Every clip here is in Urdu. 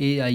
AI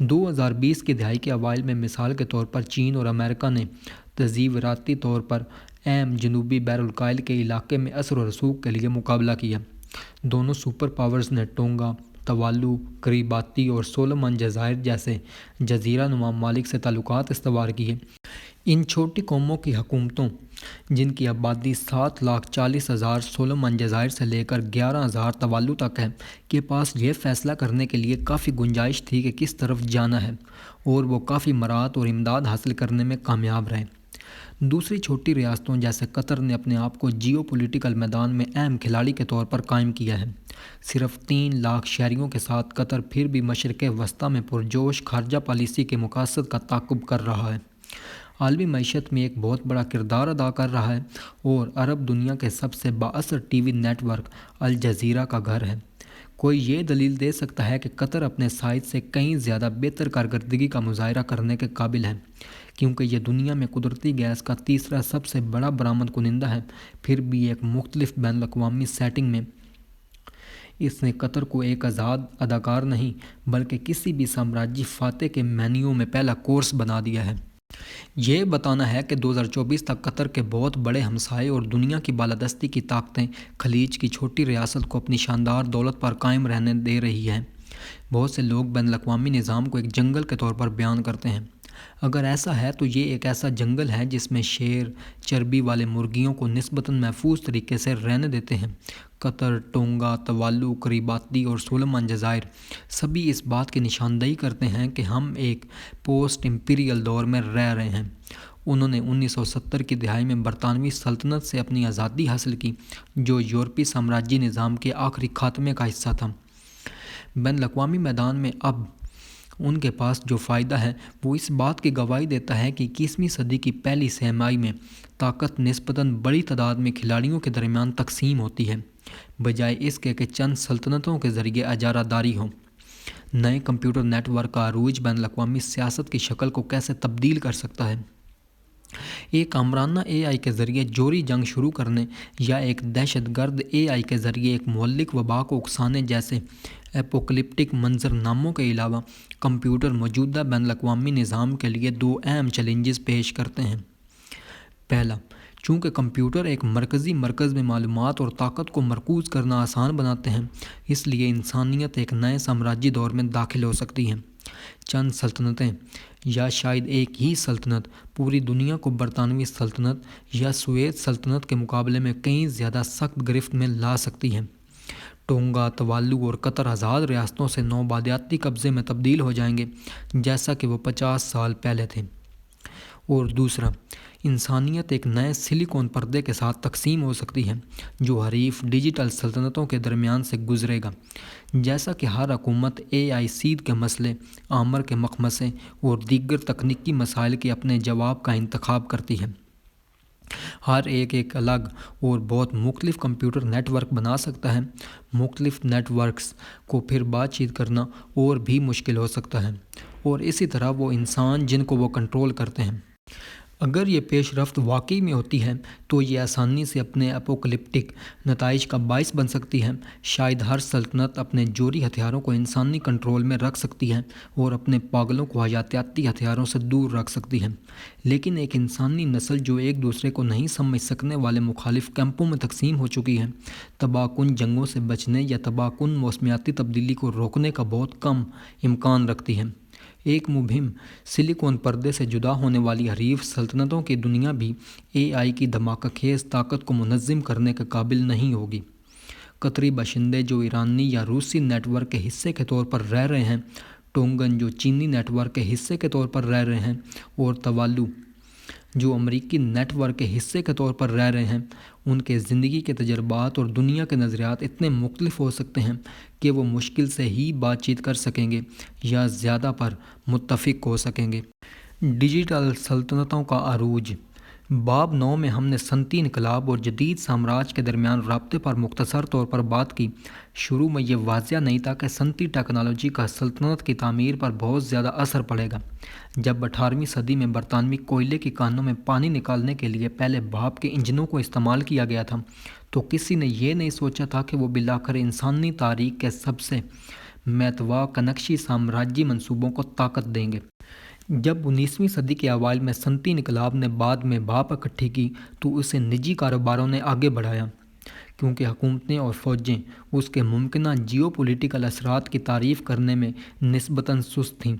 2020 کی دہائی کے اوائل میں مثال کے طور پر چین اور امریکہ نے تزئیراتی طور پر اہم جنوبی بحر الکاہل کے علاقے میں اثر و رسوخ کے لیے مقابلہ کیا۔ دونوں سپر پاورز نے ٹونگا، توالو، کریباتی اور سولومن جزائر جیسے جزیرہ نما ممالک سے تعلقات استوار کیے۔ ان چھوٹی قوموں کی حکومتوں، جن کی آبادی 7,40,000 سولومن جزائر سے لے کر 11,000 توالو تک ہے، کے پاس یہ فیصلہ کرنے کے لیے کافی گنجائش تھی کہ کس طرف جانا ہے، اور وہ کافی مراعات اور امداد حاصل کرنے میں کامیاب رہے۔ دوسری چھوٹی ریاستوں جیسے قطر نے اپنے آپ کو جیو پولیٹیکل میدان میں اہم کھلاڑی کے طور پر قائم کیا ہے۔ صرف 3 لاکھ شہریوں کے ساتھ قطر پھر بھی مشرق وسطیٰ میں پرجوش خارجہ پالیسی کے مقاصد کا تعاقب کر رہا ہے، عالمی معیشت میں ایک بہت بڑا کردار ادا کر رہا ہے، اور عرب دنیا کے سب سے بااثر TV network Al Jazeera کا گھر ہے۔ کوئی یہ دلیل دے سکتا ہے کہ قطر اپنے سائز سے کہیں زیادہ بہتر کارکردگی کا مظاہرہ کرنے کے قابل ہے، کیونکہ یہ دنیا میں قدرتی گیس کا تیسرا سب سے بڑا برآمد کنندہ ہے۔ پھر بھی ایک مختلف بین الاقوامی سیٹنگ میں اس نے قطر کو ایک آزاد اداکار نہیں بلکہ کسی بھی سامراجی فاتح کے مینیو میں پہلا کورس بنا دیا ہے۔ یہ بتانا ہے کہ 2024 تک قطر کے بہت بڑے ہمسائے اور دنیا کی بالادستی کی طاقتیں خلیج کی چھوٹی ریاست کو اپنی شاندار دولت پر قائم رہنے دے رہی ہیں۔ بہت سے لوگ بین الاقوامی نظام کو ایک جنگل کے طور پر بیان کرتے ہیں۔ اگر ایسا ہے تو یہ ایک ایسا جنگل ہے جس میں شیر چربی والے مرغیوں کو نسبتاً محفوظ طریقے سے رہنے دیتے ہیں۔ قطر، ٹونگا، توالو، کریباتی اور سولومن جزائر سبھی اس بات کی نشاندہی کرتے ہیں کہ ہم ایک پوسٹ امپیریل دور میں رہ رہے ہیں۔ انہوں نے 1970 کی دہائی میں برطانوی سلطنت سے اپنی آزادی حاصل کی، جو یورپی سامراجی نظام کے آخری خاتمے کا حصہ تھا۔ بین الاقوامی میدان میں اب ان کے پاس جو فائدہ ہے وہ اس بات کی گواہی دیتا ہے کہ 21ویں صدی کی پہلی سہ-ماہی میں طاقت نسبتاً بڑی تعداد میں کھلاڑیوں کے درمیان تقسیم ہوتی ہے، بجائے اس کے کہ چند سلطنتوں کے ذریعے اجارہ داری ہو۔ نئے کمپیوٹر نیٹ ورک کا عروج بین الاقوامی سیاست کی شکل کو کیسے تبدیل کر سکتا ہے؟ ایک آمرانہ اے آئی کے ذریعے جوری جنگ شروع کرنے یا ایک دہشت گرد اے آئی کے ذریعے ایک مہلک وبا کو اکسانے جیسے اپوکلپٹک منظرناموں کے علاوہ کمپیوٹر موجودہ بین الاقوامی نظام کے لیے 2 اہم چیلنجز پیش کرتے ہیں۔ پہلا، چونکہ کمپیوٹر ایک مرکزی مرکز میں معلومات اور طاقت کو مرکوز کرنا آسان بناتے ہیں، اس لیے انسانیت ایک نئے سامراجی دور میں داخل ہو سکتی ہے۔ چند سلطنتیں یا شاید ایک ہی سلطنت پوری دنیا کو برطانوی سلطنت یا سویت سلطنت کے مقابلے میں کہیں زیادہ سخت گرفت میں لا سکتی ہیں۔ ٹونگا، توالو اور قطر آزاد ریاستوں سے نوآبادیاتی قبضے میں تبدیل ہو جائیں گے، جیسا کہ وہ 50 سال پہلے تھے۔ اور دوسرا، انسانیت ایک نئے سلیکون پردے کے ساتھ تقسیم ہو سکتی ہے، جو حریف ڈیجیٹل سلطنتوں کے درمیان سے گزرے گا۔ جیسا کہ ہر حکومت اے آئی سیدھ کے مسئلے، آمر کے مخمصے اور دیگر تکنیکی مسائل کے اپنے جواب کا انتخاب کرتی ہے، ہر ایک الگ اور بہت مختلف کمپیوٹر نیٹ ورک بنا سکتا ہے۔ مختلف نیٹ ورکس کو پھر بات چیت کرنا اور بھی مشکل ہو سکتا ہے، اور اسی طرح وہ انسان جن کو وہ کنٹرول کرتے ہیں۔ اگر یہ پیش رفت واقعی میں ہوتی ہے تو یہ آسانی سے اپنے اپوکلپٹک نتائج کا باعث بن سکتی ہے۔ شاید ہر سلطنت اپنے جوہری ہتھیاروں کو انسانی کنٹرول میں رکھ سکتی ہے اور اپنے پاگلوں کو حیاتیاتی ہتھیاروں سے دور رکھ سکتی ہے، لیکن ایک انسانی نسل جو ایک دوسرے کو نہیں سمجھ سکنے والے مخالف کیمپوں میں تقسیم ہو چکی ہے، تباہ کن جنگوں سے بچنے یا تباہ کن موسمیاتی تبدیلی کو روکنے کا بہت کم امکان رکھتی ہے۔ ایک مبہم سلیکون پردے سے جدا ہونے والی حریف سلطنتوں کی دنیا بھی اے آئی کی دھماکہ خیز طاقت کو منظم کرنے کے قابل نہیں ہوگی۔ قطری باشندے جو ایرانی یا روسی نیٹ ورک کے حصے کے طور پر رہ رہے ہیں، ٹونگن جو چینی نیٹ ورک کے حصے کے طور پر رہ رہے ہیں، اور توالو جو امریکی نیٹ ورک کے حصے کے طور پر رہ رہے ہیں، ان کے زندگی کے تجربات اور دنیا کے نظریات اتنے مختلف ہو سکتے ہیں کہ وہ مشکل سے ہی بات چیت کر سکیں گے یا زیادہ پر متفق ہو سکیں گے۔ ڈیجیٹل سلطنتوں کا عروج۔ باب 9 میں ہم نے صنعتی انقلاب اور جدید سامراج کے درمیان رابطے پر مختصر طور پر بات کی۔ شروع میں یہ واضح نہیں تھا کہ صنعتی ٹیکنالوجی کا سلطنت کی تعمیر پر بہت زیادہ اثر پڑے گا۔ جب 18ویں صدی میں برطانوی کوئلے کی کانوں میں پانی نکالنے کے لیے پہلے بھاپ کے انجنوں کو استعمال کیا گیا تھا، تو کسی نے یہ نہیں سوچا تھا کہ وہ بالآخر انسانی تاریخ کے سب سے میتوا کنکشی سامراجی منصوبوں کو طاقت دیں گے۔ جب 19ویں صدی کے اوائل میں صنعتی انقلاب نے بعد میں بھاپ اکٹھی کی تو اسے نجی کاروباروں نے آگے بڑھایا، کیونکہ حکومتیں اور فوجیں اس کے ممکنہ جیو پولیٹیکل اثرات کی تعریف کرنے میں نسبتاً سست تھیں۔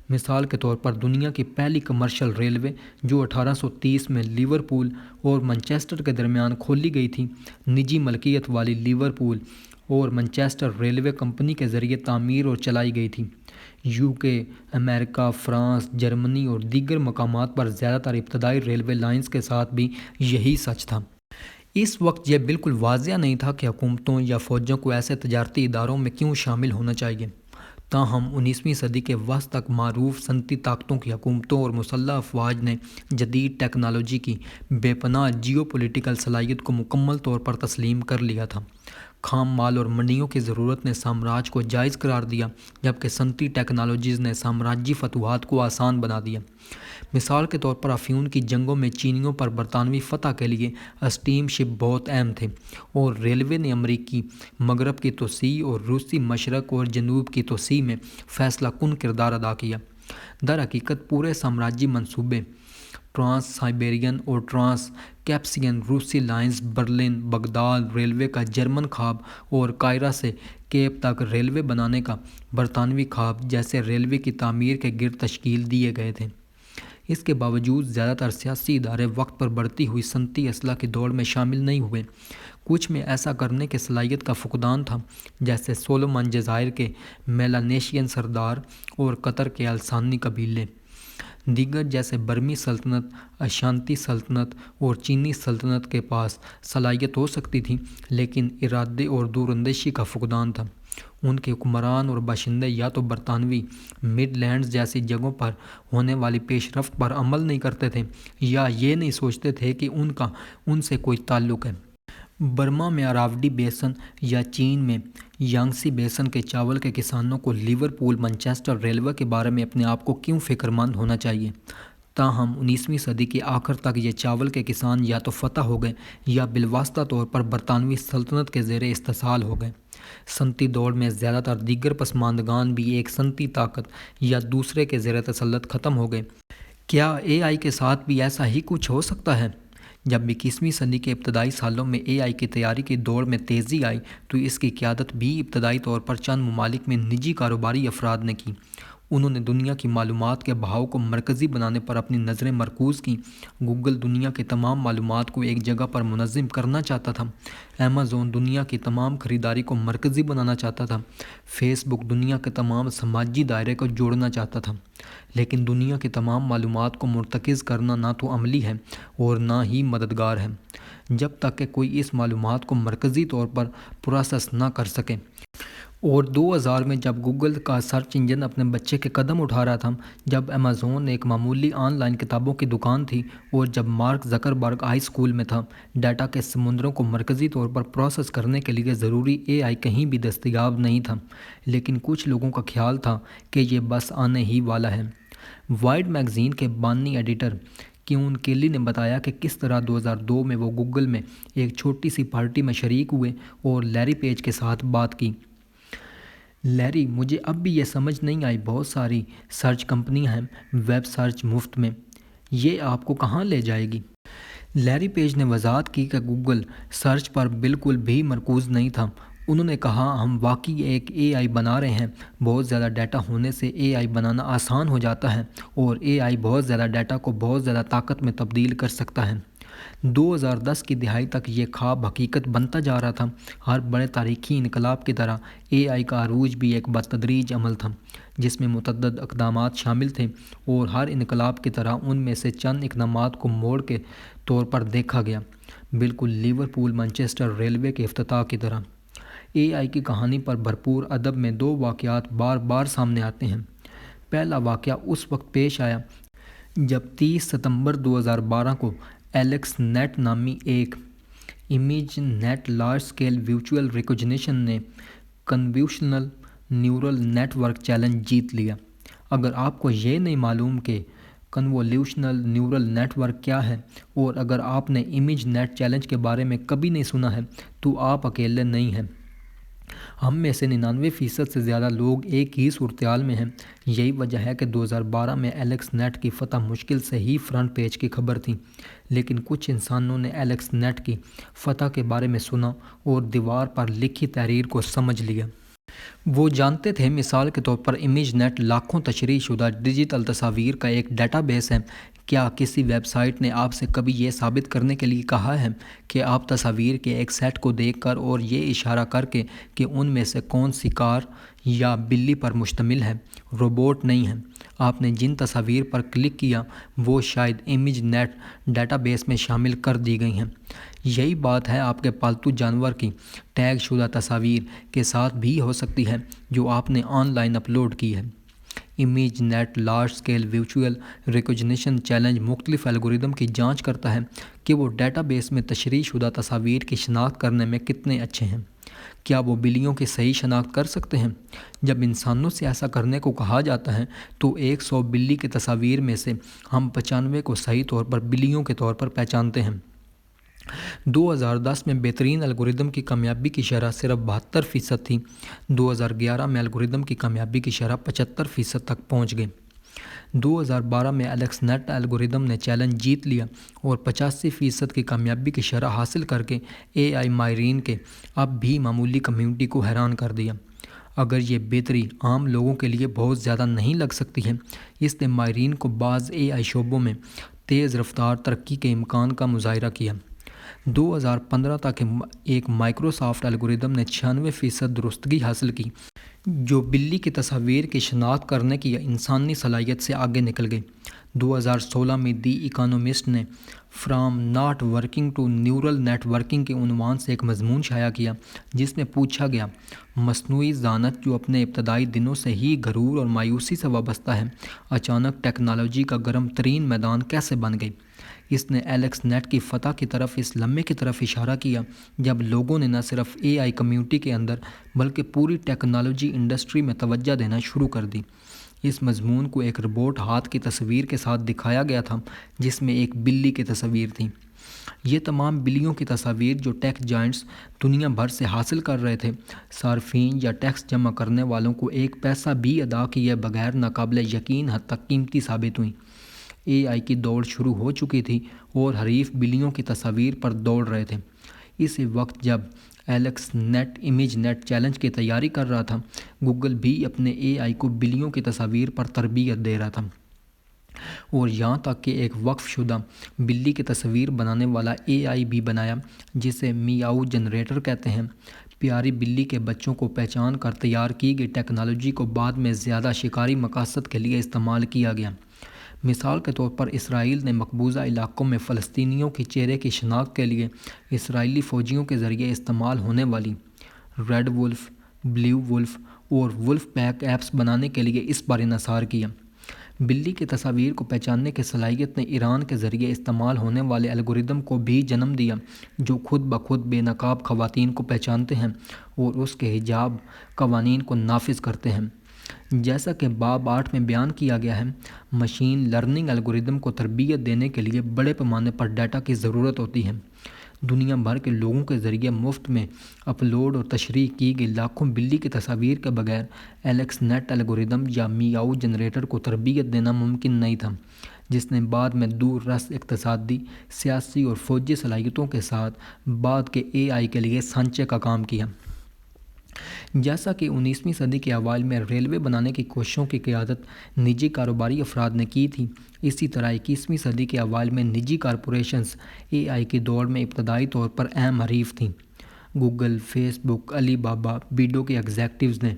مثال کے طور پر دنیا کی پہلی کمرشل ریلوے جو 1830 میں لیورپول اور منچسٹر کے درمیان کھولی گئی تھی، نجی ملکیت والی لیورپول اور منچسٹر ریلوے کمپنی کے ذریعے تعمیر اور چلائی گئی تھی۔ UK، امریکہ، فرانس، جرمنی اور دیگر مقامات پر زیادہ تر ابتدائی ریلوے لائنز کے ساتھ بھی یہی سچ تھا۔ اس وقت یہ بالکل واضح نہیں تھا کہ حکومتوں یا فوجوں کو ایسے تجارتی اداروں میں کیوں شامل ہونا چاہیے۔ تاہم 19ویں صدی کے وسط تک معروف صنعتی طاقتوں کی حکومتوں اور مسلح افواج نے جدید ٹیکنالوجی کی بے پناہ جیو پولیٹیکل صلاحیت کو مکمل طور پر تسلیم کر لیا تھا۔ خام مال اور منڈیوں کی ضرورت نے سامراج کو جائز قرار دیا، جبکہ صنعتی ٹیکنالوجیز نے سامراجی فتوحات کو آسان بنا دیا۔ مثال کے طور پر افیون کی جنگوں میں چینیوں پر برطانوی فتح کے لیے اسٹیم شپ بہت اہم تھے، اور ریلوے نے امریکی مغرب کی توسیع اور روسی مشرق اور جنوب کی توسیع میں فیصلہ کن کردار ادا کیا۔ در حقیقت پورے سامراجی منصوبے، ٹرانس سائبیرین اور ٹرانس کیپسین روسی لائنز، برلن بغداد ریلوے کا جرمن خواب اور قاہرہ سے کیپ تک ریلوے بنانے کا برطانوی خواب جیسے ریلوے کی تعمیر کے گرد تشکیل دیے گئے تھے۔ اس کے باوجود زیادہ تر سیاسی ادارے وقت پر بڑھتی ہوئی صنعتی اصلاح کی دوڑ میں شامل نہیں ہوئے۔ کچھ میں ایسا کرنے کی صلاحیت کا فقدان تھا، جیسے سولومن جزائر کے میلانیشین سردار اور قطر کے السانی قبیلے۔ دیگر جیسے برمی سلطنت، اشانتی سلطنت اور چینی سلطنت کے پاس صلاحیت ہو سکتی تھی، لیکن ارادے اور دور اندیشی کا فقدان تھا۔ ان کے حکمران اور باشندے یا تو برطانوی مڈ لینڈز جیسی جگہوں پر ہونے والی پیش رفت پر عمل نہیں کرتے تھے، یا یہ نہیں سوچتے تھے کہ ان کا ان سے کوئی تعلق ہے۔ برما میں اراوڈی بیسن یا چین میں یانگسی بیسن کے چاول کے کسانوں کو لیورپول منچسٹر ریلوے کے بارے میں اپنے آپ کو کیوں فکر مند ہونا چاہیے؟ تاہم 19ویں صدی کے آخر تک یہ چاول کے کسان یا تو فتح ہو گئے یا بالواسطہ طور پر برطانوی سلطنت کے زیر استحصال ہو گئے۔ صنعتی دور میں زیادہ تر دیگر پسماندگان بھی ایک صنعتی طاقت یا دوسرے کے زیر تسلط ختم ہو گئے۔ کیا AI کے ساتھ بھی ایسا ہی کچھ ہو سکتا ہے؟ جب 21ویں صدی کے ابتدائی سالوں میں AI کی تیاری کی دوڑ میں تیزی آئی تو اس کی قیادت بھی ابتدائی طور پر چند ممالک میں نجی کاروباری افراد نے کی۔ انہوں نے دنیا کی معلومات کے بہاؤ کو مرکزی بنانے پر اپنی نظریں مرکوز کیں۔ گوگل دنیا کی تمام معلومات کو ایک جگہ پر منظم کرنا چاہتا تھا۔ Amazon دنیا کی تمام خریداری کو مرکزی بنانا چاہتا تھا۔ فیس بک دنیا کے تمام سماجی دائرے کو جوڑنا چاہتا تھا۔ لیکن دنیا کی تمام معلومات کو مرتکز کرنا نہ تو عملی ہے اور نہ ہی مددگار ہے، جب تک کہ کوئی اس معلومات کو مرکزی طور پر پروسیس نہ کر سکے۔ اور 2000 میں جب گوگل کا سرچ انجن اپنے بچے کے قدم اٹھا رہا تھا، جب Amazon ایک معمولی آن لائن کتابوں کی دکان تھی، اور جب مارک زکربرگ ہائی اسکول میں تھا، ڈیٹا کے سمندروں کو مرکزی طور پر پروسیس کرنے کے لیے ضروری AI کہیں بھی دستیاب نہیں تھا، لیکن کچھ لوگوں کا خیال تھا کہ یہ بس آنے ہی والا ہے۔ وائرڈ میگزین کے بانی ایڈیٹر کیون کیلی نے بتایا کہ کس طرح 2002 میں وہ گوگل میں ایک چھوٹی سی پارٹی میں شریک ہوئے اور لیری پیج کے ساتھ بات کی۔ لیری، مجھے اب بھی یہ سمجھ نہیں آئی، بہت ساری سرچ کمپنیاں ہیں، ویب سرچ مفت میں، یہ آپ کو کہاں لے جائے گی؟ لیری پیج نے وضاحت کی کہ گوگل سرچ پر بالکل بھی مرکوز نہیں تھا۔ انہوں نے کہا، ہم واقعی ایک AI بنا رہے ہیں۔ بہت زیادہ ڈیٹا ہونے سے AI بنانا آسان ہو جاتا ہے، اور AI بہت زیادہ ڈیٹا کو بہت زیادہ طاقت میں تبدیل کر سکتا ہے۔ 2010 کی دہائی تک یہ خواب حقیقت بنتا جا رہا تھا۔ ہر بڑے تاریخی انقلاب کی طرح AI کا عروج بھی ایک بتدریج عمل تھا، جس میں متعدد اقدامات شامل تھے، اور ہر انقلاب کی طرح ان میں سے چند اقدامات کو موڑ کے طور پر دیکھا گیا، بالکل لیورپول منچسٹر ریلوے کے افتتاح کی طرح۔ AI کی کہانی پر بھرپور ادب میں دو واقعات بار بار سامنے آتے ہیں۔ پہلا واقعہ اس وقت پیش آیا جب 30 ستمبر 2012 کو ایلیکس نیٹ نامی ایک ImageNet large scale visual recognition نے convolutional neural network challenge جیت لیا۔ اگر آپ کو یہ نہیں معلوم کہ کنوولوشنل نیورل نیٹ ورک کیا ہے، اور اگر آپ نے امیج نیٹ چیلنج کے بارے میں کبھی نہیں سنا ہے، تو آپ اکیلے نہیں ہیں۔ ہم میں سے 99% سے زیادہ لوگ ایک ہی صورتحال میں ہیں۔ یہی وجہ ہے کہ 2012 میں ایلیکس نیٹ کی فتح مشکل سے ہی فرنٹ پیج کی خبر تھی، لیکن کچھ انسانوں نے ایلیکس نیٹ کی فتح کے بارے میں سنا اور دیوار پر لکھی تحریر کو سمجھ لیا۔ وہ جانتے تھے، مثال کے طور پر امیج نیٹ لاکھوں تشریح شدہ ڈیجیٹل تصاویر کا ایک ڈیٹا بیس ہے۔ کیا کسی ویب سائٹ نے آپ سے کبھی یہ ثابت کرنے کے لیے کہا ہے کہ آپ تصاویر کے ایک سیٹ کو دیکھ کر اور یہ اشارہ کر کے کہ ان میں سے کون سی کار یا بلی پر مشتمل ہے، روبوٹ نہیں ہے؟ آپ نے جن تصاویر پر کلک کیا وہ شاید امیج نیٹ ڈیٹا بیس میں شامل کر دی گئی ہیں۔ یہی بات ہے آپ کے پالتو جانور کی ٹیگ شدہ تصاویر کے ساتھ بھی ہو سکتی ہے جو آپ نے آن لائن اپلوڈ کی ہے۔ ImageNet large scale visual recognition challenge مختلف الگوریدم کی جانچ کرتا ہے کہ وہ ڈیٹا بیس میں تشریح شدہ تصاویر کی شناخت کرنے میں کتنے اچھے ہیں۔ کیا وہ بلیوں کی صحیح شناخت کر سکتے ہیں؟ جب انسانوں سے ایسا کرنے کو کہا جاتا ہے تو 100 بلی کی تصاویر میں سے ہم 95 کو صحیح طور پر بلیوں کے طور پر پہچانتے ہیں۔ 2010 میں بہترین الگوریدم کی کامیابی کی شرح صرف 72% تھی۔ 2011 میں الگوریدم کی کامیابی کی شرح 75% تک پہنچ گئی۔ 2012 میں ایلیکس نیٹ الگوریدم نے چیلنج جیت لیا اور 85% کی کامیابی کی شرح حاصل کر کے اے آئی ماہرین کے اب بھی معمولی کمیونٹی کو حیران کر دیا۔ اگر یہ بہتری عام لوگوں کے لیے بہت زیادہ نہیں لگ سکتی ہے، اس نے ماہرین کو بعض اے آئی شعبوں میں تیز رفتار ترقی کے امکان کا مظاہرہ کیا۔ 2015 تک ایک مائیکروسافٹ الگوریدم نے 96% درستگی حاصل کی، جو بلی کی تصاویر کی شناخت کرنے کی انسانی صلاحیت سے آگے نکل گئی۔ 2016 میں دی اکانومسٹ نے from not working to neural networking کے عنوان سے ایک مضمون شائع کیا جس میں پوچھا گیا، مصنوعی ذہانت جو اپنے ابتدائی دنوں سے ہی غرور اور مایوسی سے وابستہ ہے، اچانک ٹیکنالوجی کا گرم ترین میدان کیسے بن گئی؟ اس نے ایلیکس نیٹ کی فتح کی طرف اس لمحے کی طرف اشارہ کیا جب لوگوں نے نہ صرف اے آئی کمیونٹی کے اندر بلکہ پوری ٹیکنالوجی انڈسٹری میں توجہ دینا شروع کر دی۔ اس مضمون کو ایک روبوٹ ہاتھ کی تصویر کے ساتھ دکھایا گیا تھا جس میں ایک بلی کی تصویر تھی۔ یہ تمام بلیوں کی تصاویر جو ٹیک جائنٹس دنیا بھر سے حاصل کر رہے تھے، صارفین یا ٹیکس جمع کرنے والوں کو ایک پیسہ بھی ادا کیے بغیر ناقابل یقین حد تک قیمتی ثابت ہوئیں۔ اے آئی کی دوڑ شروع ہو چکی تھی اور حریف بلیوں کی تصاویر پر دوڑ رہے تھے۔ اسی وقت جب AlexNet ImageNet challenge کی تیاری کر رہا تھا، گوگل بھی اپنے اے آئی کو بلیوں کی تصاویر پر تربیت دے رہا تھا، اور یہاں تک کہ ایک وقف شدہ بلی کی تصویر بنانے والا اے آئی بھی بنایا جسے میاؤ جنریٹر کہتے ہیں۔ پیاری بلی کے بچوں کو پہچان کر تیار کی گئی ٹیکنالوجی کو بعد میں زیادہ شکاری مقاصد کے لیے استعمال کیا گیا۔ مثال کے طور پر اسرائیل نے مقبوضہ علاقوں میں فلسطینیوں کے چہرے کی شناخت کے لیے اسرائیلی فوجیوں کے ذریعے استعمال ہونے والی ریڈ وولف، بلیو وولف اور وولف پیک ایپس بنانے کے لیے اس پر انحصار کیا۔ بلی کی تصاویر کو پہچاننے کی صلاحیت نے ایران کے ذریعے استعمال ہونے والے الگوریدم کو بھی جنم دیا جو خود بخود بے نقاب خواتین کو پہچانتے ہیں اور اس کے حجاب قوانین کو نافذ کرتے ہیں۔ جیسا کہ باب 8 میں بیان کیا گیا ہے، مشین لرننگ الگوریدم کو تربیت دینے کے لیے بڑے پیمانے پر ڈیٹا کی ضرورت ہوتی ہے۔ دنیا بھر کے لوگوں کے ذریعے مفت میں اپلوڈ اور تشریح کی گئی لاکھوں بلی کی تصاویر کے بغیر ایلیکس نیٹ الگوریدم یا میاؤ جنریٹر کو تربیت دینا ممکن نہیں تھا، جس نے بعد میں دور رس اقتصادی، سیاسی اور فوجی صلاحیتوں کے ساتھ بعد کے اے آئی کے لیے سانچے کا کام کیا۔ جیسا کہ 19ویں صدی کے اوائل میں ریلوے بنانے کی کوششوں کی قیادت نجی کاروباری افراد نے کی تھی، اسی طرح 21ویں صدی کے اوائل میں نجی کارپوریشنز اے آئی کی دوڑ میں ابتدائی طور پر اہم حریف تھیں۔ گوگل، فیس بک، علی بابا، بیڈو کے ایگزیکٹوز نے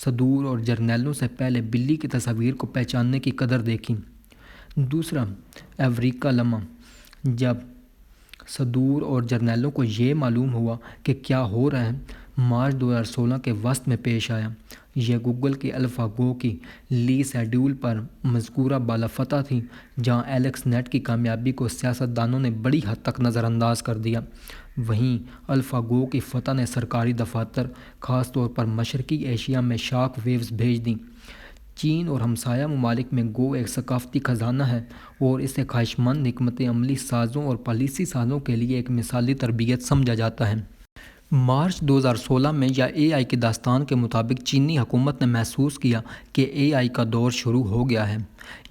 صدور اور جرنیلوں سے پہلے بلی کی تصاویر کو پہچاننے کی قدر دیکھی۔ دوسرا ایوریکا لمحہ، جب صدور اور جرنیلوں کو یہ معلوم ہوا کہ کیا ہو رہا ہے، مارچ 2016 کے وسط میں پیش آیا۔ یہ گوگل کے الفا گو کی لی سیڈول پر مذکورہ بالا فتح تھی، جہاں ایلیکس نیٹ کی کامیابی کو سیاستدانوں نے بڑی حد تک نظر انداز کر دیا۔ وہیں الفا گو کی فتح نے سرکاری دفاتر، خاص طور پر مشرقی ایشیا میں شاک ویوز بھیج دیں۔ چین اور ہمسایہ ممالک میں گو ایک ثقافتی خزانہ ہے اور اسے خواہشمند حکمت عملی سازوں اور پالیسی سازوں کے لیے ایک مثالی تربیت سمجھا جاتا ہے۔ مارچ 2016 میں یا اے آئی کی داستان کے مطابق چینی حکومت نے محسوس کیا کہ اے آئی کا دور شروع ہو گیا ہے۔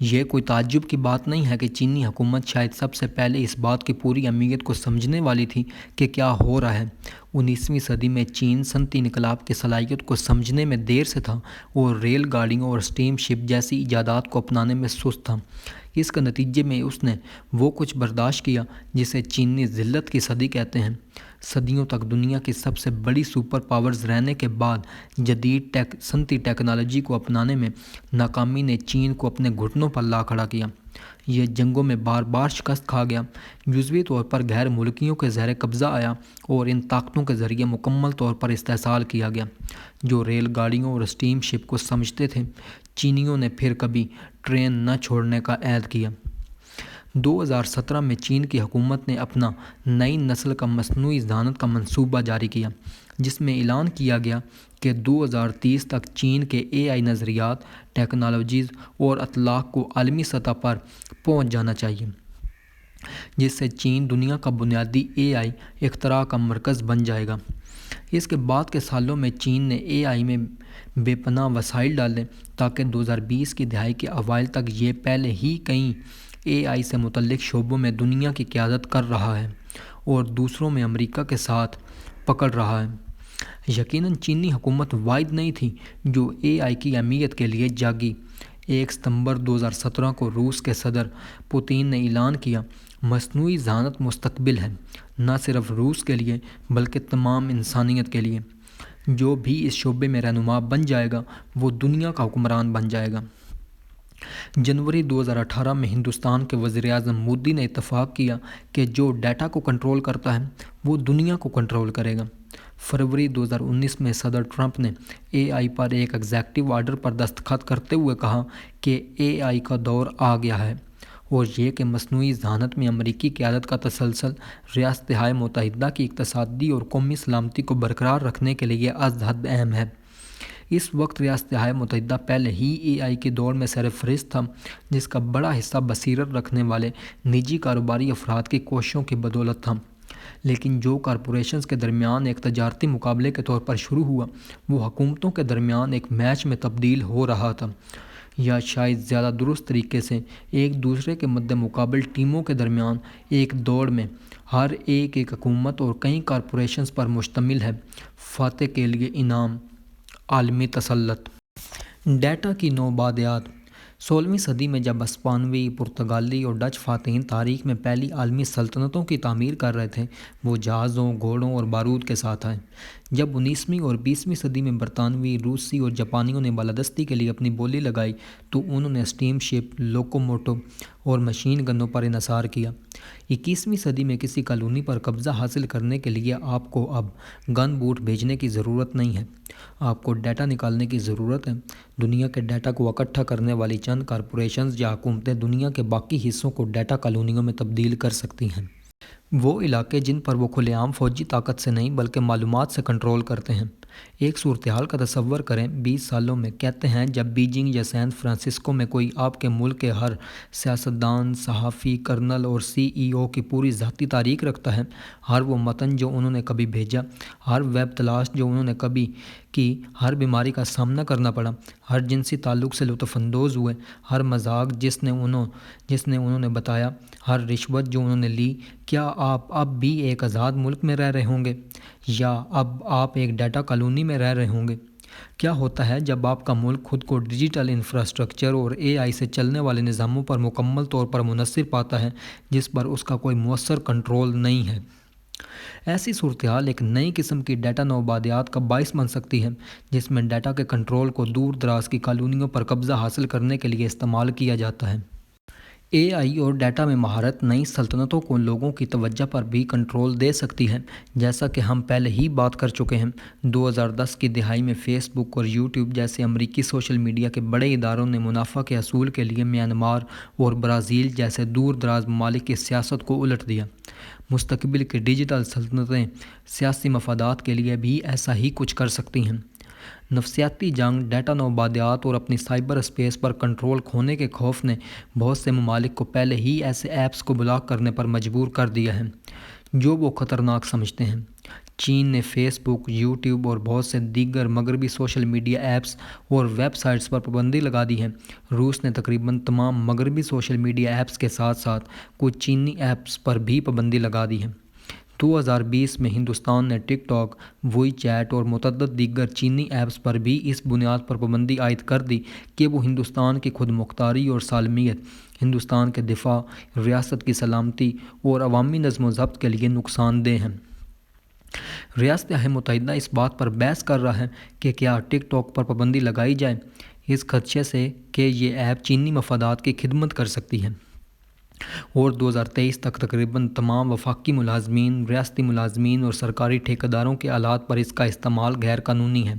یہ کوئی تعجب کی بات نہیں ہے کہ چینی حکومت شاید سب سے پہلے اس بات کی پوری اہمیت کو سمجھنے والی تھی کہ کیا ہو رہا ہے۔ 19ویں صدی میں چین صنعتی انقلاب کی صلاحیت کو سمجھنے میں دیر سے تھا اور ریل گاڑیوں اور اسٹیم شپ جیسی ایجادات کو اپنانے میں سست تھا۔ اس کے نتیجے میں اس نے وہ کچھ برداشت کیا جسے چینی ذلت کی صدی کہتے ہیں۔ صدیوں تک دنیا کی سب سے بڑی سپر پاورز رہنے کے بعد جدید صنعتی ٹیکنالوجی کو اپنانے میں ناکامی نے چین کو اپنے گھٹنوں پر لا کھڑا کیا۔ یہ جنگوں میں بار بار شکست کھا گیا، جزوی طور پر غیر ملکیوں کے زیر قبضہ آیا اور ان طاقتوں کے ذریعے مکمل طور پر استحصال کیا گیا جو ریل گاڑیوں اور اسٹیم شپ کو سمجھتے تھے۔ چینیوں نے پھر کبھی ٹرین نہ چھوڑنے کا عہد کیا۔ 2017 میں چین کی حکومت نے اپنا نئی نسل کا مصنوعی ذہانت کا منصوبہ جاری کیا، جس میں اعلان کیا گیا کہ 2030 تک چین کے اے آئی نظریات، ٹیکنالوجیز اور اطلاق کو عالمی سطح پر پہنچ جانا چاہیے، جس سے چین دنیا کا بنیادی اے آئی اختراع کا مرکز بن جائے گا۔ اس کے بعد کے سالوں میں چین نے اے آئی میں بے پناہ وسائل ڈالے تاکہ 2020 کی دہائی کے اوائل تک یہ پہلے ہی کئی اے آئی سے متعلق شعبوں میں دنیا کی قیادت کر رہا ہے اور دوسروں میں امریکہ کے ساتھ پکڑ رہا ہے۔ یقیناً چینی حکومت واحد نہیں تھی جو اے آئی کی اہمیت کے لیے جاگی۔ 1 ستمبر 2017 کو روس کے صدر پوتین نے اعلان کیا، مصنوعی ذہانت مستقبل ہے، نہ صرف روس کے لیے بلکہ تمام انسانیت کے لیے۔ جو بھی اس شعبے میں رہنما بن جائے گا وہ دنیا کا حکمران بن جائے گا۔ جنوری 2018 میں ہندوستان کے وزیر اعظم مودی نے اتفاق کیا کہ جو ڈیٹا کو کنٹرول کرتا ہے وہ دنیا کو کنٹرول کرے گا۔ فروری 2019 میں صدر ٹرمپ نے اے آئی پر ایک ایگزیکٹو آرڈر پر دستخط کرتے ہوئے کہا کہ اے آئی کا دور آ گیا ہے اور یہ کہ مصنوعی ذہانت میں امریکی قیادت کا تسلسل ریاستہائے متحدہ کی اقتصادی اور قومی سلامتی کو برقرار رکھنے کے لیے از حد اہم ہے۔ اس وقت ریاستہائے متحدہ پہلے ہی اے آئی کے دور میں سر فہرست تھا، جس کا بڑا حصہ بصیرت رکھنے والے نجی کاروباری افراد کی کوششوں کی بدولت تھا، لیکن جو کارپوریشنز کے درمیان ایک تجارتی مقابلے کے طور پر شروع ہوا وہ حکومتوں کے درمیان ایک میچ میں تبدیل ہو رہا تھا، یا شاید زیادہ درست طریقے سے ایک دوسرے کے مد مقابل ٹیموں کے درمیان ایک دوڑ میں ہر ایک حکومت اور کئی کارپوریشنز پر مشتمل ہے۔ فاتح کے لیے انعام، عالمی تسلط۔ ڈیٹا کی نوآبادیات۔ 16ویں صدی میں جب ہسپانوی، پرتگالی اور ڈچ فاتحین تاریخ میں پہلی عالمی سلطنتوں کی تعمیر کر رہے تھے، وہ جہازوں، گھوڑوں اور بارود کے ساتھ آئے۔ جب 19ویں اور 20ویں صدی میں برطانوی، روسی اور جاپانیوں نے بالادستی کے لیے اپنی بولی لگائی تو انہوں نے اسٹیم شپ، لوکوموٹو اور مشین گنوں پر انحصار کیا۔ 21ویں صدی میں کسی کالونی پر قبضہ حاصل کرنے کے لیے آپ کو اب گن بوٹ بھیجنے کی ضرورت نہیں ہے، آپ کو ڈیٹا نکالنے کی ضرورت ہے۔ دنیا کے ڈیٹا کو اکٹھا کرنے والی چند کارپوریشنز یا حکومتیں دنیا کے باقی حصوں کو ڈیٹا کالونیوں میں تبدیل کر سکتی ہیں۔ وہ علاقے جن پر وہ کھلے عام فوجی طاقت سے نہیں بلکہ معلومات سے کنٹرول کرتے ہیں۔ ایک صورتحال کا تصور کریں، 20 سالوں میں کہتے ہیں جب بیجنگ یا سین فرانسسکو میں کوئی آپ کے ملک کے ہر سیاستدان، صحافی، کرنل اور سی ای او کی پوری ذاتی تاریخ رکھتا ہے، ہر وہ متن جو انہوں نے کبھی بھیجا، ہر ویب تلاش جو انہوں نے کبھی کی، ہر بیماری کا سامنا کرنا پڑا، ہر جنسی تعلق سے لطف اندوز ہوئے، ہر مذاق جس نے انہوں نے بتایا، ہر رشوت جو انہوں نے لی، کیا آپ اب بھی ایک آزاد ملک میں رہ رہے ہوں گے یا اب آپ ایک ڈیٹا کالونی میں رہ رہے ہوں گے؟ کیا ہوتا ہے جب آپ کا ملک خود کو ڈیجیٹل انفراسٹرکچر اور اے آئی سے چلنے والے نظاموں پر مکمل طور پر منحصر پاتا ہے جس پر اس کا کوئی مؤثر کنٹرول نہیں ہے؟ ایسی صورتحال ایک نئی قسم کی ڈیٹا نوآبادیات کا باعث بن سکتی ہے، جس میں ڈیٹا کے کنٹرول کو دور دراز کی کالونیوں پر قبضہ حاصل کرنے کے لیے استعمال کیا جاتا ہے۔ اے آئی اور ڈیٹا میں مہارت نئی سلطنتوں کو لوگوں کی توجہ پر بھی کنٹرول دے سکتی ہے، جیسا کہ ہم پہلے ہی بات کر چکے ہیں۔ 2010 کی دہائی میں فیس بک اور یوٹیوب جیسے امریکی سوشل میڈیا کے بڑے اداروں نے منافع کے حصول کے لیے میانمار اور برازیل جیسے دور دراز ممالک کی سیاست کو الٹ دیا۔ مستقبل کی ڈیجیٹل سلطنتیں سیاسی مفادات کے لیے بھی ایسا ہی کچھ کر سکتی ہیں۔ نفسیاتی جنگ، ڈیٹا نوآبادیات اور اپنی سائبر اسپیس پر کنٹرول کھونے کے خوف نے بہت سے ممالک کو پہلے ہی ایسے ایپس کو بلاک کرنے پر مجبور کر دیا ہے جو وہ خطرناک سمجھتے ہیں۔ چین نے فیس بک، یوٹیوب اور بہت سے دیگر مغربی سوشل میڈیا ایپس اور ویب سائٹس پر پابندی لگا دی ہے۔ روس نے تقریباً تمام مغربی سوشل میڈیا ایپس کے ساتھ ساتھ کچھ چینی ایپس پر بھی پابندی لگا دی ہے۔ 2020 میں ہندوستان نے ٹک ٹاک، ووئی چیٹ اور متعدد دیگر چینی ایپس پر بھی اس بنیاد پر پابندی عائد کر دی کہ وہ ہندوستان کی خود مختاری اور سالمیت، ہندوستان کے دفاع، ریاست کی سلامتی اور عوامی نظم و ضبط کے لیے نقصان دہ ہیں۔ ریاستہائے متحدہ اس بات پر بحث کر رہا ہے کہ کیا ٹک ٹاک پر پابندی لگائی جائے، اس خدشے سے کہ یہ ایپ چینی مفادات کی خدمت کر سکتی ہے، اور 2023 تک تقریباً تمام وفاقی ملازمین، ریاستی ملازمین اور سرکاری ٹھیکیداروں کے آلات پر اس کا استعمال غیر قانونی ہے۔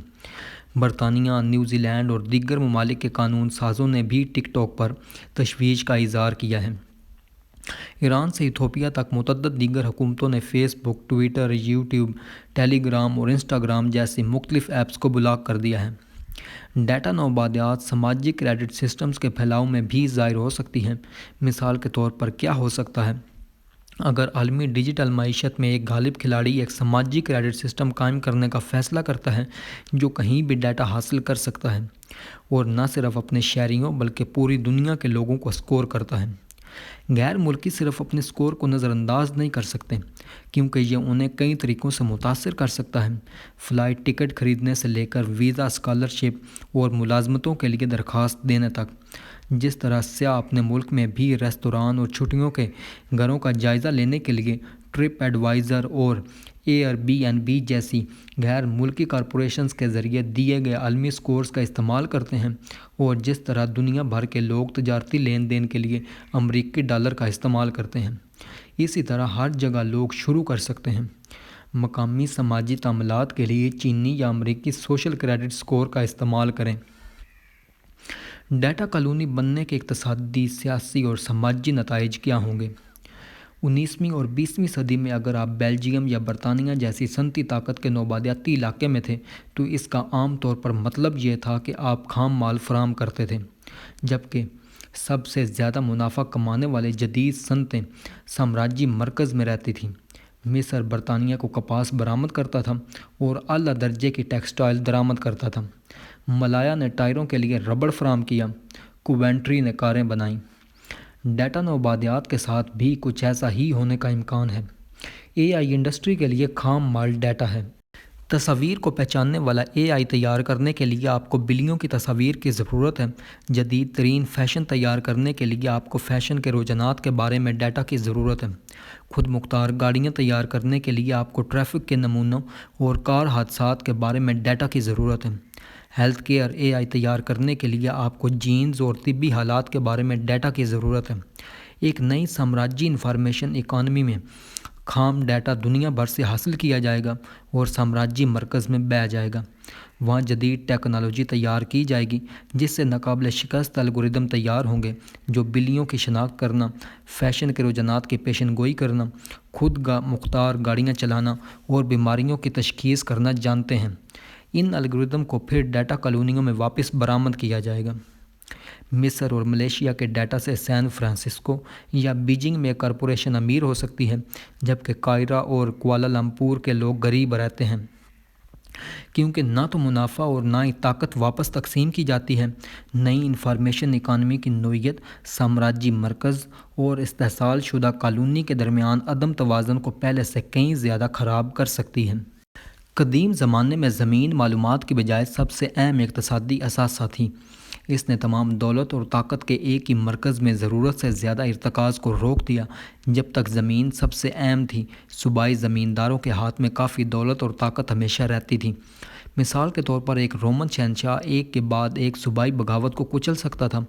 برطانیہ، نیوزی لینڈ اور دیگر ممالک کے قانون سازوں نے بھی ٹک ٹاک پر تشویش کا اظہار کیا ہے۔ ایران سے ایتھوپیا تک متعدد دیگر حکومتوں نے فیس بک، ٹویٹر، یوٹیوب، ٹیلی گرام اور انسٹاگرام جیسی مختلف ایپس کو بلاک کر دیا ہے۔ ڈیٹا نوآبادیات سماجی کریڈٹ سسٹمز کے پھیلاؤ میں بھی ظاہر ہو سکتی ہیں۔ مثال کے طور پر کیا ہو سکتا ہے؟ اگر عالمی ڈیجیٹل معیشت میں ایک غالب کھلاڑی ایک سماجی کریڈٹ سسٹم قائم کرنے کا فیصلہ کرتا ہے جو کہیں بھی ڈیٹا حاصل کر سکتا ہے اور نہ صرف اپنے شہریوں بلکہ پوری دنیا کے لوگوں کو اسکور کرتا ہے، غیر ملکی صرف اپنے اسکور کو نظر انداز نہیں کر سکتے کیونکہ یہ انہیں کئی طریقوں سے متاثر کر سکتا ہے، فلائٹ ٹکٹ خریدنے سے لے کر ویزا، اسکالرشپ اور ملازمتوں کے لیے درخواست دینے تک۔ جس طرح سیاح اپنے ملک میں بھی ریستوران اور چھٹیوں کے گھروں کا جائزہ لینے کے لیے ٹرپ ایڈوائزر اور ایئر بی این بی جیسی غیر ملکی کارپوریشنز کے ذریعے دیے گئے عالمی اسکورز کا استعمال کرتے ہیں، اور جس طرح دنیا بھر کے لوگ تجارتی لین دین کے لیے امریکی ڈالر کا استعمال کرتے ہیں، اسی طرح ہر جگہ لوگ شروع کر سکتے ہیں مقامی سماجی تعاملات کے لیے چینی یا امریکی سوشل کریڈٹ اسکور کا استعمال کریں۔ ڈیٹا کالونی بننے کے اقتصادی، سیاسی اور سماجی نتائج کیا ہوں گے؟ 19ویں اور 20ویں صدی میں اگر آپ بیلجیم یا برطانیہ جیسی صنعتی طاقت کے نوآبادیاتی علاقے میں تھے تو اس کا عام طور پر مطلب یہ تھا کہ آپ خام مال فراہم کرتے تھے، جبکہ سب سے زیادہ منافع کمانے والے جدید صنعتیں سامراجی مرکز میں رہتی تھیں۔ مصر برطانیہ کو کپاس برآمد کرتا تھا اور اعلیٰ درجے کی ٹیکسٹائل درآمد کرتا تھا۔ ملایا نے ٹائروں کے لیے ربڑ فراہم کیا، کوونٹری نے کاریں بنائیں۔ ڈیٹا نوآبادیات کے ساتھ بھی کچھ ایسا ہی ہونے کا امکان ہے۔ اے آئی انڈسٹری کے لیے خام مال ڈیٹا ہے۔ تصاویر کو پہچاننے والا اے آئی تیار کرنے کے لیے آپ کو بلیوں کی تصاویر کی ضرورت ہے۔ جدید ترین فیشن تیار کرنے کے لیے آپ کو فیشن کے رجحانات کے بارے میں ڈیٹا کی ضرورت ہے۔ خود مختار گاڑیاں تیار کرنے کے لیے آپ کو ٹریفک کے نمونوں اور کار حادثات کے بارے میں ڈیٹا کی ضرورت ہے۔ ہیلتھ کیئر اے آئی تیار کرنے کے لیے آپ کو جینز اور طبی حالات کے بارے میں ڈیٹا کی ضرورت ہے۔ ایک نئی سامراجی انفارمیشن اکانومی میں خام ڈیٹا دنیا بھر سے حاصل کیا جائے گا اور سامراجی مرکز میں بہہ جائے گا۔ وہاں جدید ٹیکنالوجی تیار کی جائے گی جس سے ناقابل شکست الگوریدم تیار ہوں گے جو بلیوں کی شناخت کرنا، فیشن کے رجحانات کی پیشن گوئی کرنا، خود مختار گاڑیاں چلانا اور بیماریوں کی تشخیص کرنا جانتے ہیں۔ ان الگوریدم کو پھر ڈیٹا کالونیوں میں واپس برآمد کیا جائے گا۔ مصر اور ملیشیا کے ڈیٹا سے سین فرانسسکو یا بیجنگ میں کارپوریشن امیر ہو سکتی ہے، جبکہ قاہرہ اور کوالالمپور کے لوگ غریب رہتے ہیں، کیونکہ نہ تو منافع اور نہ ہی طاقت واپس تقسیم کی جاتی ہے۔ نئی انفارمیشن اکانومی کی نوعیت سامراجی مرکز اور استحصال شدہ کالونی کے درمیان عدم توازن کو پہلے سے کہیں زیادہ خراب کر سکتی ہے۔ قدیم زمانے میں زمین معلومات کی بجائے سب سے اہم اقتصادی اثاثہ تھی۔ اس نے تمام دولت اور طاقت کے ایک ہی مرکز میں ضرورت سے زیادہ ارتکاز کو روک دیا۔ جب تک زمین سب سے اہم تھی، صوبائی زمینداروں کے ہاتھ میں کافی دولت اور طاقت ہمیشہ رہتی تھی۔ مثال کے طور پر ایک رومن شہنشاہ ایک کے بعد ایک صوبائی بغاوت کو کچل سکتا تھا،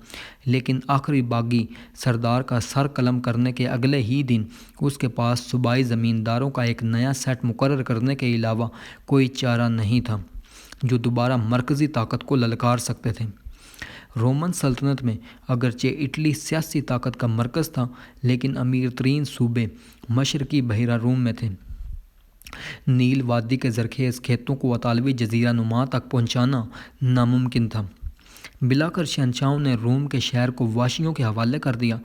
لیکن آخری باغی سردار کا سر قلم کرنے کے اگلے ہی دن اس کے پاس صوبائی زمینداروں کا ایک نیا سیٹ مقرر کرنے کے علاوہ کوئی چارہ نہیں تھا جو دوبارہ مرکزی طاقت کو للکار سکتے تھے۔ رومن سلطنت میں اگرچہ اٹلی سیاسی طاقت کا مرکز تھا، لیکن امیر ترین صوبے مشرقی بحیرہ روم میں تھے۔ نیل وادی کے زرخیز کھیتوں کو اطالوی جزیرہ نما تک پہنچانا ناممکن تھا۔ بلاخر شہنشاہوں نے روم کے شہر کو واشیوں کے حوالے کر دیا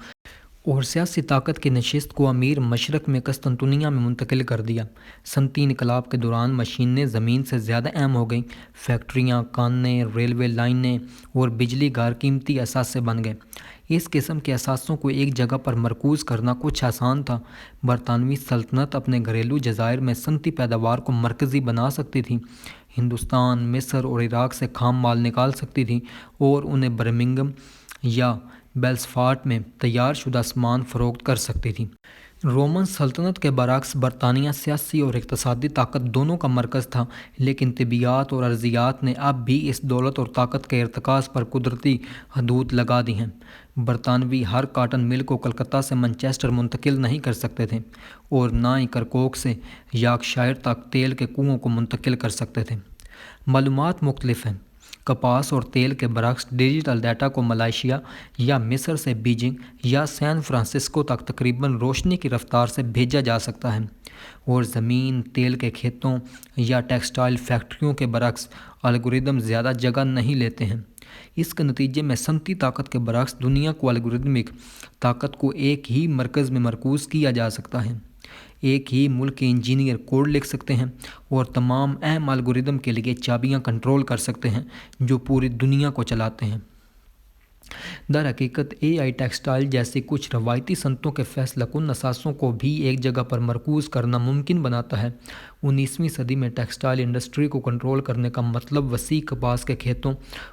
اور سیاسی طاقت کی نشست کو امیر مشرق میں قسطنطنیہ میں منتقل کر دیا۔ صنعتی انقلاب کے دوران مشینیں زمین سے زیادہ اہم ہو گئیں۔ فیکٹریاں، کانیں، ریلوے لائنیں اور بجلی گھر قیمتی اثاثے بن گئے۔ اس قسم کے اثاثوں کو ایک جگہ پر مرکوز کرنا کچھ آسان تھا۔ برطانوی سلطنت اپنے گھریلو جزائر میں صنعتی پیداوار کو مرکزی بنا سکتی تھی۔ ہندوستان، مصر اور عراق سے خام مال نکال سکتی تھی اور انہیں برمنگھم یا بیلفاسٹ میں تیار شدہ سامان فروخت کر سکتی تھی۔ رومن سلطنت کے برعکس برطانیہ سیاسی اور اقتصادی طاقت دونوں کا مرکز تھا، لیکن طبیعیات اور ارضیات نے اب بھی اس دولت اور طاقت کے ارتکاز پر قدرتی حدود لگا دی ہیں۔ برطانوی ہر کاٹن مل کو کلکتہ سے مانچسٹر منتقل نہیں کر سکتے تھے اور نہ ہی کرکوک سے یارکشائر تک تیل کے کنوؤں کو منتقل کر سکتے تھے۔ معلومات مختلف ہیں۔ کپاس اور تیل کے برعکس ڈیجیٹل ڈیٹا کو ملائیشیا یا مصر سے بیجنگ یا سین فرانسسکو تک تقریباً روشنی کی رفتار سے بھیجا جا سکتا ہے، اور زمین، تیل کے کھیتوں یا ٹیکسٹائل فیکٹریوں کے برعکس الگوریدم زیادہ جگہ نہیں لیتے ہیں۔ اس کے نتیجے میں صنعتی طاقت کے برعکس دنیا کو الگوریدمک طاقت کو ایک ہی مرکز میں مرکوز کیا جا سکتا ہے۔ ایک ہی ملک کے انجینئر کوڈ لکھ سکتے ہیں اور تمام اہم الگوریدم کے لیے چابیاں کنٹرول کر سکتے ہیں جو پوری دنیا کو چلاتے ہیں۔ در حقیقت اے آئی ٹیکسٹائل جیسی کچھ روایتی صنعتوں کے فیصلہ کن اثاثوں کو بھی ایک جگہ پر مرکوز کرنا ممکن بناتا ہے۔ 19ویں صدی میں ٹیکسٹائل انڈسٹری کو کنٹرول کرنے کا مطلب وسیع کپاس کے کھیتوں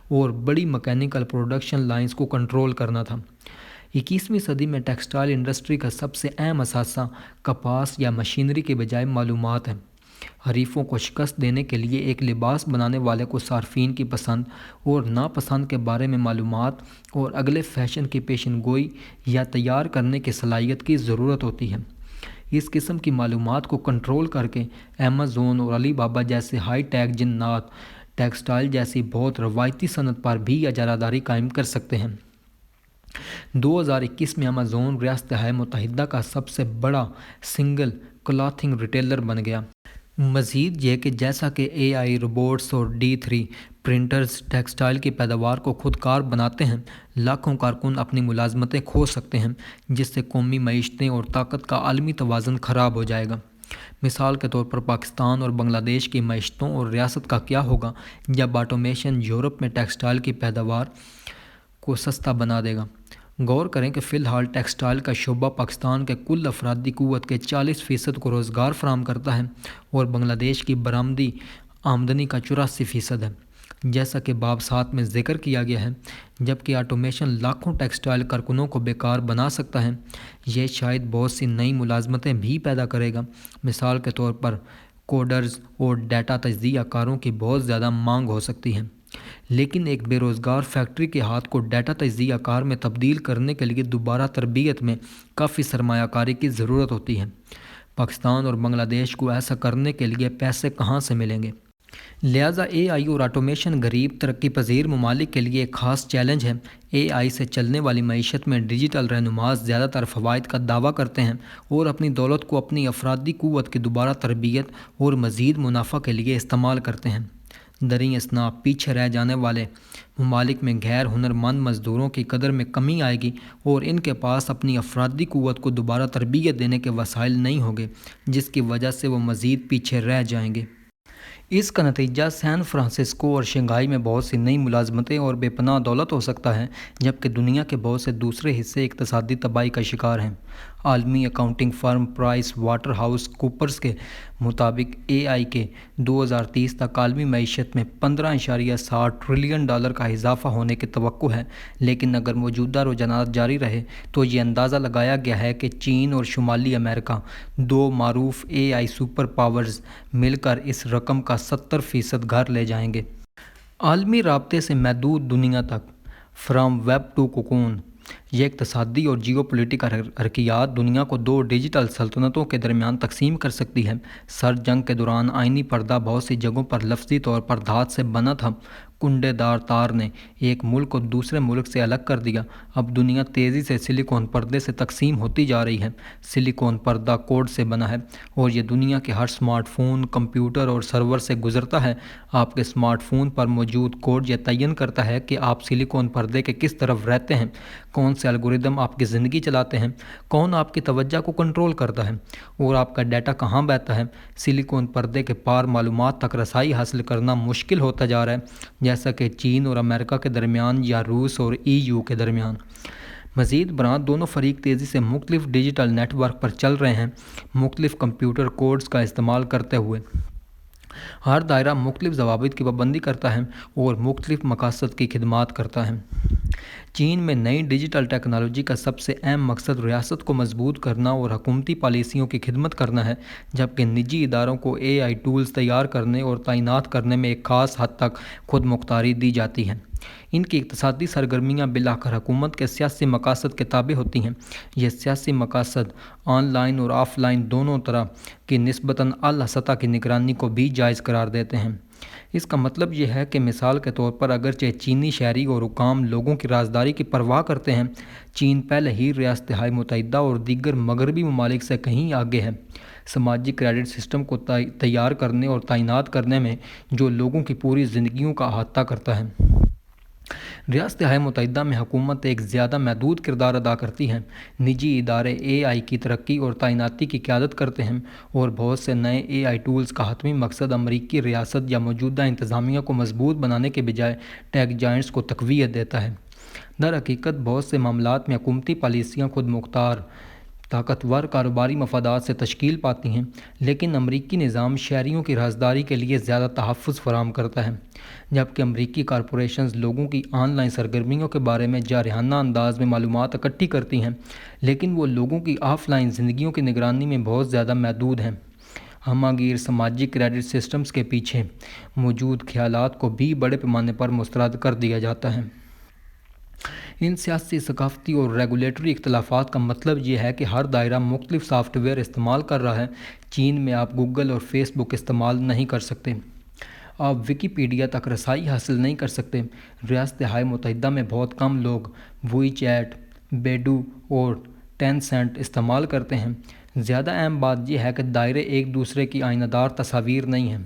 اور بڑی میکینیکل پروڈکشن لائنز کو کنٹرول کرنا تھا۔ 21ویں صدی میں ٹیکسٹائل انڈسٹری کا سب سے اہم اثاثہ کپاس یا مشینری کے بجائے معلومات ہے۔ حریفوں کو شکست دینے کے لیے ایک لباس بنانے والے کو صارفین کی پسند اور ناپسند کے بارے میں معلومات اور اگلے فیشن کی پیشن گوئی یا تیار کرنے کی صلاحیت کی ضرورت ہوتی ہے۔ اس قسم کی معلومات کو کنٹرول کر کے ایمیزون اور علی بابا جیسے ہائی ٹیک جنات ٹیکسٹائل جیسی بہت روایتی صنعت پر بھی اجارہ داری قائم کر سکتے ہیں۔ 2021 میں ایمیزون ریاستہائے متحدہ کا سب سے بڑا سنگل کلاتھنگ ریٹیلر بن گیا۔ مزید یہ کہ جیسا کہ اے آئی روبوٹس اور D3 پرنٹرز ٹیکسٹائل کی پیداوار کو خود کار بناتے ہیں، لاکھوں کارکن اپنی ملازمتیں کھو سکتے ہیں، جس سے قومی معیشتیں اور طاقت کا عالمی توازن خراب ہو جائے گا۔ مثال کے طور پر پاکستان اور بنگلہ دیش کی معیشتوں اور ریاست کا کیا ہوگا جب آٹومیشن یورپ میں ٹیکسٹائل کی پیداوار کو سستا بنا دے گا۔ غور کریں کہ فی الحال ٹیکسٹائل کا شعبہ پاکستان کے کل افرادی قوت کے 40% کو روزگار فراہم کرتا ہے اور بنگلہ دیش کی برآمدی آمدنی کا 84% ہے، جیسا کہ باب 7 میں ذکر کیا گیا ہے۔ جبکہ آٹومیشن لاکھوں ٹیکسٹائل کارکنوں کو بیکار بنا سکتا ہے، یہ شاید بہت سی نئی ملازمتیں بھی پیدا کرے گا۔ مثال کے طور پر کوڈرز اور ڈیٹا تجزیہ کاروں کی بہت زیادہ مانگ ہو سکتی ہے، لیکن ایک بے روزگار فیکٹری کے ہاتھ کو ڈیٹا تجزیہ کار میں تبدیل کرنے کے لیے دوبارہ تربیت میں کافی سرمایہ کاری کی ضرورت ہوتی ہے۔ پاکستان اور بنگلہ دیش کو ایسا کرنے کے لیے پیسے کہاں سے ملیں گے؟ لہٰذا اے آئی اور آٹومیشن غریب ترقی پذیر ممالک کے لیے ایک خاص چیلنج ہے۔ اے آئی سے چلنے والی معیشت میں ڈیجیٹل رہنماز زیادہ تر فوائد کا دعویٰ کرتے ہیں اور اپنی دولت کو اپنی افرادی قوت کی دوبارہ تربیت اور مزید منافع کے لیے استعمال کرتے ہیں۔ دریں اثنا پیچھے رہ جانے والے ممالک میں غیر ہنرمند مزدوروں کی قدر میں کمی آئے گی اور ان کے پاس اپنی افرادی قوت کو دوبارہ تربیت دینے کے وسائل نہیں ہوں گے، جس کی وجہ سے وہ مزید پیچھے رہ جائیں گے۔ اس کا نتیجہ سین فرانسسکو اور شنگھائی میں بہت سی نئی ملازمتیں اور بے پناہ دولت ہو سکتا ہے، جبکہ دنیا کے بہت سے دوسرے حصے اقتصادی تباہی کا شکار ہیں۔ عالمی accounting firm PricewaterhouseCoopers کے مطابق اے آئی کے 2030 تک عالمی معیشت میں $15.7 ٹریلین کا اضافہ ہونے کی توقع ہے، لیکن اگر موجودہ رجحانات جاری رہے تو یہ اندازہ لگایا گیا ہے کہ چین اور شمالی امریکہ، دو معروف اے آئی سپر پاورز، مل کر اس رقم کا 70% گھر لے جائیں گے۔ عالمی رابطے سے محدود دنیا تک، فرام ویب ٹو کوکون۔ یہ اقتصادی اور جیو پولیٹیکل حرکیات دنیا کو دو ڈیجیٹل سلطنتوں کے درمیان تقسیم کر سکتی ہے۔ سرد جنگ کے دوران آئینی پردہ بہت سی جگہوں پر لفظی طور پر دھات سے بنا تھا۔ کنڈے دار تار نے ایک ملک کو دوسرے ملک سے الگ کر دیا۔ اب دنیا تیزی سے سلیکون پردے سے تقسیم ہوتی جا رہی ہے۔ سلیکون پردہ کوڈ سے بنا ہے اور یہ دنیا کے ہر سمارٹ فون، کمپیوٹر اور سرور سے گزرتا ہے۔ آپ کے سمارٹ فون پر موجود کوڈ یہ تعین کرتا ہے کہ آپ سلیکون پردے کے کس طرف رہتے ہیں، کون سے الگورتھم آپ کی زندگی چلاتے ہیں، کون آپ کی توجہ کو کنٹرول کرتا ہے اور آپ کا ڈیٹا کہاں بہتا ہے۔ سلیکون پردے کے پار معلومات تک رسائی حاصل کرنا مشکل ہوتا جا رہا ہے، جیسا کہ چین اور امریکہ کے درمیان یا روس اور EU کے درمیان۔ مزید برآں دونوں فریق تیزی سے مختلف ڈیجیٹل نیٹ ورک پر چل رہے ہیں، مختلف کمپیوٹر کوڈز کا استعمال کرتے ہوئے۔ ہر دائرہ مختلف ضوابط کی پابندی کرتا ہے اور مختلف مقاصد کی خدمات کرتا ہے۔ چین میں نئی ڈیجیٹل ٹیکنالوجی کا سب سے اہم مقصد ریاست کو مضبوط کرنا اور حکومتی پالیسیوں کی خدمت کرنا ہے، جبکہ نجی اداروں کو AI ٹولز تیار کرنے اور تعینات کرنے میں ایک خاص حد تک خود مختاری دی جاتی ہے۔ ان کی اقتصادی سرگرمیاں بالآخر حکومت کے سیاسی مقاصد کے تابع ہوتی ہیں۔ یہ سیاسی مقاصد آن لائن اور آف لائن دونوں طرح کی نسبتاً اعلیٰ سطح کی نگرانی کو بھی جائز قرار دیتے ہیں۔ اس کا مطلب یہ ہے کہ مثال کے طور پر اگرچہ چینی شہری اور حکام لوگوں کی رازداری کی پرواہ کرتے ہیں، چین پہلے ہی ریاستہائے متحدہ اور دیگر مغربی ممالک سے کہیں آگے ہے، سماجی کریڈٹ سسٹم کو تیار کرنے اور تعینات کرنے میں، جو لوگوں کی پوری زندگیوں کا احاطہ کرتا ہے۔ ریاستہائے متحدہ میں حکومت ایک زیادہ محدود کردار ادا کرتی ہے۔ نجی ادارے AI کی ترقی اور تعیناتی کی قیادت کرتے ہیں اور بہت سے نئے AI ٹولز کا حتمی مقصد امریکی ریاست یا موجودہ انتظامیہ کو مضبوط بنانے کے بجائے ٹیک جائنٹس کو تقویت دیتا ہے۔ در حقیقت بہت سے معاملات میں حکومتی پالیسیاں خود مختار، طاقتور کاروباری مفادات سے تشکیل پاتی ہیں، لیکن امریکی نظام شہریوں کی رازداری کے لیے زیادہ تحفظ فراہم کرتا ہے۔ جبکہ امریکی کارپوریشنز لوگوں کی آن لائن سرگرمیوں کے بارے میں جارحانہ انداز میں معلومات اکٹھی کرتی ہیں، لیکن وہ لوگوں کی آف لائن زندگیوں کی نگرانی میں بہت زیادہ محدود ہیں۔ ہمہ گیر سماجی کریڈٹ سسٹمز کے پیچھے موجود خیالات کو بھی بڑے پیمانے پر مسترد کر دیا جاتا ہے۔ ان سیاسی، ثقافتی اور ریگولیٹری اختلافات کا مطلب یہ ہے کہ ہر دائرہ مختلف سافٹ ویئر استعمال کر رہا ہے۔ چین میں آپ گوگل اور فیس بک استعمال نہیں کر سکتے، آپ ویکیپیڈیا تک رسائی حاصل نہیں کر سکتے۔ ریاستہائے متحدہ میں بہت کم لوگ ووئی چیٹ، بیڈو اور ٹینسینٹ استعمال کرتے ہیں۔ زیادہ اہم بات یہ ہے کہ دائرے ایک دوسرے کی آئینہ دار تصاویر نہیں ہیں۔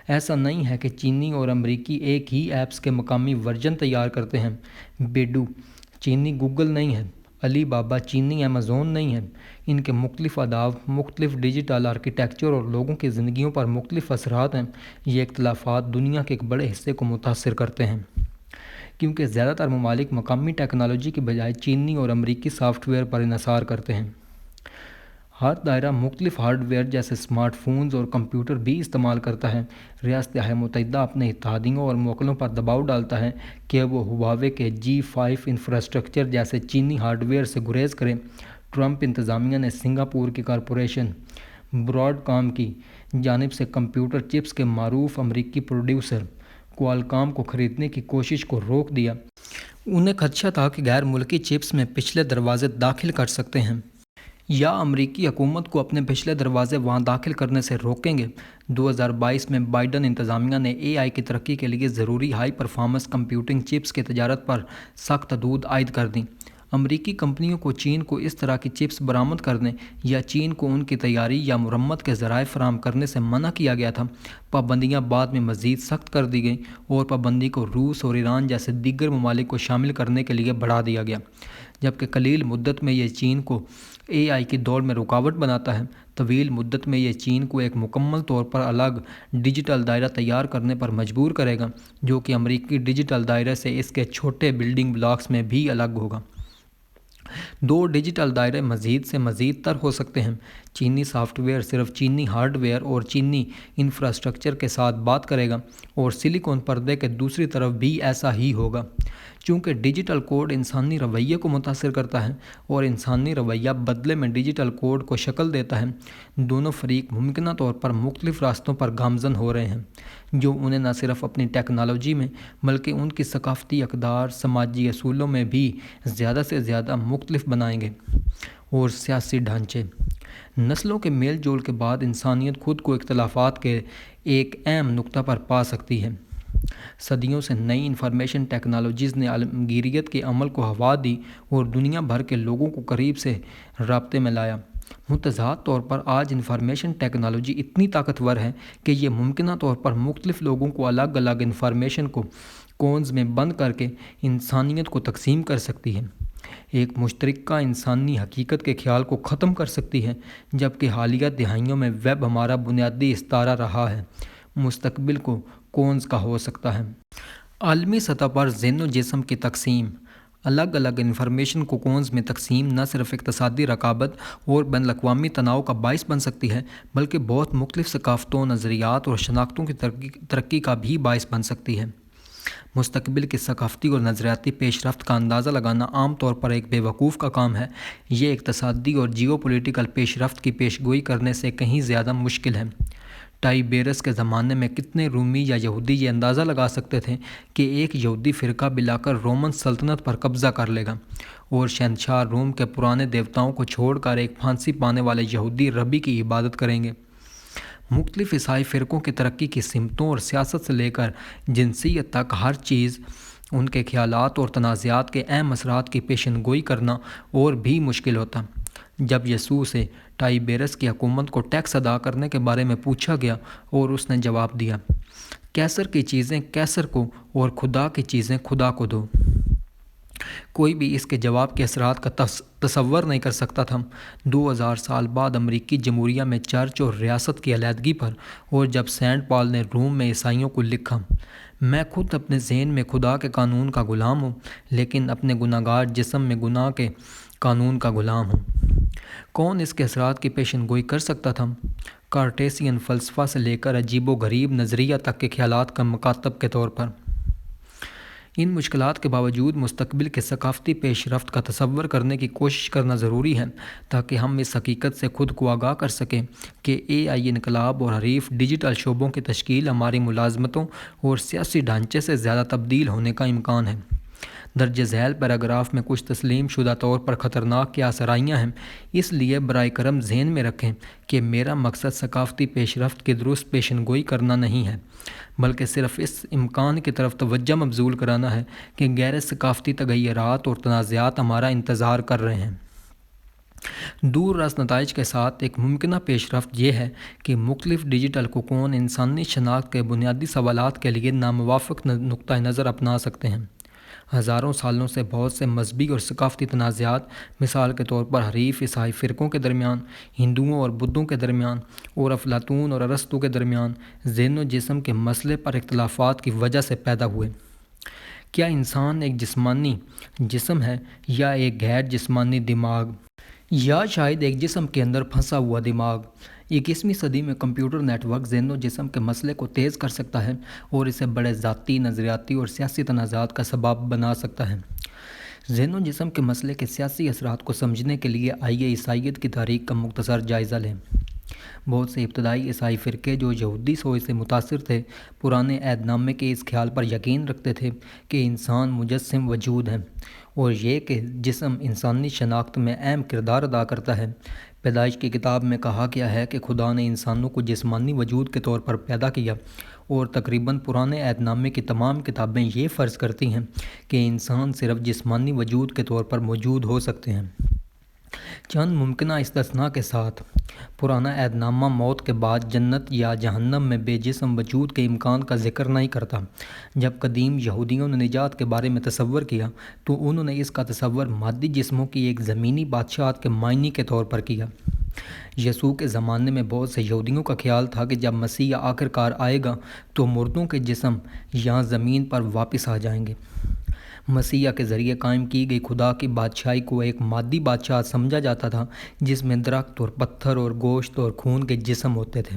ایسا نہیں ہے کہ چینی اور امریکی ایک ہی ایپس کے مقامی ورژن تیار کرتے ہیں۔ بیڈو چینی گوگل نہیں ہے، علی بابا چینی ایمیزون نہیں ہے۔ ان کے مختلف آداب، مختلف ڈیجیٹل آرکیٹیکچر اور لوگوں کی زندگیوں پر مختلف اثرات ہیں۔ یہ اختلافات دنیا کے ایک بڑے حصے کو متاثر کرتے ہیں، کیونکہ زیادہ تر ممالک مقامی ٹیکنالوجی کی بجائے چینی اور امریکی سافٹ ویئر پر انحصار کرتے ہیں۔ ہر دائرہ مختلف ہارڈ ویئر جیسے سمارٹ فونز اور کمپیوٹر بھی استعمال کرتا ہے۔ ریاستہائے متحدہ اپنے اتحادیوں اور موکلوں پر دباؤ ڈالتا ہے کہ وہ ہواوے کے G5 انفراسٹرکچر جیسے چینی ہارڈ ویئر سے گریز کریں۔ ٹرمپ انتظامیہ نے سنگاپور کی کارپوریشن براڈ کام کی جانب سے کمپیوٹر چپس کے معروف امریکی پروڈیوسر کوالکام کو خریدنے کی کوشش کو روک دیا۔ انہیں خدشہ تھا کہ غیر ملکی چپس میں پچھلے دروازے داخل کر سکتے ہیں یا امریکی حکومت کو اپنے پچھلے دروازے وہاں داخل کرنے سے روکیں گے۔ 2022 میں بائیڈن انتظامیہ نے AI کی ترقی کے لیے ضروری ہائی پرفارمنس کمپیوٹنگ چپس کی تجارت پر سخت حدود عائد کر دیں۔ امریکی کمپنیوں کو چین کو اس طرح کی چپس برآمد کرنے یا چین کو ان کی تیاری یا مرمت کے ذرائع فراہم کرنے سے منع کیا گیا تھا۔ پابندیاں بعد میں مزید سخت کر دی گئیں اور پابندی کو روس اور ایران جیسے دیگر ممالک کو شامل کرنے کے لیے بڑھا دیا گیا۔ جبکہ قلیل مدت میں یہ چین کو AI کی دوڑ میں رکاوٹ بناتا ہے، طویل مدت میں یہ چین کو ایک مکمل طور پر الگ ڈیجیٹل دائرہ تیار کرنے پر مجبور کرے گا، جو کہ امریکی ڈیجیٹل دائرے سے اس کے چھوٹے بلڈنگ بلاکس میں بھی الگ ہوگا۔ دو ڈیجیٹل دائرے مزید سے مزید تر ہو سکتے ہیں۔ چینی سافٹ ویئر صرف چینی ہارڈ ویئر اور چینی انفراسٹرکچر کے ساتھ بات کرے گا اور سلیکون پردے کے دوسری طرف بھی ایسا ہی ہوگا۔ چونکہ ڈیجیٹل کوڈ انسانی رویے کو متاثر کرتا ہے اور انسانی رویہ بدلے میں ڈیجیٹل کوڈ کو شکل دیتا ہے، دونوں فریق ممکنہ طور پر مختلف راستوں پر گامزن ہو رہے ہیں، جو انہیں نہ صرف اپنی ٹیکنالوجی میں بلکہ ان کی ثقافتی اقدار، سماجی اصولوں میں بھی زیادہ سے زیادہ مختلف بنائیں گے۔ اور سیاسی ڈھانچے، نسلوں کے میل جول کے بعد انسانیت خود کو اختلافات کے ایک اہم نقطہ پر پا سکتی ہے۔ صدیوں سے نئی انفارمیشن ٹیکنالوجیز نے عالمگیریت کے عمل کو ہوا دی اور دنیا بھر کے لوگوں کو قریب سے رابطے میں لایا۔ متضاد طور پر آج انفارمیشن ٹیکنالوجی اتنی طاقتور ہے کہ یہ ممکنہ طور پر مختلف لوگوں کو الگ الگ انفارمیشن کو کونز میں بند کر کے انسانیت کو تقسیم کر سکتی ہے، ایک مشترکہ انسانی حقیقت کے خیال کو ختم کر سکتی ہے، جبکہ حالیہ دہائیوں میں ویب ہمارا بنیادی استعارہ رہا ہے، مستقبل کو کونز کا ہو سکتا ہے۔ عالمی سطح پر ذہن و جسم کی تقسیم، الگ الگ انفارمیشن کو کونز میں تقسیم نہ صرف اقتصادی رقابت اور بین الاقوامی تناؤ کا باعث بن سکتی ہے، بلکہ بہت مختلف ثقافتوں، نظریات اور شناختوں کی ترقی کا بھی باعث بن سکتی ہے۔ مستقبل کی ثقافتی اور نظریاتی پیش رفت کا اندازہ لگانا عام طور پر ایک بے وقوف کا کام ہے، یہ اقتصادی اور جیو پولیٹیکل پیش رفت کی پیش گوئی کرنے سے کہیں زیادہ مشکل ہے۔ ٹائبیرس کے زمانے میں کتنے رومی یا یہودی یہ اندازہ لگا سکتے تھے کہ ایک یہودی فرقہ بلا کر رومن سلطنت پر قبضہ کر لے گا اور شہنشاہ روم کے پرانے دیوتاؤں کو چھوڑ کر ایک پھانسی پانے والے یہودی ربی کی عبادت کریں گے؟ مختلف عیسائی فرقوں کی ترقی کی سمتوں اور سیاست سے لے کر جنسیت تک ہر چیز، ان کے خیالات اور تنازعات کے اہم اثرات کی پیشن گوئی کرنا اور بھی مشکل ہوتا۔ جب یسوع سے ٹائبیرس کی حکومت کو ٹیکس ادا کرنے کے بارے میں پوچھا گیا اور اس نے جواب دیا، کیسر کی چیزیں کیسر کو اور خدا کی چیزیں خدا کو دو، کوئی بھی اس کے جواب کے اثرات کا تصور نہیں کر سکتا تھا۔ 2000 سال بعد امریکی جمہوریہ میں چرچ اور ریاست کی علیحدگی پر، اور جب سینٹ پال نے روم میں عیسائیوں کو لکھا، میں خود اپنے ذہن میں خدا کے قانون کا غلام ہوں، لیکن اپنے گناہگار جسم میں گناہ کے قانون کا غلام ہوں، کون اس کے اثرات کی پیشن گوئی کر سکتا تھا؟ کارٹیسین فلسفہ سے لے کر عجیب و غریب نظریہ تک کے خیالات کا مکاتب کے طور پر۔ ان مشکلات کے باوجود مستقبل کے ثقافتی پیش رفت کا تصور کرنے کی کوشش کرنا ضروری ہے، تاکہ ہم اس حقیقت سے خود کو آگاہ کر سکیں کہ AI انقلاب اور حریف ڈیجیٹل شعبوں کی تشکیل ہماری ملازمتوں اور سیاسی ڈھانچے سے زیادہ تبدیل ہونے کا امکان ہے۔ درج ذیل پیراگراف میں کچھ تسلیم شدہ طور پر خطرناک آسرائیاں ہیں، اس لیے برائے کرم ذہن میں رکھیں کہ میرا مقصد ثقافتی پیش رفت کی درست پیشن گوئی کرنا نہیں ہے، بلکہ صرف اس امکان کی طرف توجہ مبذول کرانا ہے کہ غیر ثقافتی تغیرات اور تنازعات ہمارا انتظار کر رہے ہیں۔ دور رس نتائج کے ساتھ ایک ممکنہ پیش رفت یہ ہے کہ مختلف ڈیجیٹل ککون انسانی شناخت کے بنیادی سوالات کے لیے ناموافق نقطہ نظر اپنا سکتے ہیں۔ ہزاروں سالوں سے بہت سے مذہبی اور ثقافتی تنازعات، مثال کے طور پر حریف عیسائی فرقوں کے درمیان، ہندوؤں اور بدھوں کے درمیان، اور افلاطون اور ارسطو کے درمیان ذہن و جسم کے مسئلے پر اختلافات کی وجہ سے پیدا ہوئے۔ کیا انسان ایک جسمانی جسم ہے یا ایک غیر جسمانی دماغ، یا شاید ایک جسم کے اندر پھنسا ہوا دماغ؟ 21ویں صدی میں کمپیوٹر نیٹ ورک ذہن و جسم کے مسئلے کو تیز کر سکتا ہے اور اسے بڑے ذاتی، نظریاتی اور سیاسی تنازعات کا سبب بنا سکتا ہے۔ ذہن و جسم کے مسئلے کے سیاسی اثرات کو سمجھنے کے لیے آئیے عیسائیت کی تاریخ کا مختصر جائزہ لیں۔ بہت سے ابتدائی عیسائی فرقے جو یہودی سوچ سے متاثر تھے، پرانے عہد نامے کے اس خیال پر یقین رکھتے تھے کہ انسان مجسم وجود ہے اور یہ کہ جسم انسانی شناخت میں اہم کردار ادا کرتا ہے۔ پیدائش کی کتاب میں کہا گیا ہے کہ خدا نے انسانوں کو جسمانی وجود کے طور پر پیدا کیا، اور تقریباً پرانے عہد نامے کی تمام کتابیں یہ فرض کرتی ہیں کہ انسان صرف جسمانی وجود کے طور پر موجود ہو سکتے ہیں۔ چند ممکنہ استثناء کے ساتھ، پرانا عہد نامہ موت کے بعد جنت یا جہنم میں بے جسم وجود کے امکان کا ذکر نہیں کرتا۔ جب قدیم یہودیوں نے نجات کے بارے میں تصور کیا تو انہوں نے اس کا تصور مادی جسموں کی ایک زمینی بادشاہت کے معنی کے طور پر کیا۔ یسوع کے زمانے میں بہت سے یہودیوں کا خیال تھا کہ جب مسیح آخر کار آئے گا تو مردوں کے جسم یہاں زمین پر واپس آ جائیں گے۔ مسیح کے ذریعے قائم کی گئی خدا کی بادشاہی کو ایک مادی بادشاہت سمجھا جاتا تھا، جس میں درخت اور پتھر اور گوشت اور خون کے جسم ہوتے تھے۔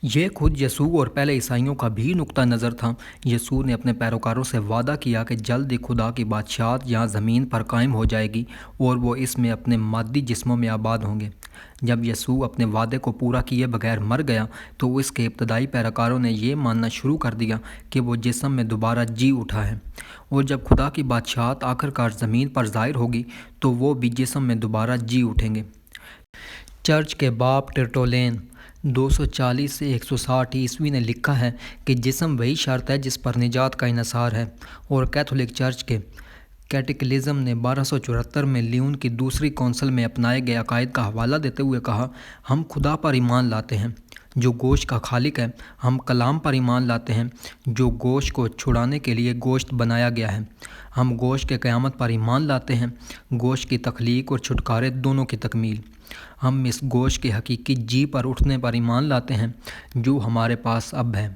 یہ خود یسوع اور پہلے عیسائیوں کا بھی نقطہ نظر تھا۔ یسوع نے اپنے پیروکاروں سے وعدہ کیا کہ جلد ہی خدا کی بادشاہت یہاں زمین پر قائم ہو جائے گی اور وہ اس میں اپنے مادی جسموں میں آباد ہوں گے۔ جب یسوع اپنے وعدے کو پورا کیے بغیر مر گیا تو اس کے ابتدائی پیروکاروں نے یہ ماننا شروع کر دیا کہ وہ جسم میں دوبارہ جی اٹھا ہے، اور جب خدا کی بادشاہت آخر کار زمین پر ظاہر ہوگی تو وہ بھی جسم میں دوبارہ جی اٹھیں گے۔ چرچ کے باپ ٹرٹولین 240 سے 160 عیسوی نے لکھا ہے کہ جسم وہی شرط ہے جس پر نجات کا انحصار ہے، اور کیتھولک چرچ کے کیٹیکلزم نے 1274 میں لیون کی دوسری کونسل میں اپنائے گئے عقائد کا حوالہ دیتے ہوئے کہا: ہم خدا پر ایمان لاتے ہیں جو گوشت کا خالق ہے، ہم کلام پر ایمان لاتے ہیں جو گوشت کو چھڑانے کے لیے گوشت بنایا گیا ہے، ہم گوشت کے قیامت پر ایمان لاتے ہیں، گوشت کی تخلیق اور چھٹکارے دونوں کی تکمیل، ہم اس گوشت کے حقیقی جی پر اٹھنے پر ایمان لاتے ہیں جو ہمارے پاس اب ہے۔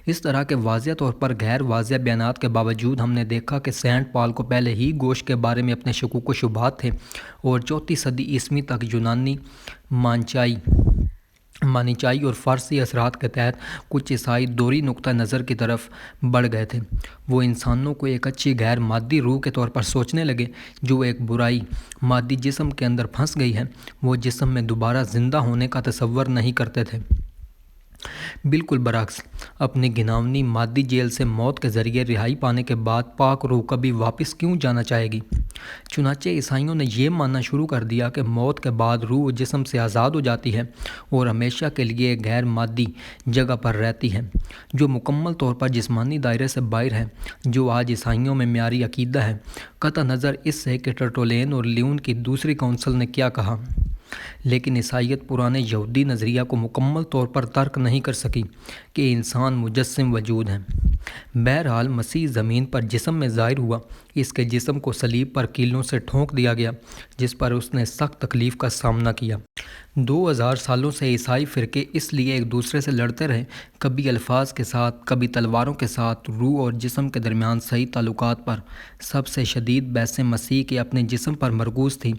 اس طرح کے واضح طور پر غیر واضح بیانات کے باوجود ہم نے دیکھا کہ سینٹ پال کو پہلے ہی گوشت کے بارے میں اپنے شکوک و شبہات تھے، اور 4 صدی عیسوی تک یونانی مانیچائی اور فارسی اثرات کے تحت کچھ عیسائی دوہری نقطہ نظر کی طرف بڑھ گئے تھے۔ وہ انسانوں کو ایک اچھی غیر مادی روح کے طور پر سوچنے لگے جو ایک برائی مادی جسم کے اندر پھنس گئی ہے۔ وہ جسم میں دوبارہ زندہ ہونے کا تصور نہیں کرتے تھے۔ بالکل برعکس، اپنی گھناؤنی مادی جیل سے موت کے ذریعے رہائی پانے کے بعد پاک روح کبھی واپس کیوں جانا چاہے گی؟ چنانچہ عیسائیوں نے یہ ماننا شروع کر دیا کہ موت کے بعد روح جسم سے آزاد ہو جاتی ہے اور ہمیشہ کے لیے ایک غیر مادی جگہ پر رہتی ہے جو مکمل طور پر جسمانی دائرے سے باہر ہے، جو آج عیسائیوں میں معیاری عقیدہ ہے، قطع نظر اس سے کہ ٹرٹولین اور لیون کی دوسری کونسل نے کیا کہا۔ لیکن عیسائیت پرانے یہودی نظریہ کو مکمل طور پر ترک نہیں کر سکی کہ انسان مجسم وجود ہے۔ بہرحال مسیح زمین پر جسم میں ظاہر ہوا، اس کے جسم کو صلیب پر کیلوں سے ٹھونک دیا گیا جس پر اس نے سخت تکلیف کا سامنا کیا۔ 2000 سالوں سے عیسائی فرقے اس لیے ایک دوسرے سے لڑتے رہے، کبھی الفاظ کے ساتھ، کبھی تلواروں کے ساتھ، روح اور جسم کے درمیان صحیح تعلقات پر۔ سب سے شدید بحثیں مسیح کے اپنے جسم پر مرکوز تھیں۔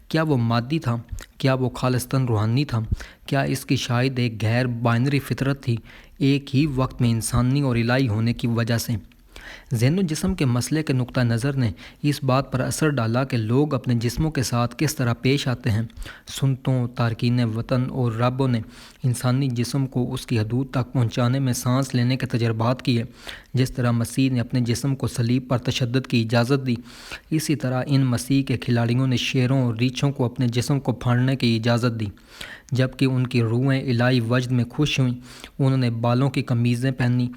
کیا وہ مادی تھا؟ کیا وہ خالصتاً روحانی تھا؟ کیا اس کی شاید ایک غیر بائنری فطرت تھی، ایک ہی وقت میں انسانی اور الہی ہونے کی وجہ سے؟ ذہن و جسم کے مسئلے کے نقطہ نظر نے اس بات پر اثر ڈالا کہ لوگ اپنے جسموں کے ساتھ کس طرح پیش آتے ہیں۔ سنتوں، تارکین وطن اور رابوں نے انسانی جسم کو اس کی حدود تک پہنچانے میں سانس لینے کے تجربات کیے۔ جس طرح مسیح نے اپنے جسم کو صلیب پر تشدد کی اجازت دی، اسی طرح ان مسیح کے کھلاڑیوں نے شیروں اور ریچھوں کو اپنے جسم کو پھاڑنے کی اجازت دی۔ جبکہ ان کی روحیں الہی وجد میں خوش ہوئیں، انہوں نے بالوں کی قمیضیں پہنی،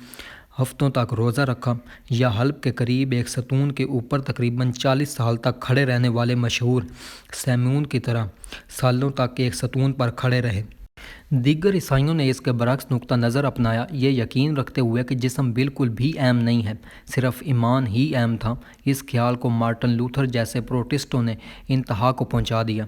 ہفتوں تک روزہ رکھا، یا حلب کے قریب ایک ستون کے اوپر تقریباً 40 سال تک کھڑے رہنے والے مشہور سیمون کی طرح سالوں تک ایک ستون پر کھڑے رہے۔ دیگر عیسائیوں نے اس کے برعکس نقطہ نظر اپنایا، یہ یقین رکھتے ہوئے کہ جسم بالکل بھی اہم نہیں ہے، صرف ایمان ہی اہم تھا۔ اس خیال کو مارٹن لوتھر جیسے پروٹسٹوں نے انتہا کو پہنچا دیا،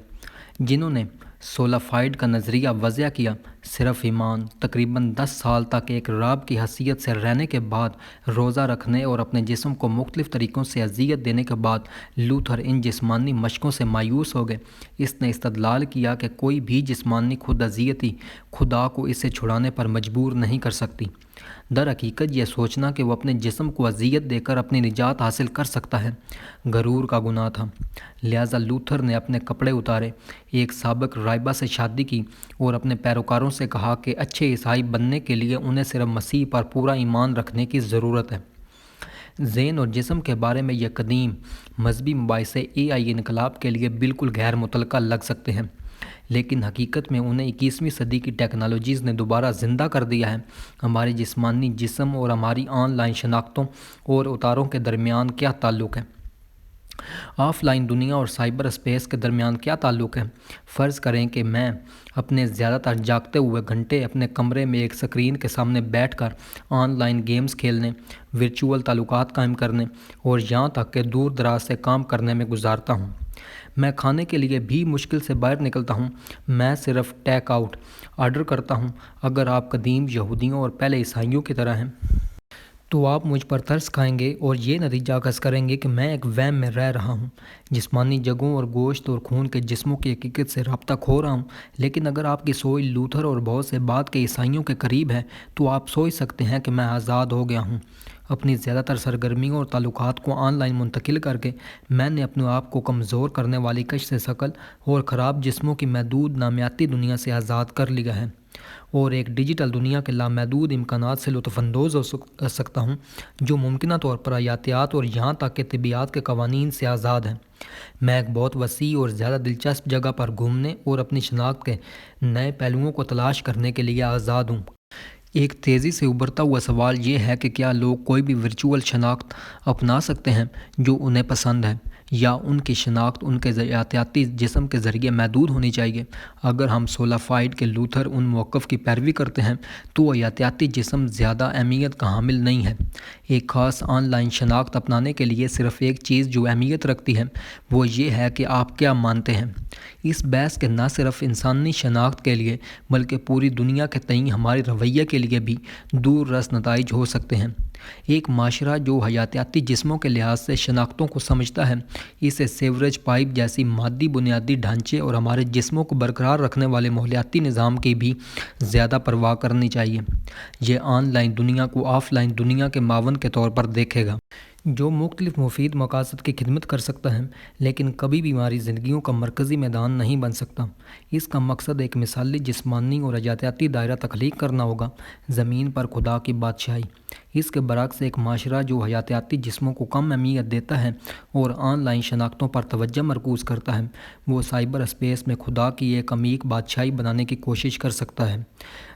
جنہوں نے سولا فائڈ کا نظریہ وضع کیا، صرف ایمان۔ تقریباً 10 سال تک ایک راب کی حیثیت سے رہنے کے بعد، روزہ رکھنے اور اپنے جسم کو مختلف طریقوں سے اذیت دینے کے بعد، لوتھر ان جسمانی مشقوں سے مایوس ہو گئے۔ اس نے استدلال کیا کہ کوئی بھی جسمانی خود اذیتی خدا کو اس سے چھڑانے پر مجبور نہیں کر سکتی۔ در حقیقت یہ سوچنا کہ وہ اپنے جسم کو اذیت دے کر اپنی نجات حاصل کر سکتا ہے، غرور کا گناہ تھا۔ لہٰذا لوتھر نے اپنے کپڑے اتارے، ایک سابق راہبہ سے شادی کی اور اپنے پیروکاروں سے کہا کہ اچھے عیسائی بننے کے لیے انہیں صرف مسیح پر پورا ایمان رکھنے کی ضرورت ہے۔ ذہن اور جسم کے بارے میں یہ قدیم مذہبی مباحثے انقلاب کے لیے بالکل غیر متعلقہ لگ سکتے ہیں، لیکن حقیقت میں انہیں 21ویں صدی کی ٹیکنالوجیز نے دوبارہ زندہ کر دیا ہے۔ ہمارے جسمانی جسم اور ہماری آن لائن شناختوں اور اتاروں کے درمیان کیا تعلق ہے؟ آف لائن دنیا اور سائبر اسپیس کے درمیان کیا تعلق ہے؟ فرض کریں کہ میں اپنے زیادہ تر جاگتے ہوئے گھنٹے اپنے کمرے میں ایک سکرین کے سامنے بیٹھ کر آن لائن گیمز کھیلنے، ورچوئل تعلقات قائم کرنے اور یہاں تک کہ دور دراز سے کام کرنے میں گزارتا ہوں۔ میں کھانے کے لیے بھی مشکل سے باہر نکلتا ہوں، میں صرف ٹیک آؤٹ آرڈر کرتا ہوں۔ اگر آپ قدیم یہودیوں اور پہلے عیسائیوں کی طرح ہیں تو آپ مجھ پر ترس کھائیں گے اور یہ نتیجہ اخذ کریں گے کہ میں ایک وہم میں رہ رہا ہوں، جسمانی جگہوں اور گوشت اور خون کے جسموں کی حقیقت سے رابطہ کھو رہا ہوں۔ لیکن اگر آپ کی سوچ لوتھر اور بہت سے بعد کے عیسائیوں کے قریب ہے تو آپ سوچ سکتے ہیں کہ میں آزاد ہو گیا ہوں۔ اپنی زیادہ تر سرگرمیوں اور تعلقات کو آن لائن منتقل کر کے میں نے اپنے آپ کو کمزور کرنے والی کشش ثقل اور خراب جسموں کی محدود نامیاتی دنیا سے آزاد کر لیا ہے۔ اور ایک ڈیجیٹل دنیا کے لامحدود امکانات سے لطف اندوز ہو سکتا ہوں جو ممکنہ طور پر حیاتیات اور یہاں تک کہ طبیعیات کے قوانین سے آزاد ہیں۔ میں ایک بہت وسیع اور زیادہ دلچسپ جگہ پر گھومنے اور اپنی شناخت کے نئے پہلوؤں کو تلاش کرنے کے لیے آزاد ہوں۔ ایک تیزی سے ابھرتا ہوا سوال یہ ہے کہ کیا لوگ کوئی بھی ورچوئل شناخت اپنا سکتے ہیں جو انہیں پسند ہے، یا ان کی شناخت ان کے حیاتیاتی جسم کے ذریعے محدود ہونی چاہیے؟ اگر ہم سولافائڈ کے لوتھر ان موقف کی پیروی کرتے ہیں تو حیاتیاتی جسم زیادہ اہمیت کا حامل نہیں ہے۔ ایک خاص آن لائن شناخت اپنانے کے لیے صرف ایک چیز جو اہمیت رکھتی ہے وہ یہ ہے کہ آپ کیا مانتے ہیں۔ اس بحث کے نہ صرف انسانی شناخت کے لیے بلکہ پوری دنیا کے تئیں ہمارے رویے کے لیے بھی دور رس نتائج ہو سکتے ہیں۔ ایک معاشرہ جو حیاتیاتی جسموں کے لحاظ سے شناختوں کو سمجھتا ہے، اسے سیوریج پائپ جیسی مادی بنیادی ڈھانچے اور ہمارے جسموں کو برقرار رکھنے والے ماحولیاتی نظام کی بھی زیادہ پرواہ کرنی چاہیے۔ یہ آن لائن دنیا کو آف لائن دنیا کے معاون کے طور پر دیکھے گا، جو مختلف مفید مقاصد کی خدمت کر سکتا ہے لیکن کبھی بھی ہماری زندگیوں کا مرکزی میدان نہیں بن سکتا۔ اس کا مقصد ایک مثالی جسمانی اور حیاتیاتی دائرہ تخلیق کرنا ہوگا، زمین پر خدا کی بادشاہی۔ اس کے برعکس ایک معاشرہ جو حیاتیاتی جسموں کو کم اہمیت دیتا ہے اور آن لائن شناختوں پر توجہ مرکوز کرتا ہے، وہ سائبر اسپیس میں خدا کی ایک عمیق بادشاہی بنانے کی کوشش کر سکتا ہے،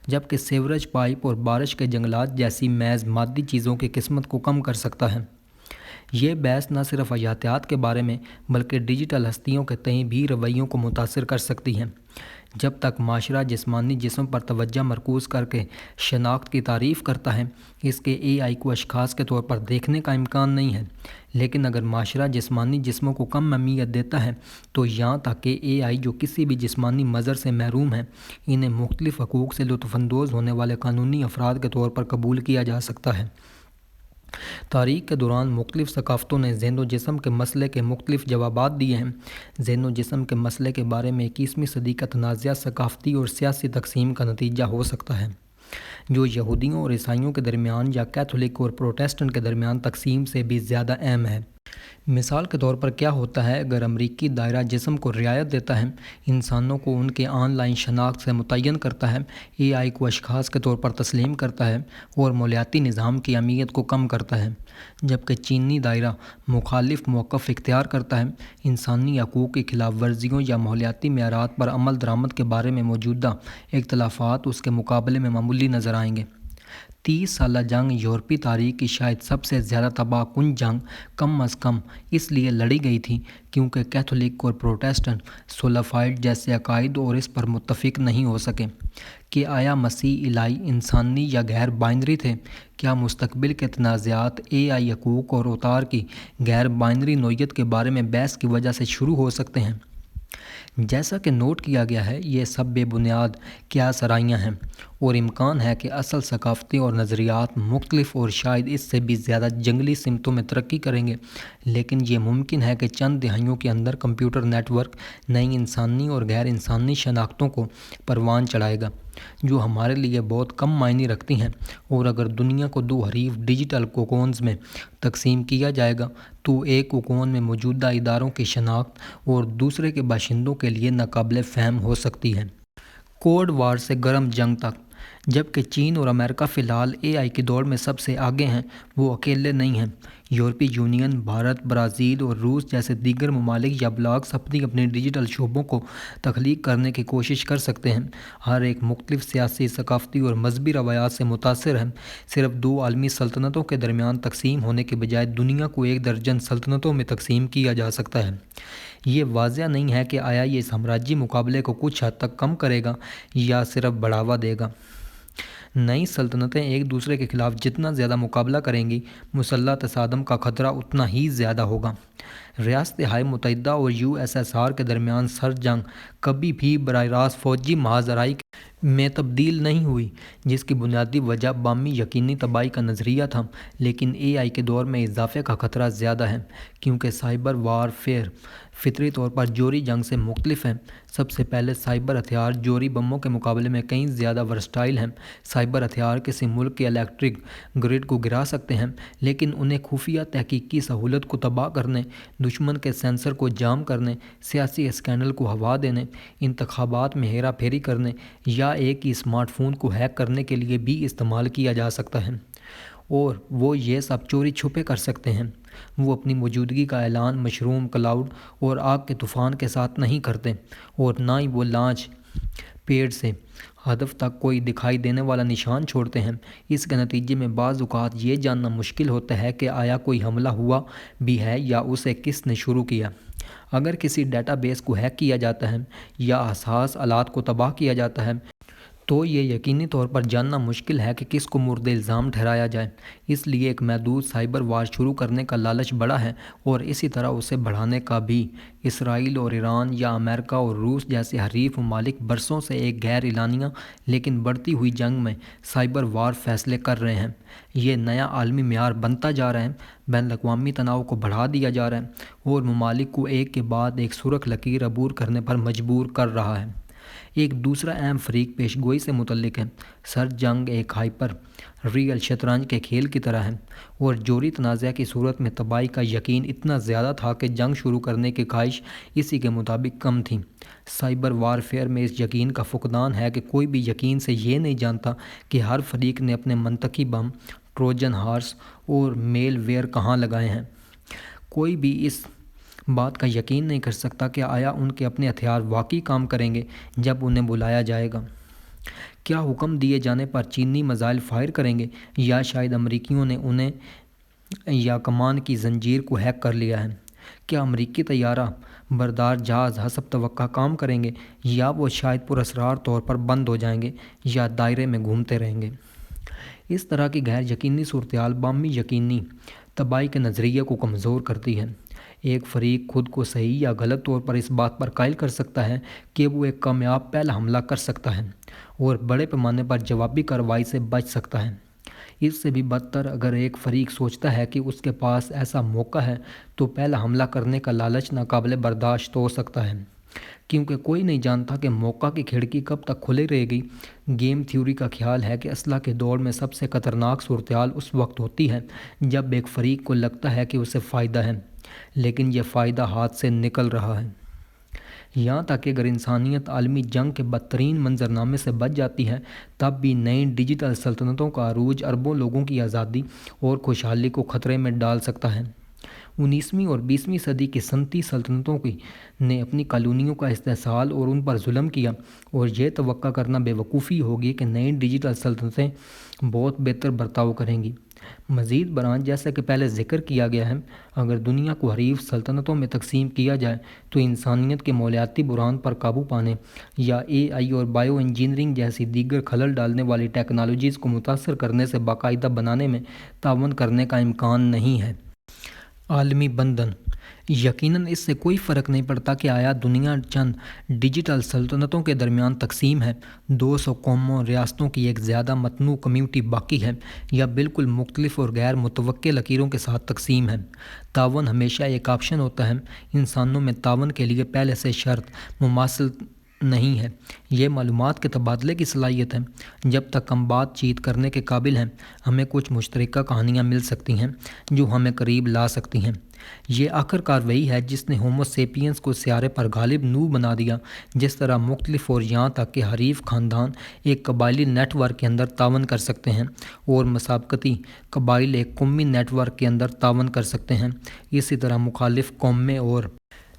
جبکہ سیوریج پائپ اور بارش کے جنگلات جیسی محض مادی چیزوں کی قسمت کو کم کر سکتا ہے۔ یہ بحث نہ صرف حیاتیات کے بارے میں بلکہ ڈیجیٹل ہستیوں کے تئیں بھی رویوں کو متاثر کر سکتی ہے۔ جب تک معاشرہ جسمانی جسم پر توجہ مرکوز کر کے شناخت کی تعریف کرتا ہے، اس کے اے آئی کو اشخاص کے طور پر دیکھنے کا امکان نہیں ہے، لیکن اگر معاشرہ جسمانی جسموں کو کم اہمیت دیتا ہے تو یہاں تک کہ اے آئی جو کسی بھی جسمانی مظہر سے محروم ہیں، انہیں مختلف حقوق سے لطف اندوز ہونے والے قانونی افراد کے طور پر قبول کیا جا سکتا ہے۔ تاریخ کے دوران مختلف ثقافتوں نے ذہن و جسم کے مسئلے کے مختلف جوابات دیے ہیں۔ ذہن و جسم کے مسئلے کے بارے میں 21ویں صدی کا تنازعہ ثقافتی اور سیاسی تقسیم کا نتیجہ ہو سکتا ہے، جو یہودیوں اور عیسائیوں کے درمیان یا کیتھولک اور پروٹسٹنٹ کے درمیان تقسیم سے بھی زیادہ اہم ہے۔ مثال کے طور پر کیا ہوتا ہے اگر امریکی دائرہ جسم کو رعایت دیتا ہے، انسانوں کو ان کے آن لائن شناخت سے متعین کرتا ہے، اے آئی کو اشخاص کے طور پر تسلیم کرتا ہے اور ماحولیاتی نظام کی اہمیت کو کم کرتا ہے، جبکہ چینی دائرہ مخالف موقف اختیار کرتا ہے، انسانی حقوق کی خلاف ورزیوں یا ماحولیاتی معیارات پر عمل درآمد کے بارے میں موجودہ اختلافات اس کے مقابلے میں معمولی نظر آئیں گے۔ 30 سالہ جنگ یورپی تاریخ کی شاید سب سے زیادہ تباہ کن جنگ کم از کم اس لیے لڑی گئی تھی کیونکہ کیتھولک اور پروٹسٹنٹ سولافائڈ جیسے عقائد اور اس پر متفق نہیں ہو سکے کہ آیا مسیح الہی انسانی یا غیر بائنری تھے۔ کیا مستقبل کے تنازعات اے آئی حقوق اور اوتار کی غیر بائنری نوعیت کے بارے میں بحث کی وجہ سے شروع ہو سکتے ہیں؟ جیسا کہ نوٹ کیا گیا ہے، یہ سب بے بنیاد قیاس آرائیاں ہیں، اور امکان ہے کہ اصل ثقافتی اور نظریات مختلف اور شاید اس سے بھی زیادہ جنگلی سمتوں میں ترقی کریں گے، لیکن یہ ممکن ہے کہ چند دہائیوں کے اندر کمپیوٹر نیٹ ورک نئی انسانی اور غیر انسانی شناختوں کو پروان چڑھائے گا جو ہمارے لیے بہت کم معنی رکھتی ہیں، اور اگر دنیا کو دو حریف ڈیجیٹل کوکونز میں تقسیم کیا جائے گا تو ایک کوکون میں موجودہ اداروں کی شناخت اور دوسرے کے باشندوں کے لیے ناقابل فہم ہو سکتی ہے۔ کوڈ وار سے گرم جنگ تک۔ جبکہ چین اور امریکہ فی الحال اے آئی کی دوڑ میں سب سے آگے ہیں، وہ اکیلے نہیں ہیں۔ یورپی یونین، بھارت، برازیل اور روس جیسے دیگر ممالک یا بلاکس اپنی ڈیجیٹل شعبوں کو تخلیق کرنے کی کوشش کر سکتے ہیں۔ ہر ایک مختلف سیاسی، ثقافتی اور مذہبی روایات سے متاثر ہے۔ صرف دو عالمی سلطنتوں کے درمیان تقسیم ہونے کے بجائے دنیا کو 1 درجن سلطنتوں میں تقسیم کیا جا سکتا ہے۔ یہ واضح نہیں ہے کہ آیا یہ سامراجی مقابلے کو کچھ حد تک کم کرے گا یا صرف بڑھاوا دے گا۔ نئی سلطنتیں ایک دوسرے کے خلاف جتنا زیادہ مقابلہ کریں گی، مسلح تصادم کا خطرہ اتنا ہی زیادہ ہوگا۔ ریاستہائے متحدہ اور USSR کے درمیان سرد جنگ کبھی بھی براہ راست فوجی محاذ آرائی میں تبدیل نہیں ہوئی، جس کی بنیادی وجہ باہمی یقینی تباہی کا نظریہ تھا، لیکن اے آئی کے دور میں اضافے کا خطرہ زیادہ ہے، کیونکہ سائبر وار فیئر فطری طور پر جوہری جنگ سے مختلف ہیں۔ سب سے پہلے سائبر ہتھیار جوہری بموں کے مقابلے میں کہیں زیادہ ورسٹائل ہیں۔ سائبر ہتھیار کسی ملک کے الیکٹرک گرڈ کو گرا سکتے ہیں، لیکن انہیں خفیہ تحقیقی سہولت کو تباہ کرنے، دشمن کے سینسر کو جام کرنے، سیاسی اسکینڈل کو ہوا دینے، انتخابات میں ہیرا پھیری کرنے یا ایک ہی اسمارٹ فون کو ہیک کرنے کے لیے بھی استعمال کیا جا سکتا ہے، اور وہ یہ سب چوری چھپے کر سکتے ہیں۔ وہ اپنی موجودگی کا اعلان مشروم کلاؤڈ اور آگ کے طوفان کے ساتھ نہیں کرتے، اور نہ ہی وہ لانچ پیڈ سے ہدف تک کوئی دکھائی دینے والا نشان چھوڑتے ہیں۔ اس کے نتیجے میں بعض اوقات یہ جاننا مشکل ہوتا ہے کہ آیا کوئی حملہ ہوا بھی ہے یا اسے کس نے شروع کیا۔ اگر کسی ڈیٹا بیس کو ہیک کیا جاتا ہے یا حساس آلات کو تباہ کیا جاتا ہے تو یہ یقینی طور پر جاننا مشکل ہے کہ کس کو مورد الزام ٹھہرایا جائے۔ اس لیے ایک محدود سائبر وار شروع کرنے کا لالچ بڑا ہے، اور اسی طرح اسے بڑھانے کا بھی۔ اسرائیل اور ایران یا امریکہ اور روس جیسے حریف ممالک برسوں سے ایک غیر اعلانیہ لیکن بڑھتی ہوئی جنگ میں سائبر وار فیصلے کر رہے ہیں۔ یہ نیا عالمی معیار بنتا جا رہا ہے، بین الاقوامی تناؤ کو بڑھا دیا جا رہا ہے اور ممالک کو ایک کے بعد ایک سرخ لکیر عبور کرنے پر مجبور کر رہا ہے۔ ایک دوسرا اہم فریق پیش گوئی سے متعلق ہے۔ سر جنگ ایک ہائپر ریئل شطرنج کے کھیل کی طرح ہے، اور جوہری تنازع کی صورت میں تباہی کا یقین اتنا زیادہ تھا کہ جنگ شروع کرنے کی خواہش اسی کے مطابق کم تھی۔ سائبر وار فیئر میں اس یقین کا فقدان ہے کہ کوئی بھی یقین سے یہ نہیں جانتا کہ ہر فریق نے اپنے منطقی بم، ٹروجن ہارس اور میل ویئر کہاں لگائے ہیں۔ کوئی بھی اس بات کا یقین نہیں کر سکتا کہ آیا ان کے اپنے ہتھیار واقعی کام کریں گے جب انہیں بلایا جائے گا۔ کیا حکم دیے جانے پر چینی میزائل فائر کریں گے، یا شاید امریکیوں نے انہیں یا کمان کی زنجیر کو ہیک کر لیا ہے؟ کیا امریکی طیارہ بردار جہاز حسب توقع کام کریں گے، یا وہ شاید پراسرار طور پر بند ہو جائیں گے یا دائرے میں گھومتے رہیں گے؟ اس طرح کی غیر یقینی صورتحال باہمی یقینی تباہی کے نظریے کو کمزور کرتی ہے۔ ایک فریق خود کو صحیح یا غلط طور پر اس بات پر قائل کر سکتا ہے کہ وہ ایک کامیاب پہلا حملہ کر سکتا ہے اور بڑے پیمانے پر جوابی کارروائی سے بچ سکتا ہے۔ اس سے بھی بدتر، اگر ایک فریق سوچتا ہے کہ اس کے پاس ایسا موقع ہے تو پہلا حملہ کرنے کا لالچ ناقابل برداشت ہو سکتا ہے، کیونکہ کوئی نہیں جانتا کہ موقع کی کھڑکی کب تک کھلی رہے گی۔ گیم تھیوری کا خیال ہے کہ اسلحہ کے دور میں سب سے خطرناک صورتحال اس وقت ہوتی ہے جب ایک فریق کو لگتا ہے کہ اسے فائدہ ہے، لیکن یہ فائدہ ہاتھ سے نکل رہا ہے۔ یہاں تک کہ اگر انسانیت عالمی جنگ کے بدترین منظرنامے سے بچ جاتی ہے، تب بھی نئی ڈیجیٹل سلطنتوں کا عروج اربوں لوگوں کی آزادی اور خوشحالی کو خطرے میں ڈال سکتا ہے۔ 19ویں اور 20ویں صدی کی صنعتی سلطنتوں نے اپنی کالونیوں کا استحصال اور ان پر ظلم کیا، اور یہ توقع کرنا بے وقوفی ہوگی کہ نئی ڈیجیٹل سلطنتیں بہت بہتر برتاؤ کریں گی۔ مزید برآں، جیسا کہ پہلے ذکر کیا گیا ہے، اگر دنیا کو حریف سلطنتوں میں تقسیم کیا جائے تو انسانیت کے مالیاتی بحران پر قابو پانے یا AI اور بائیو انجینئرنگ جیسی دیگر خلل ڈالنے والی ٹیکنالوجیز کو متاثر کرنے سے باقاعدہ بنانے میں تعاون کرنے کا امکان نہیں ہے۔ عالمی بندھن: یقیناً اس سے کوئی فرق نہیں پڑتا کہ آیا دنیا چند ڈیجیٹل سلطنتوں کے درمیان تقسیم ہے، 200 قوموں ریاستوں کی ایک زیادہ متنوع کمیونٹی باقی ہے، یا بالکل مختلف اور غیر متوقع لکیروں کے ساتھ تقسیم ہے۔ تعاون ہمیشہ ایک آپشن ہوتا ہے۔ انسانوں میں تعاون کے لیے پہلے سے شرط مماثلت نہیں ہے، یہ معلومات کے تبادلے کی صلاحیت ہے۔ جب تک ہم بات چیت کرنے کے قابل ہیں، ہمیں کچھ مشترکہ کہانیاں مل سکتی ہیں جو ہمیں قریب لا سکتی ہیں۔ یہ آخرکار وہی ہے جس نے ہومو سیپینز کو سیارے پر غالب نوع بنا دیا۔ جس طرح مختلف اور یہاں تک کہ حریف خاندان ایک قبائلی نیٹ ورک کے اندر تعاون کر سکتے ہیں، اور مسابقتی قبائل ایک قومی نیٹ ورک کے اندر تعاون کر سکتے ہیں، اسی طرح مخالف قومیں اور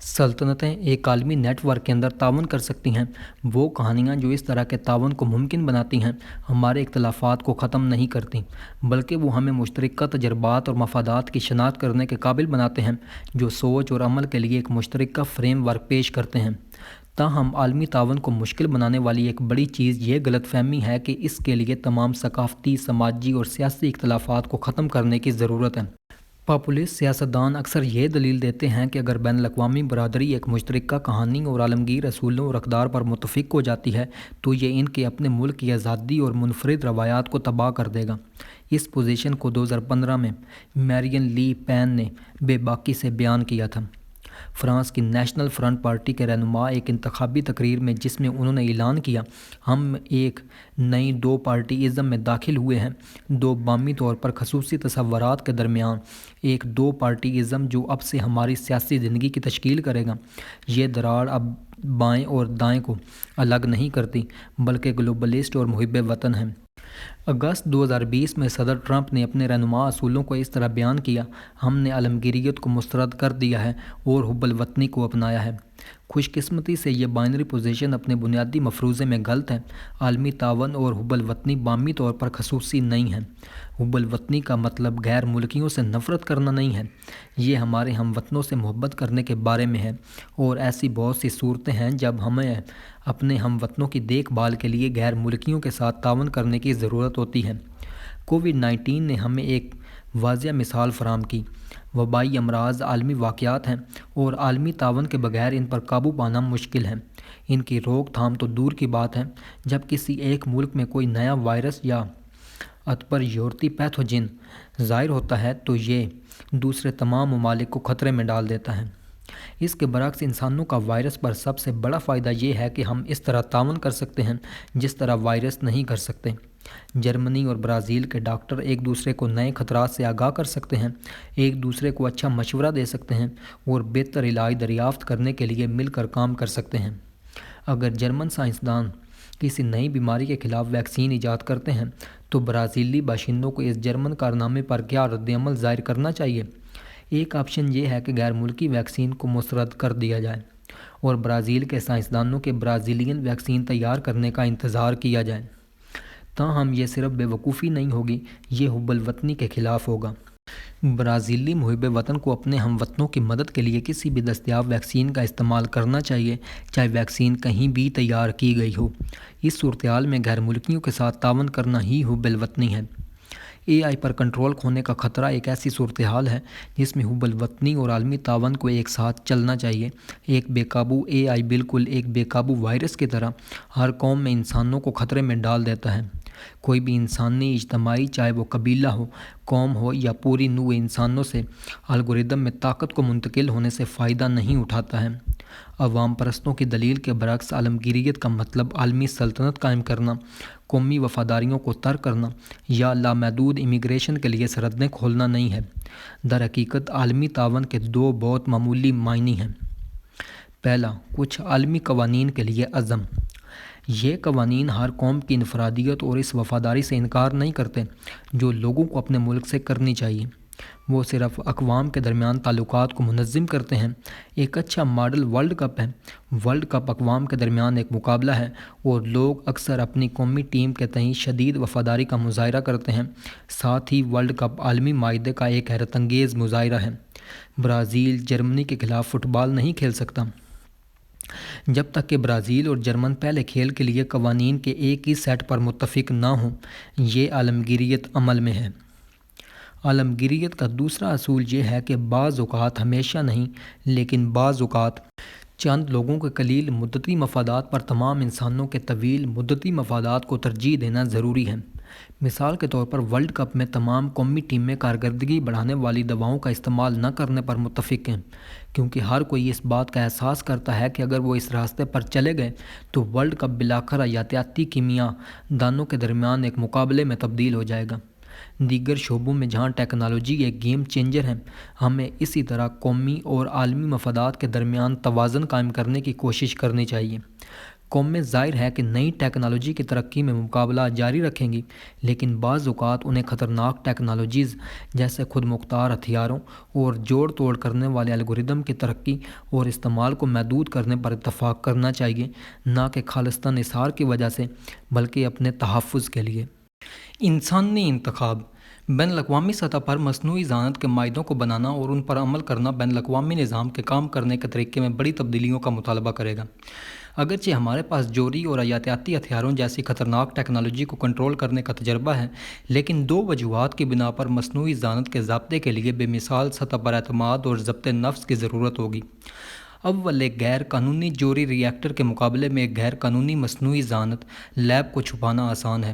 سلطنتیں ایک عالمی نیٹ ورک کے اندر تعاون کر سکتی ہیں۔ وہ کہانیاں جو اس طرح کے تعاون کو ممکن بناتی ہیں، ہمارے اختلافات کو ختم نہیں کرتی، بلکہ وہ ہمیں مشترکہ تجربات اور مفادات کی شناخت کرنے کے قابل بناتے ہیں، جو سوچ اور عمل کے لیے ایک مشترکہ فریم ورک پیش کرتے ہیں۔ تاہم عالمی تعاون کو مشکل بنانے والی ایک بڑی چیز یہ غلط فہمی ہے کہ اس کے لیے تمام ثقافتی، سماجی اور سیاسی اختلافات کو ختم کرنے کی ضرورت ہے۔ پاپولسٹ سیاستدان اکثر یہ دلیل دیتے ہیں کہ اگر بین الاقوامی برادری ایک مشترکہ کہانی اور عالمگیر اصولوں اور اقدار پر متفق ہو جاتی ہے تو یہ ان کے اپنے ملک کی آزادی اور منفرد روایات کو تباہ کر دے گا۔ اس پوزیشن کو 2015 میں میرین لی پین نے بے باکی سے بیان کیا تھا۔ فرانس کی نیشنل فرنٹ پارٹی کے رہنما ایک انتخابی تقریر میں جس میں انہوں نے اعلان کیا ہم ایک نئی دو پارٹی ازم میں داخل ہوئے ہیں، دو باہمی طور پر خصوصی تصورات کے درمیان ایک دو پارٹی ازم جو اب سے ہماری سیاسی زندگی کی تشکیل کرے گا، یہ دراڑ اب بائیں اور دائیں کو الگ نہیں کرتی بلکہ گلوبلسٹ اور محب وطن ہیں۔ اگست 2020 میں صدر ٹرمپ نے اپنے رہنما اصولوں کو اس طرح بیان کیا، ہم نے عالمگیریت کو مسترد کر دیا ہے اور حب الوطنی کو اپنایا ہے۔ خوش قسمتی سے یہ بائنری پوزیشن اپنے بنیادی مفروضے میں غلط ہے۔ عالمی تعاون اور حب الوطنی باہمی طور پر خصوصی نہیں ہیں۔ حب الوطنی کا مطلب غیر ملکیوں سے نفرت کرنا نہیں ہے، یہ ہمارے ہم وطنوں سے محبت کرنے کے بارے میں ہے، اور ایسی بہت سی صورتیں ہیں جب ہمیں اپنے ہم وطنوں کی دیکھ بھال کے لیے غیر ملکیوں کے ساتھ تعاون کرنے کی ضرورت ہوتی ہے۔ کووڈ-19 نے ہمیں ایک واضح مثال فراہم کی۔ وبائی امراض عالمی واقعات ہیں اور عالمی تعاون کے بغیر ان پر قابو پانا مشکل ہے۔ ان کی روک تھام تو دور کی بات ہے، جب کسی ایک ملک میں کوئی نیا وائرس یا اتپر یورتی پیتھوجن ظاہر ہوتا ہے تو یہ دوسرے تمام ممالک کو خطرے میں ڈال دیتا ہے۔ اس کے برعکس انسانوں کا وائرس پر سب سے بڑا فائدہ یہ ہے کہ ہم اس طرح تعاون کر سکتے ہیں جس طرح وائرس نہیں کر سکتے۔ جرمنی اور برازیل کے ڈاکٹر ایک دوسرے کو نئے خطرات سے آگاہ کر سکتے ہیں، ایک دوسرے کو اچھا مشورہ دے سکتے ہیں اور بہتر علاج دریافت کرنے کے لیے مل کر کام کر سکتے ہیں۔ اگر جرمن سائنسدان کسی نئی بیماری کے خلاف ویکسین ایجاد کرتے ہیں تو برازیلی باشندوں کو اس جرمن کارنامے پر کیا رد عمل ظاہر کرنا چاہیے؟ ایک آپشن یہ ہے کہ غیر ملکی ویکسین کو مسترد کر دیا جائے اور برازیل کے سائنسدانوں کے برازیلین ویکسین تیار کرنے کا انتظار کیا جائے۔ تاہم یہ صرف بے وقوفی نہیں ہوگی، یہ حب الوطنی کے خلاف ہوگا۔ برازیلی محب وطن کو اپنے ہم وطنوں کی مدد کے لیے کسی بھی دستیاب ویکسین کا استعمال کرنا چاہیے، چاہے ویکسین کہیں بھی تیار کی گئی ہو۔ اس صورتحال میں غیر ملکیوں کے ساتھ تعاون کرنا ہی حب الوطنی ہے۔ اے آئی پر کنٹرول کھونے کا خطرہ ایک ایسی صورتحال ہے جس میں حب الوطنی اور عالمی تعاون کو ایک ساتھ چلنا چاہیے۔ ایک بے قابو اے آئی بالکل ایک بے قابو وائرس کی طرح ہر قوم میں انسانوں کو خطرے میں ڈال دیتا ہے۔ کوئی بھی انسانی اجتماعی، چاہے وہ قبیلہ ہو، قوم ہو یا پوری نوع انسانوں سے الگورتھم میں طاقت کو منتقل ہونے سے فائدہ نہیں اٹھاتا ہے۔ عوام پرستوں کی دلیل کے برعکس عالمگیریت کا مطلب عالمی سلطنت قائم کرنا، قومی وفاداریوں کو ترک کرنا یا لامحدود امیگریشن کے لیے سرحدیں کھولنا نہیں ہے۔ در حقیقت عالمی تعاون کے دو بہت معمولی معنی ہیں۔ پہلا، کچھ عالمی قوانین کے لیے عزم۔ یہ قوانین ہر قوم کی انفرادیت اور اس وفاداری سے انکار نہیں کرتے جو لوگوں کو اپنے ملک سے کرنی چاہیے، وہ صرف اقوام کے درمیان تعلقات کو منظم کرتے ہیں۔ ایک اچھا ماڈل ورلڈ کپ ہے۔ ورلڈ کپ اقوام کے درمیان ایک مقابلہ ہے اور لوگ اکثر اپنی قومی ٹیم کے تئیں شدید وفاداری کا مظاہرہ کرتے ہیں۔ ساتھ ہی ورلڈ کپ عالمی معاہدے کا ایک حیرت انگیز مظاہرہ ہے۔ برازیل جرمنی کے خلاف فٹ بال نہیں کھیل سکتا جب تک کہ برازیل اور جرمن پہلے کھیل کے لیے قوانین کے ایک ہی سیٹ پر متفق نہ ہوں۔ یہ عالمگیریت عمل میں ہے۔ عالمگیریت کا دوسرا اصول یہ ہے کہ بعض اوقات، ہمیشہ نہیں لیکن بعض اوقات، چند لوگوں کے قلیل مدتی مفادات پر تمام انسانوں کے طویل مدتی مفادات کو ترجیح دینا ضروری ہے۔ مثال کے طور پر ورلڈ کپ میں تمام قومی ٹیمیں کارکردگی بڑھانے والی دواؤں کا استعمال نہ کرنے پر متفق ہیں، کیونکہ ہر کوئی اس بات کا احساس کرتا ہے کہ اگر وہ اس راستے پر چلے گئے تو ورلڈ کپ بالآخر حیاتیاتی کیمیا دانوں کے درمیان ایک مقابلے میں تبدیل ہو جائے گا۔ دیگر شعبوں میں جہاں ٹیکنالوجی ایک گیم چینجر ہے، ہمیں اسی طرح قومی اور عالمی مفادات کے درمیان توازن قائم کرنے کی کوشش کرنی چاہیے۔ قومیں ظاہر ہے کہ نئی ٹیکنالوجی کی ترقی میں مقابلہ جاری رکھیں گی، لیکن بعض اوقات انہیں خطرناک ٹیکنالوجیز جیسے خود مختار ہتھیاروں اور جوڑ توڑ کرنے والے الگورتھم کی ترقی اور استعمال کو محدود کرنے پر اتفاق کرنا چاہیے، نہ کہ خالصتاً اصرار کی وجہ سے بلکہ اپنے تحفظ کے لیے۔ انسانی انتخاب۔ بین الاقوامی سطح پر مصنوعی ذہانت کے معاہدوں کو بنانا اور ان پر عمل کرنا بین الاقوامی نظام کے کام کرنے کے طریقے میں بڑی تبدیلیوں کا مطالبہ کرے گا۔ اگرچہ ہمارے پاس جوہری اور حیاتیاتی ہتھیاروں جیسی خطرناک ٹیکنالوجی کو کنٹرول کرنے کا تجربہ ہے، لیکن دو وجوہات کی بنا پر مصنوعی ذہانت کے ضابطے کے لیے بے مثال سطح پر اعتماد اور ضبط نفس کی ضرورت ہوگی۔ اول، ایک غیر قانونی جوہری ری ایکٹر کے مقابلے میں ایک غیر قانونی مصنوعی ذہانت لیب کو چھپانا آسان ہے۔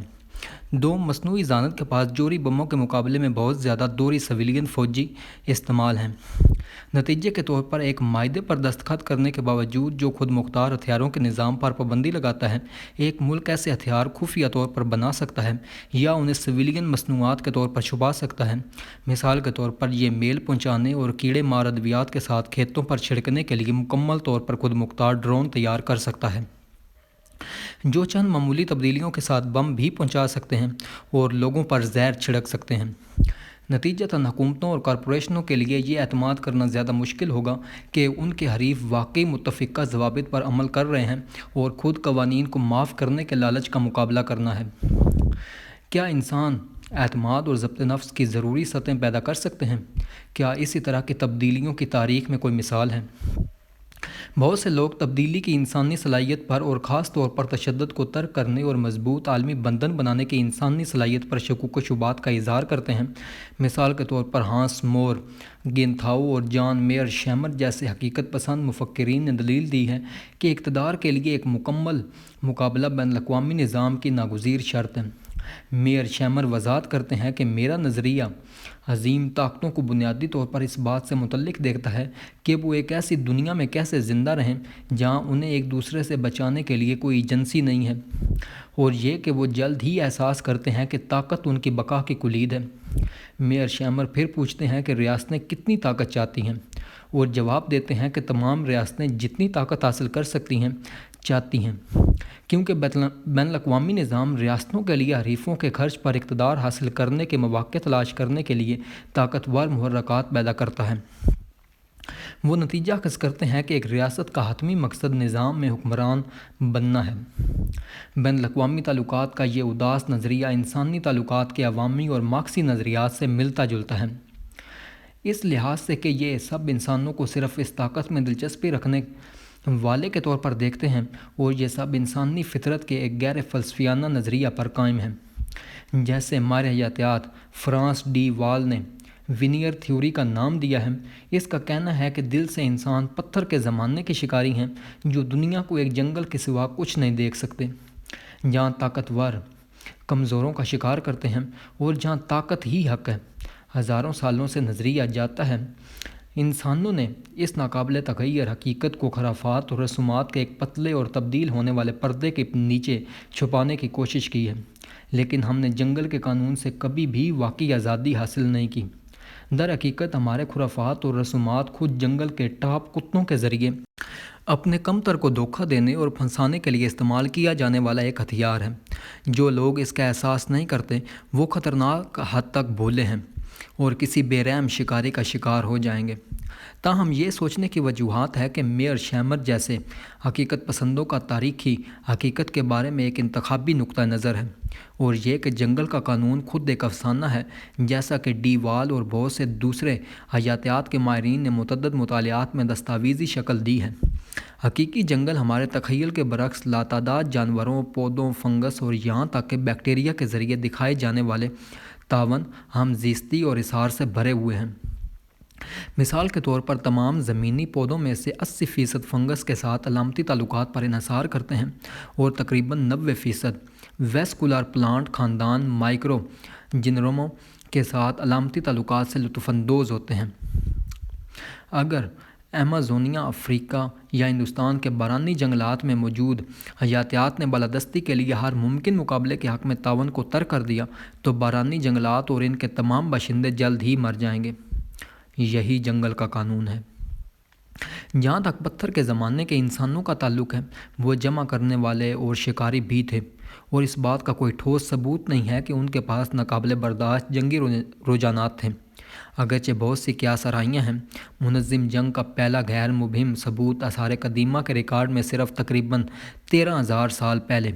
دو مصنوعی ذہانت کے پاس جوہری بموں کے مقابلے میں بہت زیادہ دوہری سویلین فوجی استعمال ہیں۔ نتیجے کے طور پر ایک معاہدے پر دستخط کرنے کے باوجود جو خود مختار ہتھیاروں کے نظام پر پابندی لگاتا ہے، ایک ملک ایسے ہتھیار خفیہ طور پر بنا سکتا ہے یا انہیں سویلین مصنوعات کے طور پر چھپا سکتا ہے۔ مثال کے طور پر یہ میل پہنچانے اور کیڑے مار ادویات کے ساتھ کھیتوں پر چھڑکنے کے لیے مکمل طور پر خود مختار ڈرون تیار کر سکتا ہے، جو چند معمولی تبدیلیوں کے ساتھ بم بھی پہنچا سکتے ہیں اور لوگوں پر زہر چھڑک سکتے ہیں۔ نتیجتاً حکومتوں اور کارپوریشنوں کے لیے یہ اعتماد کرنا زیادہ مشکل ہوگا کہ ان کے حریف واقعی متفقہ ضوابط پر عمل کر رہے ہیں اور خود قوانین کو معاف کرنے کے لالچ کا مقابلہ کرنا ہے۔ کیا انسان اعتماد اور ضبط نفس کی ضروری سطحیں پیدا کر سکتے ہیں؟ کیا اسی طرح کی تبدیلیوں کی تاریخ میں کوئی مثال ہے؟ بہت سے لوگ تبدیلی کی انسانی صلاحیت پر اور خاص طور پر تشدد کو ترک کرنے اور مضبوط عالمی بندھن بنانے کی انسانی صلاحیت پر شکوک و شبہات کا اظہار کرتے ہیں۔ مثال کے طور پر ہانس مور گینتھاؤ اور جان میئر شیمر جیسے حقیقت پسند مفکرین نے دلیل دی ہے کہ اقتدار کے لیے ایک مکمل مقابلہ بین الاقوامی نظام کی ناگزیر شرط ہے۔ میئر شیمر وضاحت کرتے ہیں کہ میرا نظریہ عظیم طاقتوں کو بنیادی طور پر اس بات سے متعلق دیکھتا ہے کہ وہ ایک ایسی دنیا میں کیسے زندہ رہیں جہاں انہیں ایک دوسرے سے بچانے کے لیے کوئی ایجنسی نہیں ہے، اور یہ کہ وہ جلد ہی احساس کرتے ہیں کہ طاقت ان کی بقا کی کلید ہے۔ میئر شیمر پھر پوچھتے ہیں کہ ریاستیں کتنی طاقت چاہتی ہیں، اور جواب دیتے ہیں کہ تمام ریاستیں جتنی طاقت حاصل کر سکتی ہیں چاہتی ہیں، کیونکہ بین الاقوامی نظام ریاستوں کے لیے حریفوں کے خرچ پر اقتدار حاصل کرنے کے مواقع تلاش کرنے کے لیے طاقتور محرکات پیدا کرتا ہے۔ وہ نتیجہ اخذ کرتے ہیں کہ ایک ریاست کا حتمی مقصد نظام میں حکمران بننا ہے۔ بین الاقوامی تعلقات کا یہ اداس نظریہ انسانی تعلقات کے عوامی اور مارکسی نظریات سے ملتا جلتا ہے، اس لحاظ سے کہ یہ سب انسانوں کو صرف اس طاقت میں دلچسپی رکھنے والے کے طور پر دیکھتے ہیں، اور یہ سب انسانی فطرت کے ایک غیر فلسفیانہ نظریہ پر قائم ہے۔ جیسے ماہر حیاتیات فرانس ڈی وال نے ونیئر تھیوری کا نام دیا ہے، اس کا کہنا ہے کہ دل سے انسان پتھر کے زمانے کے شکاری ہیں جو دنیا کو ایک جنگل کے سوا کچھ نہیں دیکھ سکتے، جہاں طاقتور کمزوروں کا شکار کرتے ہیں اور جہاں طاقت ہی حق ہے۔ ہزاروں سالوں سے نظریہ جاتا ہے انسانوں نے اس ناقابل تغیر حقیقت کو خرافات اور رسومات کے ایک پتلے اور تبدیل ہونے والے پردے کے نیچے چھپانے کی کوشش کی ہے، لیکن ہم نے جنگل کے قانون سے کبھی بھی واقعی آزادی حاصل نہیں کی۔ در حقیقت ہمارے خرافات اور رسومات خود جنگل کے ٹاپ کتوں کے ذریعے اپنے کمتر کو دھوکہ دینے اور پھنسانے کے لیے استعمال کیا جانے والا ایک ہتھیار ہے۔ جو لوگ اس کا احساس نہیں کرتے وہ خطرناک حد تک بھولے ہیں اور کسی بے رحم شکاری کا شکار ہو جائیں گے۔ تاہم یہ سوچنے کی وجوہات ہے کہ میئر شیمر جیسے حقیقت پسندوں کا تاریخی حقیقت کے بارے میں ایک انتخابی نقطہ نظر ہے، اور یہ کہ جنگل کا قانون خود ایک افسانہ ہے، جیسا کہ ڈی وال اور بہت سے دوسرے حیاتیات کے ماہرین نے متعدد مطالعات میں دستاویزی شکل دی ہے۔ حقیقی جنگل ہمارے تخیل کے برعکس لاتعداد جانوروں، پودوں، فنگس اور یہاں تک کہ بیکٹیریا کے ذریعے دکھائے جانے والے تعاون، ہم زیستی اور اثار سے بھرے ہوئے ہیں۔ مثال کے طور پر تمام زمینی پودوں میں سے 80% فنگس کے ساتھ علامتی تعلقات پر انحصار کرتے ہیں، اور تقریباً 90% ویسکولار پلانٹ خاندان مائکرو جنرموں کے ساتھ علامتی تعلقات سے لطف اندوز ہوتے ہیں۔ اگر ایمازونیا، افریقہ یا ہندوستان کے بارانی جنگلات میں موجود حیاتیات نے بالادستی کے لیے ہر ممکن مقابلے کے حق میں تعاون کو ترک کر دیا تو بارانی جنگلات اور ان کے تمام باشندے جلد ہی مر جائیں گے۔ یہی جنگل کا قانون ہے۔ جہاں تک پتھر کے زمانے کے انسانوں کا تعلق ہے، وہ جمع کرنے والے اور شکاری بھی تھے، اور اس بات کا کوئی ٹھوس ثبوت نہیں ہے کہ ان کے پاس ناقابل برداشت جنگی رجحانات تھے۔ اگرچہ بہت سی قیاس آرائیاں ہیں، منظم جنگ کا پہلا غیر مبہم ثبوت آثار قدیمہ کے ریکارڈ میں صرف تقریباً 13,000 سال پہلے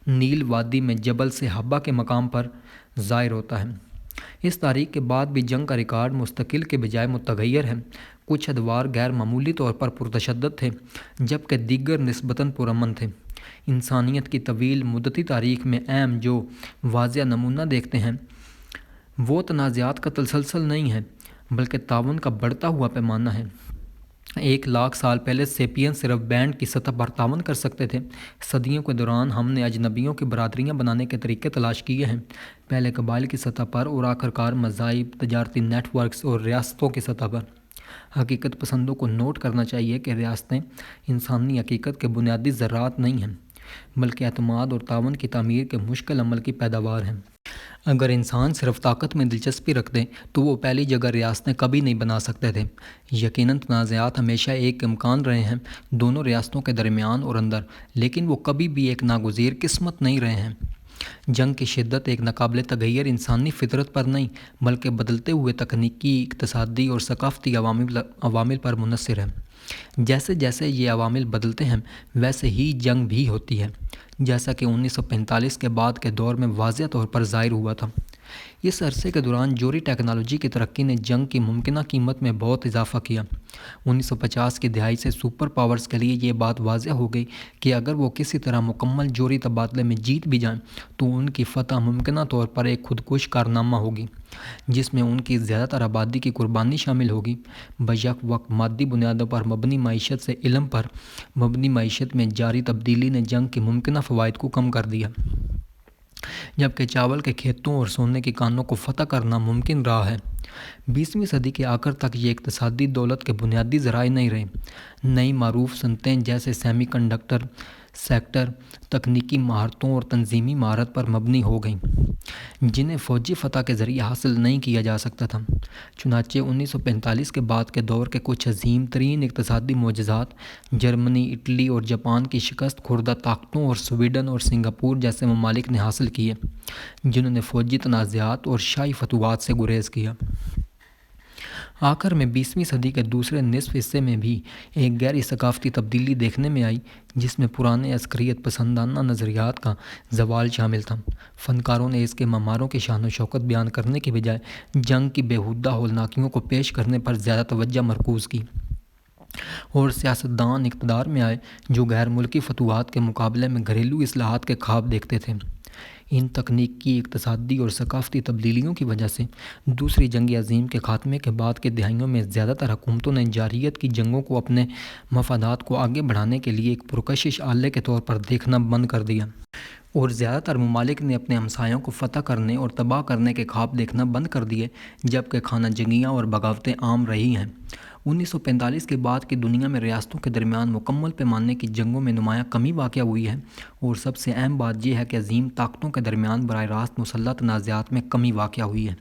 نیل وادی میں جبل صحابہ کے مقام پر ظاہر ہوتا ہے۔ اس تاریخ کے بعد بھی جنگ کا ریکارڈ مستقل کے بجائے متغیر ہے۔ کچھ ادوار غیر معمولی طور پر پرتشدد تھے، جبکہ دیگر نسبتاً پرامن تھے۔ انسانیت کی طویل مدتی تاریخ میں اہم جو واضح نمونہ دیکھتے ہیں وہ تنازعات کا تسلسل نہیں ہے، بلکہ تعاون کا بڑھتا ہوا پیمانہ ہے۔ 1 لاکھ سال پہلے سیپین صرف بینڈ کی سطح پر تعاون کر سکتے تھے۔ صدیوں کے دوران ہم نے اجنبیوں کی برادریاں بنانے کے طریقے تلاش کیے ہیں، پہلے قبائل کی سطح پر اور آخرکار مذاہب، تجارتی نیٹ ورکس اور ریاستوں کی سطح پر۔ حقیقت پسندوں کو نوٹ کرنا چاہیے کہ ریاستیں انسانی حقیقت کے بنیادی ذرات نہیں ہیں، بلکہ اعتماد اور تعاون کی تعمیر کے مشکل عمل کی پیداوار ہیں۔ اگر انسان صرف طاقت میں دلچسپی رکھتے تو وہ پہلی جگہ ریاستیں کبھی نہیں بنا سکتے تھے۔ یقیناً تنازعات ہمیشہ ایک امکان رہے ہیں دونوں ریاستوں کے درمیان اور اندر، لیکن وہ کبھی بھی ایک ناگزیر قسمت نہیں رہے ہیں۔ جنگ کی شدت ایک ناقابل تغیر انسانی فطرت پر نہیں، بلکہ بدلتے ہوئے تکنیکی، اقتصادی اور ثقافتی عوامل پر منحصر ہے۔ جیسے جیسے یہ عوامل بدلتے ہیں ویسے ہی جنگ بھی ہوتی ہے، جیسا کہ 1945 کے بعد کے دور میں واضح طور پر ظاہر ہوا تھا۔ اس عرصے کے دوران جوہری ٹیکنالوجی کی ترقی نے جنگ کی ممکنہ قیمت میں بہت اضافہ کیا۔ 1950 کی دہائی سے سپر پاورز کے لیے یہ بات واضح ہو گئی کہ اگر وہ کسی طرح مکمل جوہری تبادلے میں جیت بھی جائیں تو ان کی فتح ممکنہ طور پر ایک خودکش کارنامہ ہوگی، جس میں ان کی زیادہ تر آبادی کی قربانی شامل ہوگی۔ بیک وقت مادی بنیادوں پر مبنی معیشت سے علم پر مبنی معیشت میں جاری تبدیلی نے جنگ کے ممکنہ فوائد کو کم کر دیا، جبکہ چاول کے کھیتوں اور سونے کی کانوں کو فتح کرنا ممکن رہا ہے۔ 20ویں صدی کے آخر تک یہ اقتصادی دولت کے بنیادی ذرائع نہیں رہے۔ نئی معروف صنعتیں جیسے سیمی کنڈکٹر سیکٹر تکنیکی مہارتوں اور تنظیمی مہارت پر مبنی ہو گئیں، جنہیں فوجی فتح کے ذریعے حاصل نہیں کیا جا سکتا تھا۔ چنانچہ 1945 کے بعد کے دور کے کچھ عظیم ترین اقتصادی معجزات جرمنی، اٹلی اور جاپان کی شکست خوردہ طاقتوں اور سویڈن اور سنگاپور جیسے ممالک نے حاصل کیے، جنہوں نے فوجی تنازعات اور شاہی فتوحات سے گریز کیا۔ آخر میں 20ویں صدی کے دوسرے نصف حصے میں بھی ایک گہری ثقافتی تبدیلی دیکھنے میں آئی، جس میں پرانے عسکریت پسندانہ نظریات کا زوال شامل تھا۔ فنکاروں نے اس کے معماروں کی شان و شوکت بیان کرنے کے بجائے جنگ کی بیہودہ ہولناکیوں کو پیش کرنے پر زیادہ توجہ مرکوز کی، اور سیاستدان اقتدار میں آئے جو غیر ملکی فتوحات کے مقابلے میں گھریلو اصلاحات کے خواب دیکھتے تھے۔ ان تکنیکی، اقتصادی اور ثقافتی تبدیلیوں کی وجہ سے دوسری جنگ عظیم کے خاتمے کے بعد کے دہائیوں میں زیادہ تر حکومتوں نے جارحیت کی جنگوں کو اپنے مفادات کو آگے بڑھانے کے لیے ایک پرکشش آلے کے طور پر دیکھنا بند کر دیا، اور زیادہ تر ممالک نے اپنے ہمسایوں کو فتح کرنے اور تباہ کرنے کے خواب دیکھنا بند کر دیے، جبکہ خانہ جنگیاں اور بغاوتیں عام رہی ہیں۔ 1945 کے بعد کی دنیا میں ریاستوں کے درمیان مکمل پیمانے کی جنگوں میں نمایاں کمی واقع ہوئی ہے، اور سب سے اہم بات یہ ہے کہ عظیم طاقتوں کے درمیان براہ راست مسلح تنازعات میں کمی واقع ہوئی ہے۔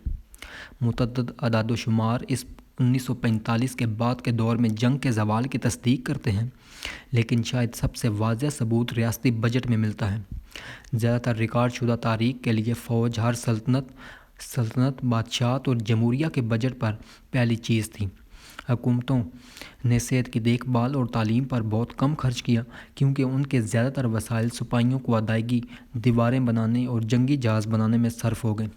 متعدد اعداد و شمار اس 1945 کے بعد کے دور میں جنگ کے زوال کی تصدیق کرتے ہیں، لیکن شاید سب سے واضح ثبوت ریاستی بجٹ میں ملتا ہے۔ زیادہ تر ریکارڈ شدہ تاریخ کے لیے فوج ہر سلطنت، بادشاہت اور جمہوریہ کے بجٹ پر پہلی چیز تھی۔ حکومتوں نے صحت کی دیکھ بھال اور تعلیم پر بہت کم خرچ کیا، کیونکہ ان کے زیادہ تر وسائل سپاہیوں کو ادائیگی، دیواریں بنانے اور جنگی جہاز بنانے میں صرف ہو گئے۔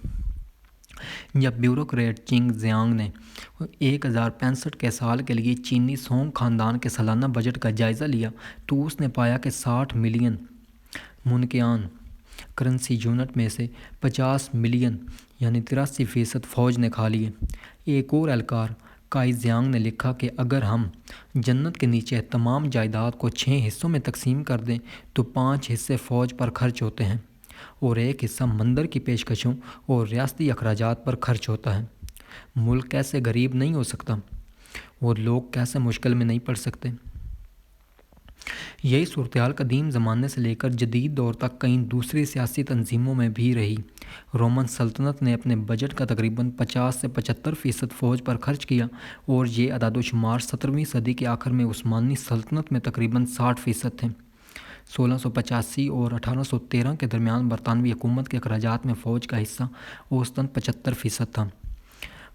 جب بیوروکریٹ چنگ زیانگ نے 1065 کے سال کے لیے چینی سونگ خاندان کے سالانہ بجٹ کا جائزہ لیا تو اس نے پایا کہ 60 ملین منقیان کرنسی یونٹ میں سے 50 ملین یعنی 83% فوج نے کھا لیے۔ ایک اور اہلکار کائی زیانگ نے لکھا کہ اگر ہم جنت کے نیچے تمام جائیداد کو 6 حصوں میں تقسیم کر دیں تو 5 حصے فوج پر خرچ ہوتے ہیں اور ایک حصہ مندر کی پیشکشوں اور ریاستی اخراجات پر خرچ ہوتا ہے۔ ملک کیسے غریب نہیں ہو سکتا اور لوگ کیسے مشکل میں نہیں پڑ سکتے؟ یہی صورتحال قدیم زمانے سے لے کر جدید دور تک کئی دوسری سیاسی تنظیموں میں بھی رہی۔ رومن سلطنت نے اپنے بجٹ کا تقریباً 50 سے 75% فوج پر خرچ کیا، اور یہ اعداد و شمار 17ویں صدی کے آخر میں عثمانی سلطنت میں تقریباً 60% تھے۔ 1685 اور 1813 کے درمیان برطانوی حکومت کے اخراجات میں فوج کا حصہ اوسطاً 75% تھا۔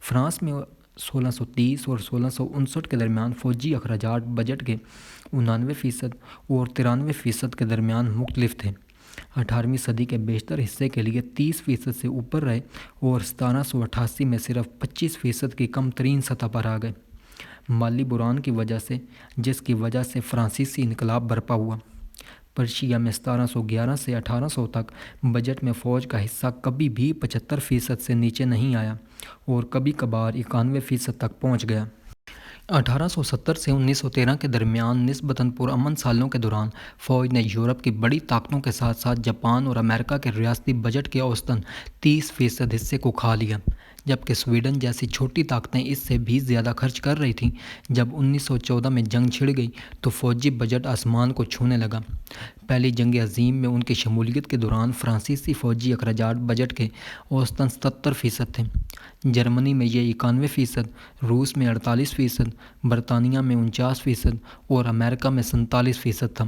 فرانس میں 1630 اور 1659 کے درمیان فوجی اخراجات بجٹ کے 99% اور 93% کے درمیان مختلف تھے۔ 18ویں صدی کے بیشتر حصے کے لیے 30% سے اوپر رہے، اور 1788 میں صرف 25% کی کم ترین سطح پر آ گئے، مالی بحران کی وجہ سے، جس کی وجہ سے فرانسیسی انقلاب برپا ہوا۔ پرشیا میں 1711 سے 1800 تک بجٹ میں فوج کا حصہ کبھی بھی 75% سے نیچے نہیں آیا، اور کبھی کبھار 91% تک پہنچ گیا۔ 1870 سے 1913 کے درمیان نسبتاً پرامن سالوں کے دوران فوج نے یورپ کی بڑی طاقتوں کے ساتھ ساتھ جاپان اور امریکہ کے ریاستی بجٹ کے اوسطاً 30% حصے کو کھا لیا، جبکہ سویڈن جیسی چھوٹی طاقتیں اس سے بھی زیادہ خرچ کر رہی تھیں۔ جب 1914 میں جنگ چھڑ گئی تو فوجی بجٹ آسمان کو چھونے لگا۔ پہلی جنگ عظیم میں ان کی شمولیت کے دوران فرانسیسی فوجی اخراجات بجٹ کے اوسطاً 77% تھے، جرمنی میں یہ 91%، روس میں 48%، برطانیہ میں 49% اور امریکہ میں 47% تھا۔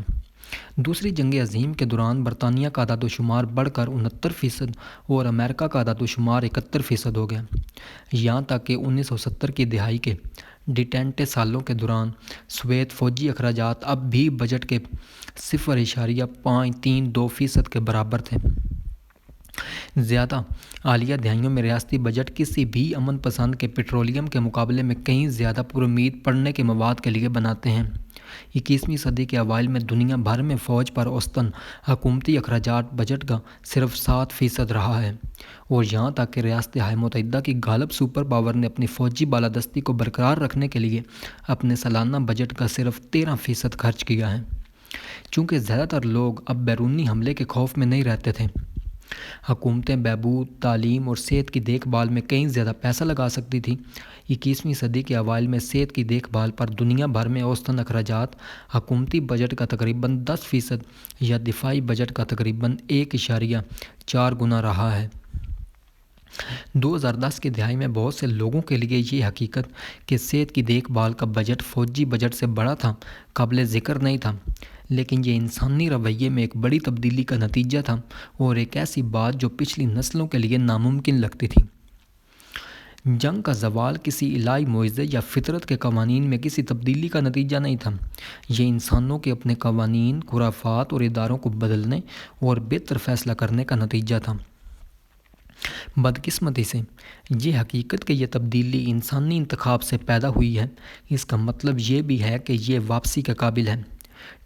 دوسری جنگ عظیم کے دوران برطانیہ کا اعداد و شمار بڑھ کر 69% اور امریکہ کا اعداد و شمار 71% ہو گیا، یہاں تک کہ 1970 کی دہائی کے ڈیٹینٹے سالوں کے دوران سوویت فوجی اخراجات اب بھی بجٹ کے 0.532% کے برابر تھے۔ زیادہ حالیہ دہائیوں میں ریاستی بجٹ کسی بھی امن پسند کے پیٹرولیم کے مقابلے میں کہیں زیادہ پرامید پڑنے کے مواد کے لیے بناتے ہیں۔ 21ویں صدی کے اوائل میں دنیا بھر میں فوج پر اوسطاً حکومتی اخراجات بجٹ کا صرف 7% رہا ہے، اور یہاں تک کہ ریاستہائے متحدہ کی غالب سپر پاور نے اپنی فوجی بالادستی کو برقرار رکھنے کے لیے اپنے سالانہ بجٹ کا صرف 13% خرچ کیا ہے۔ چونکہ زیادہ تر لوگ اب بیرونی حملے کے خوف میں نہیں رہتے تھے، حکومتیں بہبود، تعلیم اور صحت کی دیکھ بھال میں کہیں زیادہ پیسہ لگا سکتی تھیں۔ 21ویں صدی کے اوائل میں صحت کی دیکھ بھال پر دنیا بھر میں اوسطاً اخراجات حکومتی بجٹ کا تقریباً 10% یا دفاعی بجٹ کا تقریباً 1.4 گنا رہا ہے۔ 2010 کی دہائی میں بہت سے لوگوں کے لیے یہ حقیقت کہ صحت کی دیکھ بھال کا بجٹ فوجی بجٹ سے بڑا تھا قابل ذکر نہیں تھا، لیکن یہ انسانی رویے میں ایک بڑی تبدیلی کا نتیجہ تھا اور ایک ایسی بات جو پچھلی نسلوں کے لیے ناممکن لگتی تھی۔ جنگ کا زوال کسی الہی معجزے یا فطرت کے قوانین میں کسی تبدیلی کا نتیجہ نہیں تھا، یہ انسانوں کے اپنے قوانین، خرافات اور اداروں کو بدلنے اور بہتر فیصلہ کرنے کا نتیجہ تھا۔ بدقسمتی سے یہ حقیقت کہ یہ تبدیلی انسانی انتخاب سے پیدا ہوئی ہے، اس کا مطلب یہ بھی ہے کہ یہ واپسی کے قابل ہے۔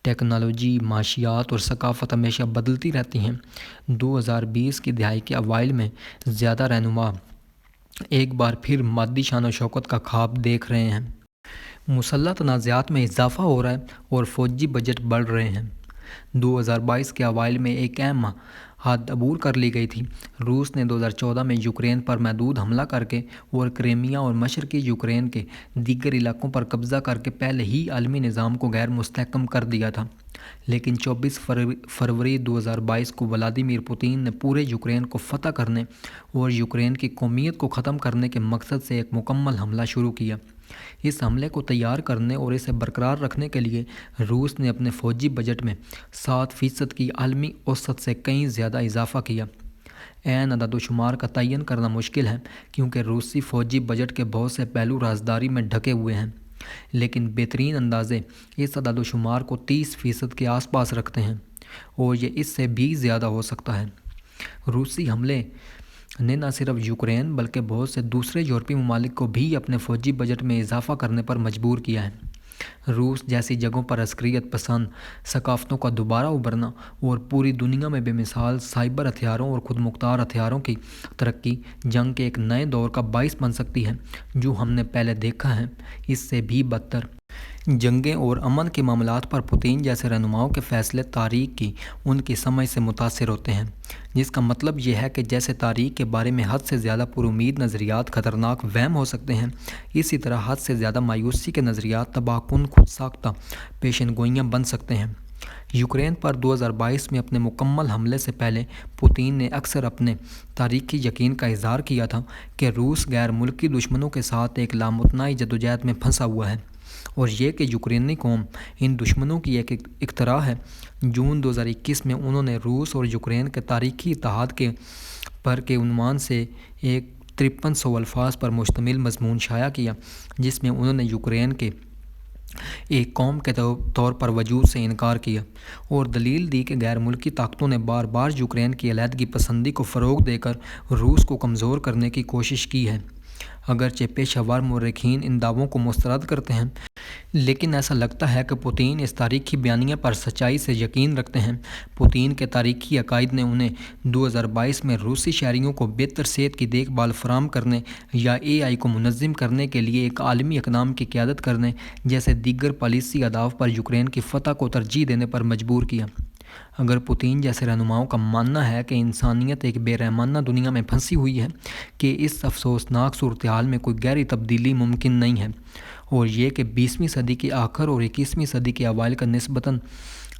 ٹیکنالوجی، معاشیات اور ثقافت ہمیشہ بدلتی رہتی ہیں۔ 2020 کی دہائی کے اوائل میں زیادہ رہنما ایک بار پھر مادی شان و شوکت کا خواب دیکھ رہے ہیں۔ مسلح تنازعات میں اضافہ ہو رہا ہے اور فوجی بجٹ بڑھ رہے ہیں۔ 2022 کے اوائل میں ایک اہم حد عبور کر لی گئی تھی۔ روس نے 2014 میں یوکرین پر محدود حملہ کر کے اور کرائمیا اور مشرقی یوکرین کے دیگر علاقوں پر قبضہ کر کے پہلے ہی عالمی نظام کو غیر مستحکم کر دیا تھا، لیکن 24 فروری 2022 کو ولادیمیر پوتین نے پورے یوکرین کو فتح کرنے اور یوکرین کی قومیت کو ختم کرنے کے مقصد سے ایک مکمل حملہ شروع کیا۔ اس حملے کو تیار کرنے اور اسے برقرار رکھنے کے لیے روس نے اپنے فوجی بجٹ میں 7% کی عالمی اوسط سے کہیں زیادہ اضافہ کیا۔ عین اعداد و شمار کا تعین کرنا مشکل ہے کیونکہ روسی فوجی بجٹ کے بہت سے پہلو رازداری میں ڈھکے ہوئے ہیں، لیکن بہترین اندازے اس اعداد و شمار کو 30% کے آس پاس رکھتے ہیں، اور یہ اس سے بھی زیادہ ہو سکتا ہے۔ روسی حملے نے نہ صرف یوکرین بلکہ بہت سے دوسرے یورپی ممالک کو بھی اپنے فوجی بجٹ میں اضافہ کرنے پر مجبور کیا ہے۔ روس جیسی جگہوں پر عسکریت پسند ثقافتوں کا دوبارہ ابھرنا اور پوری دنیا میں بے مثال سائبر ہتھیاروں اور خود مختار ہتھیاروں کی ترقی جنگ کے ایک نئے دور کا باعث بن سکتی ہے جو ہم نے پہلے دیکھا ہے۔ اس سے بھی بدتر جنگیں اور امن کے معاملات پر پوتین جیسے رہنماؤں کے فیصلے تاریخ کی ان کی سمجھ سے متاثر ہوتے ہیں، جس کا مطلب یہ ہے کہ جیسے تاریخ کے بارے میں حد سے زیادہ پرامید نظریات خطرناک وہم ہو سکتے ہیں، اسی طرح حد سے زیادہ مایوسی کے نظریات تباہ کن خود ساختہ پیشن گوئیاں بن سکتے ہیں۔ یوکرین پر 2022 میں اپنے مکمل حملے سے پہلے پوتین نے اکثر اپنے تاریخی یقین کا اظہار کیا تھا کہ روس غیر ملکی دشمنوں کے ساتھ ایک لامتناہی جدوجہد میں پھنسا ہوا ہے، اور یہ کہ یوکرینی قوم ان دشمنوں کی ایک اختراع ہے۔ جون 2021 میں انہوں نے روس اور یوکرین کے تاریخی اتحاد کے عنوان سے ایک 5300 الفاظ پر مشتمل مضمون شائع کیا، جس میں انہوں نے یوکرین کے ایک قوم کے طور پر وجود سے انکار کیا اور دلیل دی کہ غیر ملکی طاقتوں نے بار بار یوکرین کی علیحدگی پسندی کو فروغ دے کر روس کو کمزور کرنے کی کوشش کی ہے۔ اگرچہ پیشہ ور مورخین ان دعووں کو مسترد کرتے ہیں، لیکن ایسا لگتا ہے کہ پوتین اس تاریخی بیانیہ پر سچائی سے یقین رکھتے ہیں۔ پوتین کے تاریخی عقائد نے انہیں 2022 میں روسی شہریوں کو بہتر صحت کی دیکھ بھال فراہم کرنے یا AI کو منظم کرنے کے لیے ایک عالمی اقدام کی قیادت کرنے جیسے دیگر پالیسی اہداف پر یوکرین کی فتح کو ترجیح دینے پر مجبور کیا۔ اگر پوتین جیسے رہنماؤں کا ماننا ہے کہ انسانیت ایک بے رحمانہ دنیا میں پھنسی ہوئی ہے، کہ اس افسوسناک صورتحال میں کوئی گہری تبدیلی ممکن نہیں ہے، اور یہ کہ 20ویں صدی کے آخر اور 21ویں صدی کے اوائل کا نسبتاً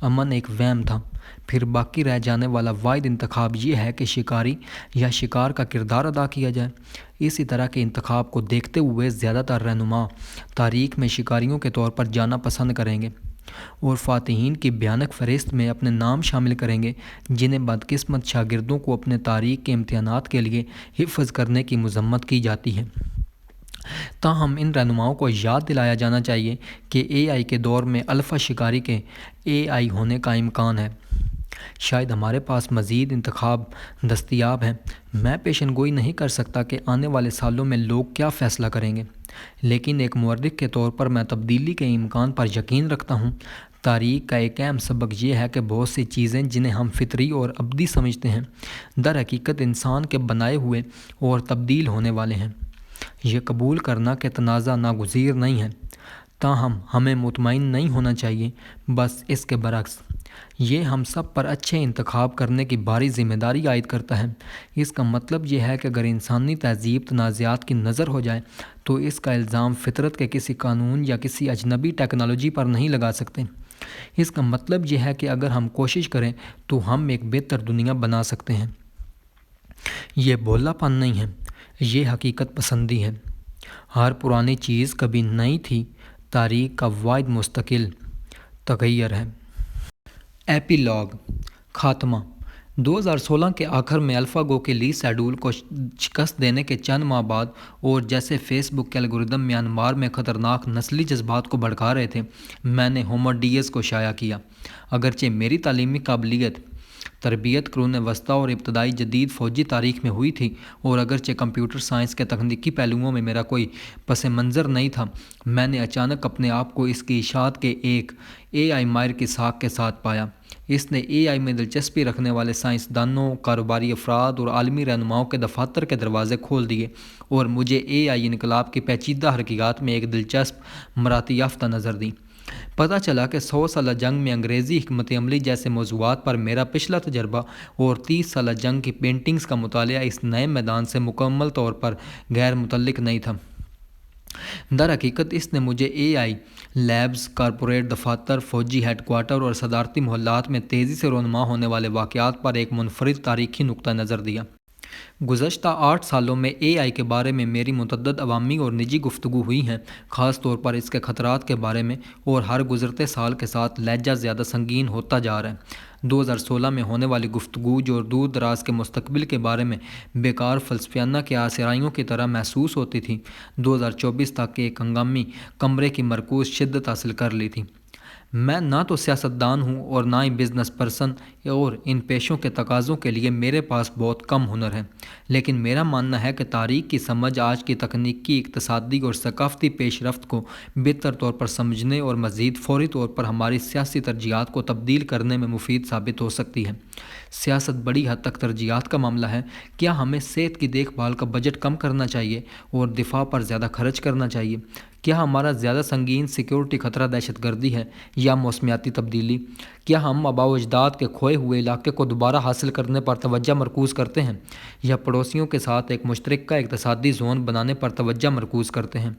امن ایک وہم تھا، پھر باقی رہ جانے والا واحد انتخاب یہ ہے کہ شکاری یا شکار کا کردار ادا کیا جائے۔ اسی طرح کے انتخاب کو دیکھتے ہوئے زیادہ تر رہنما تاریخ میں شکاریوں کے طور پر جانا پسند کریں گے، اور فاتحین کی بھیانک فہرست میں اپنے نام شامل کریں گے، جنہیں بدقسمت شاگردوں کو اپنے تاریخ کے امتحانات کے لیے حفظ کرنے کی مذمت کی جاتی ہے۔ تاہم ان رہنماؤں کو یاد دلایا جانا چاہیے کہ AI کے دور میں الفا شکاری کے AI ہونے کا امکان ہے۔ شاید ہمارے پاس مزید انتخاب دستیاب ہیں۔ میں پیشن گوئی نہیں کر سکتا کہ آنے والے سالوں میں لوگ کیا فیصلہ کریں گے، لیکن ایک مورخ کے طور پر میں تبدیلی کے امکان پر یقین رکھتا ہوں۔ تاریخ کا ایک اہم سبق یہ ہے کہ بہت سی چیزیں جنہیں ہم فطری اور ابدی سمجھتے ہیں، در حقیقت انسان کے بنائے ہوئے اور تبدیل ہونے والے ہیں۔ یہ قبول کرنا کہ تنازع ناگزیر نہیں ہے، تاہم ہمیں مطمئن نہیں ہونا چاہیے، بس اس کے برعکس۔ یہ ہم سب پر اچھے انتخاب کرنے کی بھاری ذمہ داری عائد کرتا ہے۔ اس کا مطلب یہ ہے کہ اگر انسانی تہذیب تنازعات کی نظر ہو جائے تو اس کا الزام فطرت کے کسی قانون یا کسی اجنبی ٹیکنالوجی پر نہیں لگا سکتے۔ اس کا مطلب یہ ہے کہ اگر ہم کوشش کریں تو ہم ایک بہتر دنیا بنا سکتے ہیں۔ یہ بھولا پن نہیں ہے، یہ حقیقت پسندی ہے۔ ہر پرانی چیز کبھی نئی تھی، تاریخ کا واحد مستقل تغیر ہے۔ ایپیلاگ خاتمہ 2016 کے آخر میں الفا گو کے لی سیڈول کو شکست دینے کے چند ماہ بعد، اور جیسے فیس بک کے الگورتھم میانمار میں خطرناک نسلی جذبات کو بھڑکا رہے تھے، میں نے ہومو ڈیز کو شائع کیا۔ اگرچہ میری تعلیمی قابلیت تربیت قرون وسطیٰ اور ابتدائی جدید فوجی تاریخ میں ہوئی تھی، اور اگرچہ کمپیوٹر سائنس کے تکنیکی پہلوؤں میں میرا کوئی پس منظر نہیں تھا، میں نے اچانک اپنے آپ کو اس کی اشاعت کے ایک AI ماہر کی ساکھ کے ساتھ پایا۔ اس نے AI میں دلچسپی رکھنے والے سائنسدانوں، کاروباری افراد اور عالمی رہنماؤں کے دفاتر کے دروازے کھول دیے، اور مجھے AI انقلاب کی پیچیدہ حقیقات میں ایک دلچسپ مراتی یافتہ نظر دی۔ پتہ چلا کہ 100 سالہ جنگ میں انگریزی حکمت عملی جیسے موضوعات پر میرا پچھلا تجربہ اور 30 سالہ جنگ کی پینٹنگز کا مطالعہ اس نئے میدان سے مکمل طور پر غیر متعلق نہیں تھا۔ در حقیقت اس نے مجھے AI لیبز، کارپوریٹ دفاتر، فوجی ہیڈ کوارٹر اور صدارتی محلات میں تیزی سے رونما ہونے والے واقعات پر ایک منفرد تاریخی نقطہ نظر دیا۔ گزشتہ 8 سالوں میں AI کے بارے میں میری متعدد عوامی اور نجی گفتگو ہوئی ہیں، خاص طور پر اس کے خطرات کے بارے میں، اور ہر گزرتے سال کے ساتھ لہجہ زیادہ سنگین ہوتا جا رہا ہے۔ 2016 میں ہونے والی گفتگو جو دور دراز کے مستقبل کے بارے میں بیکار فلسفیانہ کے آسرائیوں کی طرح محسوس ہوتی تھی، 2024 تک ایک ہنگامی کمرے کی مرکوز شدت حاصل کر لی تھی۔ میں نہ تو سیاستدان ہوں اور نہ ہی بزنس پرسن، اور ان پیشوں کے تقاضوں کے لیے میرے پاس بہت کم ہنر ہے، لیکن میرا ماننا ہے کہ تاریخ کی سمجھ آج کی تکنیکی، اقتصادی اور ثقافتی پیش رفت کو بہتر طور پر سمجھنے اور مزید فوری طور پر ہماری سیاسی ترجیحات کو تبدیل کرنے میں مفید ثابت ہو سکتی ہے۔ سیاست بڑی حد تک ترجیحات کا معاملہ ہے۔ کیا ہمیں صحت کی دیکھ بھال کا بجٹ کم کرنا چاہیے اور دفاع پر زیادہ خرچ کرنا چاہیے؟ کیا ہمارا زیادہ سنگین سیکیورٹی خطرہ دہشت گردی ہے یا موسمیاتی تبدیلی؟ کیا ہم آباء و اجداد کے کھوئے ہوئے علاقے کو دوبارہ حاصل کرنے پر توجہ مرکوز کرتے ہیں، یا پڑوسیوں کے ساتھ ایک مشترکہ اقتصادی زون بنانے پر توجہ مرکوز کرتے ہیں؟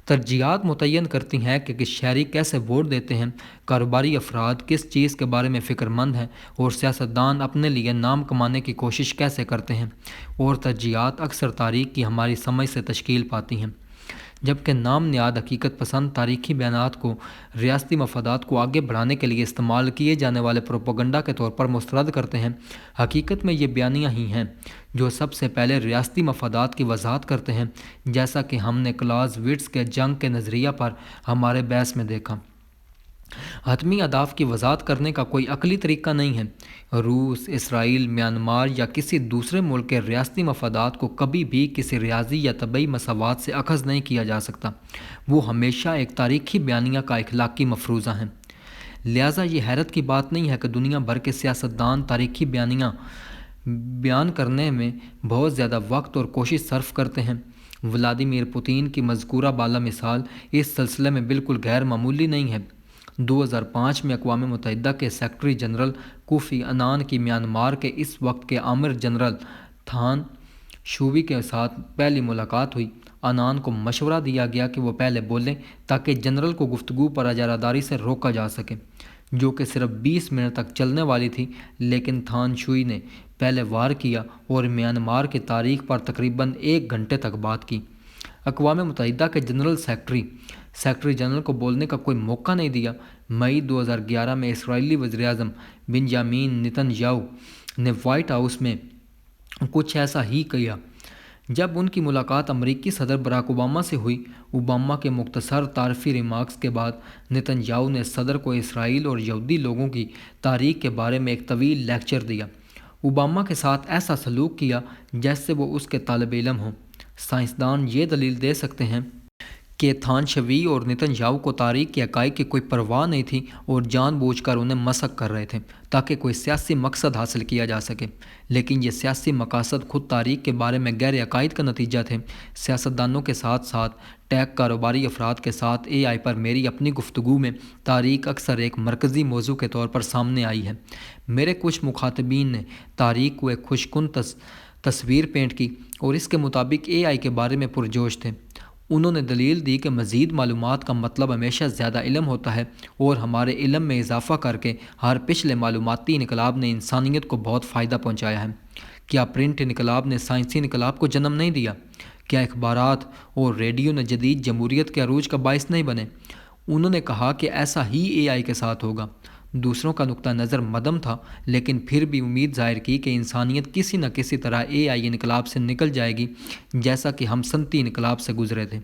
ترجیحات متعین کرتی ہیں کہ شہری کیسے ووٹ دیتے ہیں، کاروباری افراد کس چیز کے بارے میں فکر مند ہیں، اور سیاستدان اپنے لیے نام کمانے کی کوشش کیسے کرتے ہیں، اور ترجیحات اکثر تاریخ کی ہماری سمجھ سے تشکیل پاتی ہیں، جبکہ نام نہاد حقیقت پسند تاریخی بیانات کو ریاستی مفادات کو آگے بڑھانے کے لیے استعمال کیے جانے والے پروپیگنڈا کے طور پر مسترد کرتے ہیں۔ حقیقت میں یہ بیانیہ ہی ہیں جو سب سے پہلے ریاستی مفادات کی وضاحت کرتے ہیں، جیسا کہ ہم نے کلاز وٹز کے جنگ کے نظریہ پر ہمارے بحث میں دیکھا۔ حتمی اہداف کی وضاحت کرنے کا کوئی عقلی طریقہ نہیں ہے۔ روس، اسرائیل، میانمار یا کسی دوسرے ملک کے ریاستی مفادات کو کبھی بھی کسی ریاضی یا طبعی مساوات سے اخذ نہیں کیا جا سکتا۔ وہ ہمیشہ ایک تاریخی بیانیہ کا اخلاقی مفروضہ ہیں۔ لہٰذا یہ حیرت کی بات نہیں ہے کہ دنیا بھر کے سیاستدان تاریخی بیانیہ بیان کرنے میں بہت زیادہ وقت اور کوشش صرف کرتے ہیں۔ ولادیمیر پوتین کی مذکورہ بالا مثال اس سلسلے میں بالکل غیر معمولی نہیں ہے۔ 2005 میں اقوام متحدہ کے سیکرٹری جنرل کوفی عنان کی میانمار کے اس وقت کے آمر جنرل تھان شووی کے ساتھ پہلی ملاقات ہوئی۔ عنان کو مشورہ دیا گیا کہ وہ پہلے بولیں تاکہ جنرل کو گفتگو پر اجاراداری سے روکا جا سکے، جو کہ صرف 20 منٹ تک چلنے والی تھی، لیکن تھان شوئی نے پہلے وار کیا اور میانمار کی تاریخ پر تقریباً 1 گھنٹے تک بات کی۔ اقوام متحدہ کے جنرل سیکرٹری جنرل کو بولنے کا کوئی موقع نہیں دیا۔ مئی 2011 میں اسرائیلی وزیراعظم بنجامین نتن یاہو نے وائٹ ہاؤس میں کچھ ایسا ہی کیا۔ جب ان کی ملاقات امریکی صدر براک اوباما سے ہوئی، اوباما کے مختصر تعارفی ریمارکس کے بعد نتن یاہو نے صدر کو اسرائیل اور یہودی لوگوں کی تاریخ کے بارے میں ایک طویل لیکچر دیا۔ اوباما کے ساتھ ایسا سلوک کیا جیسے وہ اس کے طالب علم ہوں۔ سائنسدان یہ دلیل دے سکتے ہیں کہ تھان شوی اور نتن یاہو کو تاریخ کے حقائق کی کوئی پرواہ نہیں تھی اور جان بوجھ کر انہیں مسخ کر رہے تھے تاکہ کوئی سیاسی مقصد حاصل کیا جا سکے، لیکن یہ سیاسی مقاصد خود تاریخ کے بارے میں گہرے عقائد کا نتیجہ تھے۔ سیاستدانوں کے ساتھ ساتھ ٹیک کاروباری افراد کے ساتھ اے آئی پر میری اپنی گفتگو میں تاریخ اکثر ایک مرکزی موضوع کے طور پر سامنے آئی ہے۔ میرے کچھ مخاطبین نے تاریخ کو ایک خوش کن تصویر پینٹ کی اور اس کے مطابق اے آئی کے بارے میں پرجوش تھے۔ انہوں نے دلیل دی کہ مزید معلومات کا مطلب ہمیشہ زیادہ علم ہوتا ہے اور ہمارے علم میں اضافہ کر کے ہر پچھلے معلوماتی انقلاب نے انسانیت کو بہت فائدہ پہنچایا ہے۔ کیا پرنٹ انقلاب نے سائنسی انقلاب کو جنم نہیں دیا؟ کیا اخبارات اور ریڈیو نے جدید جمہوریت کے عروج کا باعث نہیں بنے؟ انہوں نے کہا کہ ایسا ہی اے آئی کے ساتھ ہوگا۔ دوسروں کا نقطہ نظر مدھم تھا، لیکن پھر بھی امید ظاہر کی کہ انسانیت کسی نہ کسی طرح اے آئی انقلاب سے نکل جائے گی، جیسا کہ ہم صنعتی انقلاب سے گزرے تھے۔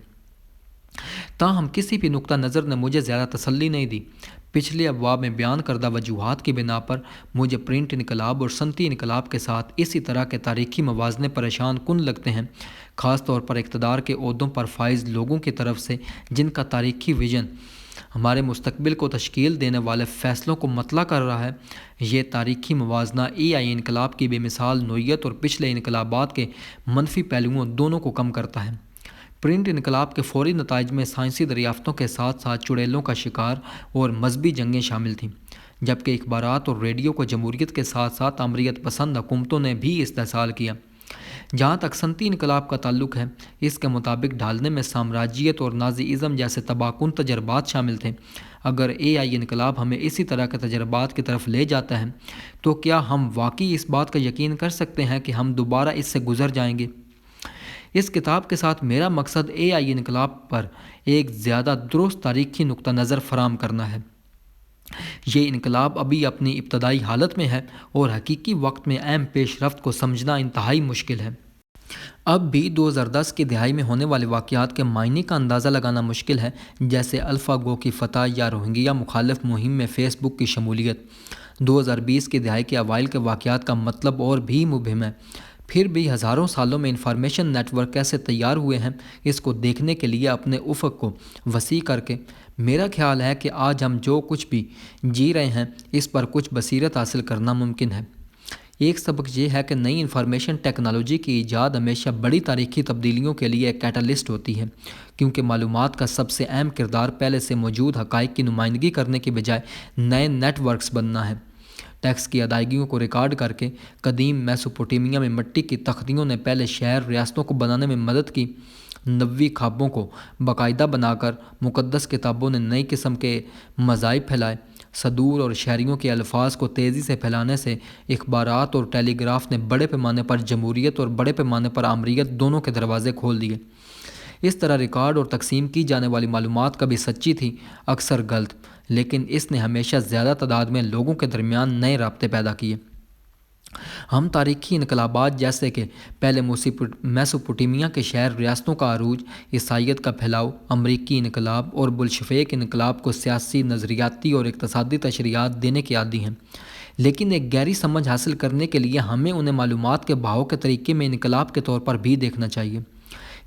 تاہم کسی بھی نقطہ نظر نے مجھے زیادہ تسلی نہیں دی۔ پچھلے ابواب میں بیان کردہ وجوہات کی بنا پر مجھے پرنٹ انقلاب اور صنعتی انقلاب کے ساتھ اسی طرح کے تاریخی موازنے پریشان کن لگتے ہیں، خاص طور پر اقتدار کے عہدوں پر فائز لوگوں کی طرف سے جن کا تاریخی ویژن ہمارے مستقبل کو تشکیل دینے والے فیصلوں کو مطلع کر رہا ہے۔ یہ تاریخی موازنہ اے آئی انقلاب کی بے مثال نوعیت اور پچھلے انقلابات کے منفی پہلوؤں دونوں کو کم کرتا ہے۔ پرنٹ انقلاب کے فوری نتائج میں سائنسی دریافتوں کے ساتھ ساتھ چڑیلوں کا شکار اور مذہبی جنگیں شامل تھیں، جبکہ اخبارات اور ریڈیو کو جمہوریت کے ساتھ ساتھ آمریت پسند حکومتوں نے بھی استحصال کیا۔ جہاں تک صنعتی انقلاب کا تعلق ہے، اس کے مطابق ڈھالنے میں سامراجیت اور نازی ازم جیسے تباہ کن تجربات شامل تھے۔ اگر اے آئی انقلاب ہمیں اسی طرح کے تجربات کی طرف لے جاتا ہے تو کیا ہم واقعی اس بات کا یقین کر سکتے ہیں کہ ہم دوبارہ اس سے گزر جائیں گے؟ اس کتاب کے ساتھ میرا مقصد اے آئی انقلاب پر ایک زیادہ درست تاریخی نقطہ نظر فراہم کرنا ہے۔ یہ انقلاب ابھی اپنی ابتدائی حالت میں ہے اور حقیقی وقت میں اہم پیش رفت کو سمجھنا انتہائی مشکل ہے۔ اب بھی 2010 کی دہائی میں ہونے والے واقعات کے معنی کا اندازہ لگانا مشکل ہے، جیسے الفا گو کی فتح یا روہنگیا مخالف مہم میں فیس بک کی شمولیت۔ 2020 کی دہائی کے اوائل کے واقعات کا مطلب اور بھی مبہم ہے۔ پھر بھی ہزاروں سالوں میں انفارمیشن نیٹ ورک کیسے تیار ہوئے ہیں، اس کو دیکھنے کے لیے اپنے افق کو وسیع کر کے میرا خیال ہے کہ آج ہم جو کچھ بھی جی رہے ہیں اس پر کچھ بصیرت حاصل کرنا ممکن ہے۔ ایک سبق یہ ہے کہ نئی انفارمیشن ٹیکنالوجی کی ایجاد ہمیشہ بڑی تاریخی تبدیلیوں کے لیے ایک کیٹالسٹ ہوتی ہے، کیونکہ معلومات کا سب سے اہم کردار پہلے سے موجود حقائق کی نمائندگی کرنے کے بجائے نئے نیٹ ورکس بننا ہے۔ ٹیکس کی ادائیگیوں کو ریکارڈ کر کے قدیم میسوپوٹیمیا میں مٹی کی تختیوں نے پہلے شہر ریاستوں کو بنانے میں مدد کی۔ نبوی خوابوں کو باقاعدہ بنا کر مقدس کتابوں نے نئی قسم کے مذاہب پھیلائے۔ صدور اور شہریوں کے الفاظ کو تیزی سے پھیلانے سے اخبارات اور ٹیلی گراف نے بڑے پیمانے پر جمہوریت اور بڑے پیمانے پر آمریت دونوں کے دروازے کھول دیے۔ اس طرح ریکارڈ اور تقسیم کی جانے والی معلومات کبھی سچی تھی، اکثر غلط، لیکن اس نے ہمیشہ زیادہ تعداد میں لوگوں کے درمیان نئے رابطے پیدا کیے۔ ہم تاریخی انقلابات جیسے کہ پہلے میسوپوٹیمیا کے شہر ریاستوں کا عروج، عیسائیت کا پھیلاؤ، امریکی انقلاب اور بلشفیک انقلاب کو سیاسی، نظریاتی اور اقتصادی تشریحات دینے کے عادی ہیں، لیکن ایک گہری سمجھ حاصل کرنے کے لیے ہمیں انہیں معلومات کے بہاؤ کے طریقے میں انقلاب کے طور پر بھی دیکھنا چاہیے۔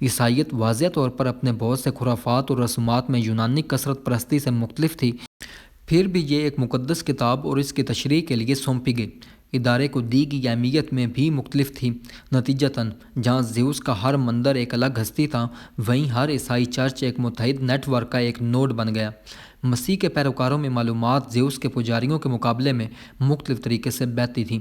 عیسائیت واضح طور پر اپنے بہت سے خرافات اور رسومات میں یونانی کثرت پرستی سے مختلف تھی، پھر بھی یہ ایک مقدس کتاب اور اس کی تشریح کے لیے سونپی گئی ادارے کو دی گئی اہمیت میں بھی مختلف تھی۔ نتیجتاً جہاں زیوس کا ہر مندر ایک الگ ہستی تھا، وہیں ہر عیسائی چرچ ایک متحد نیٹ ورک کا ایک نوڈ بن گیا۔ مسیح کے پیروکاروں میں معلومات زیوس کے پجاریوں کے مقابلے میں مختلف طریقے سے بہتی تھی۔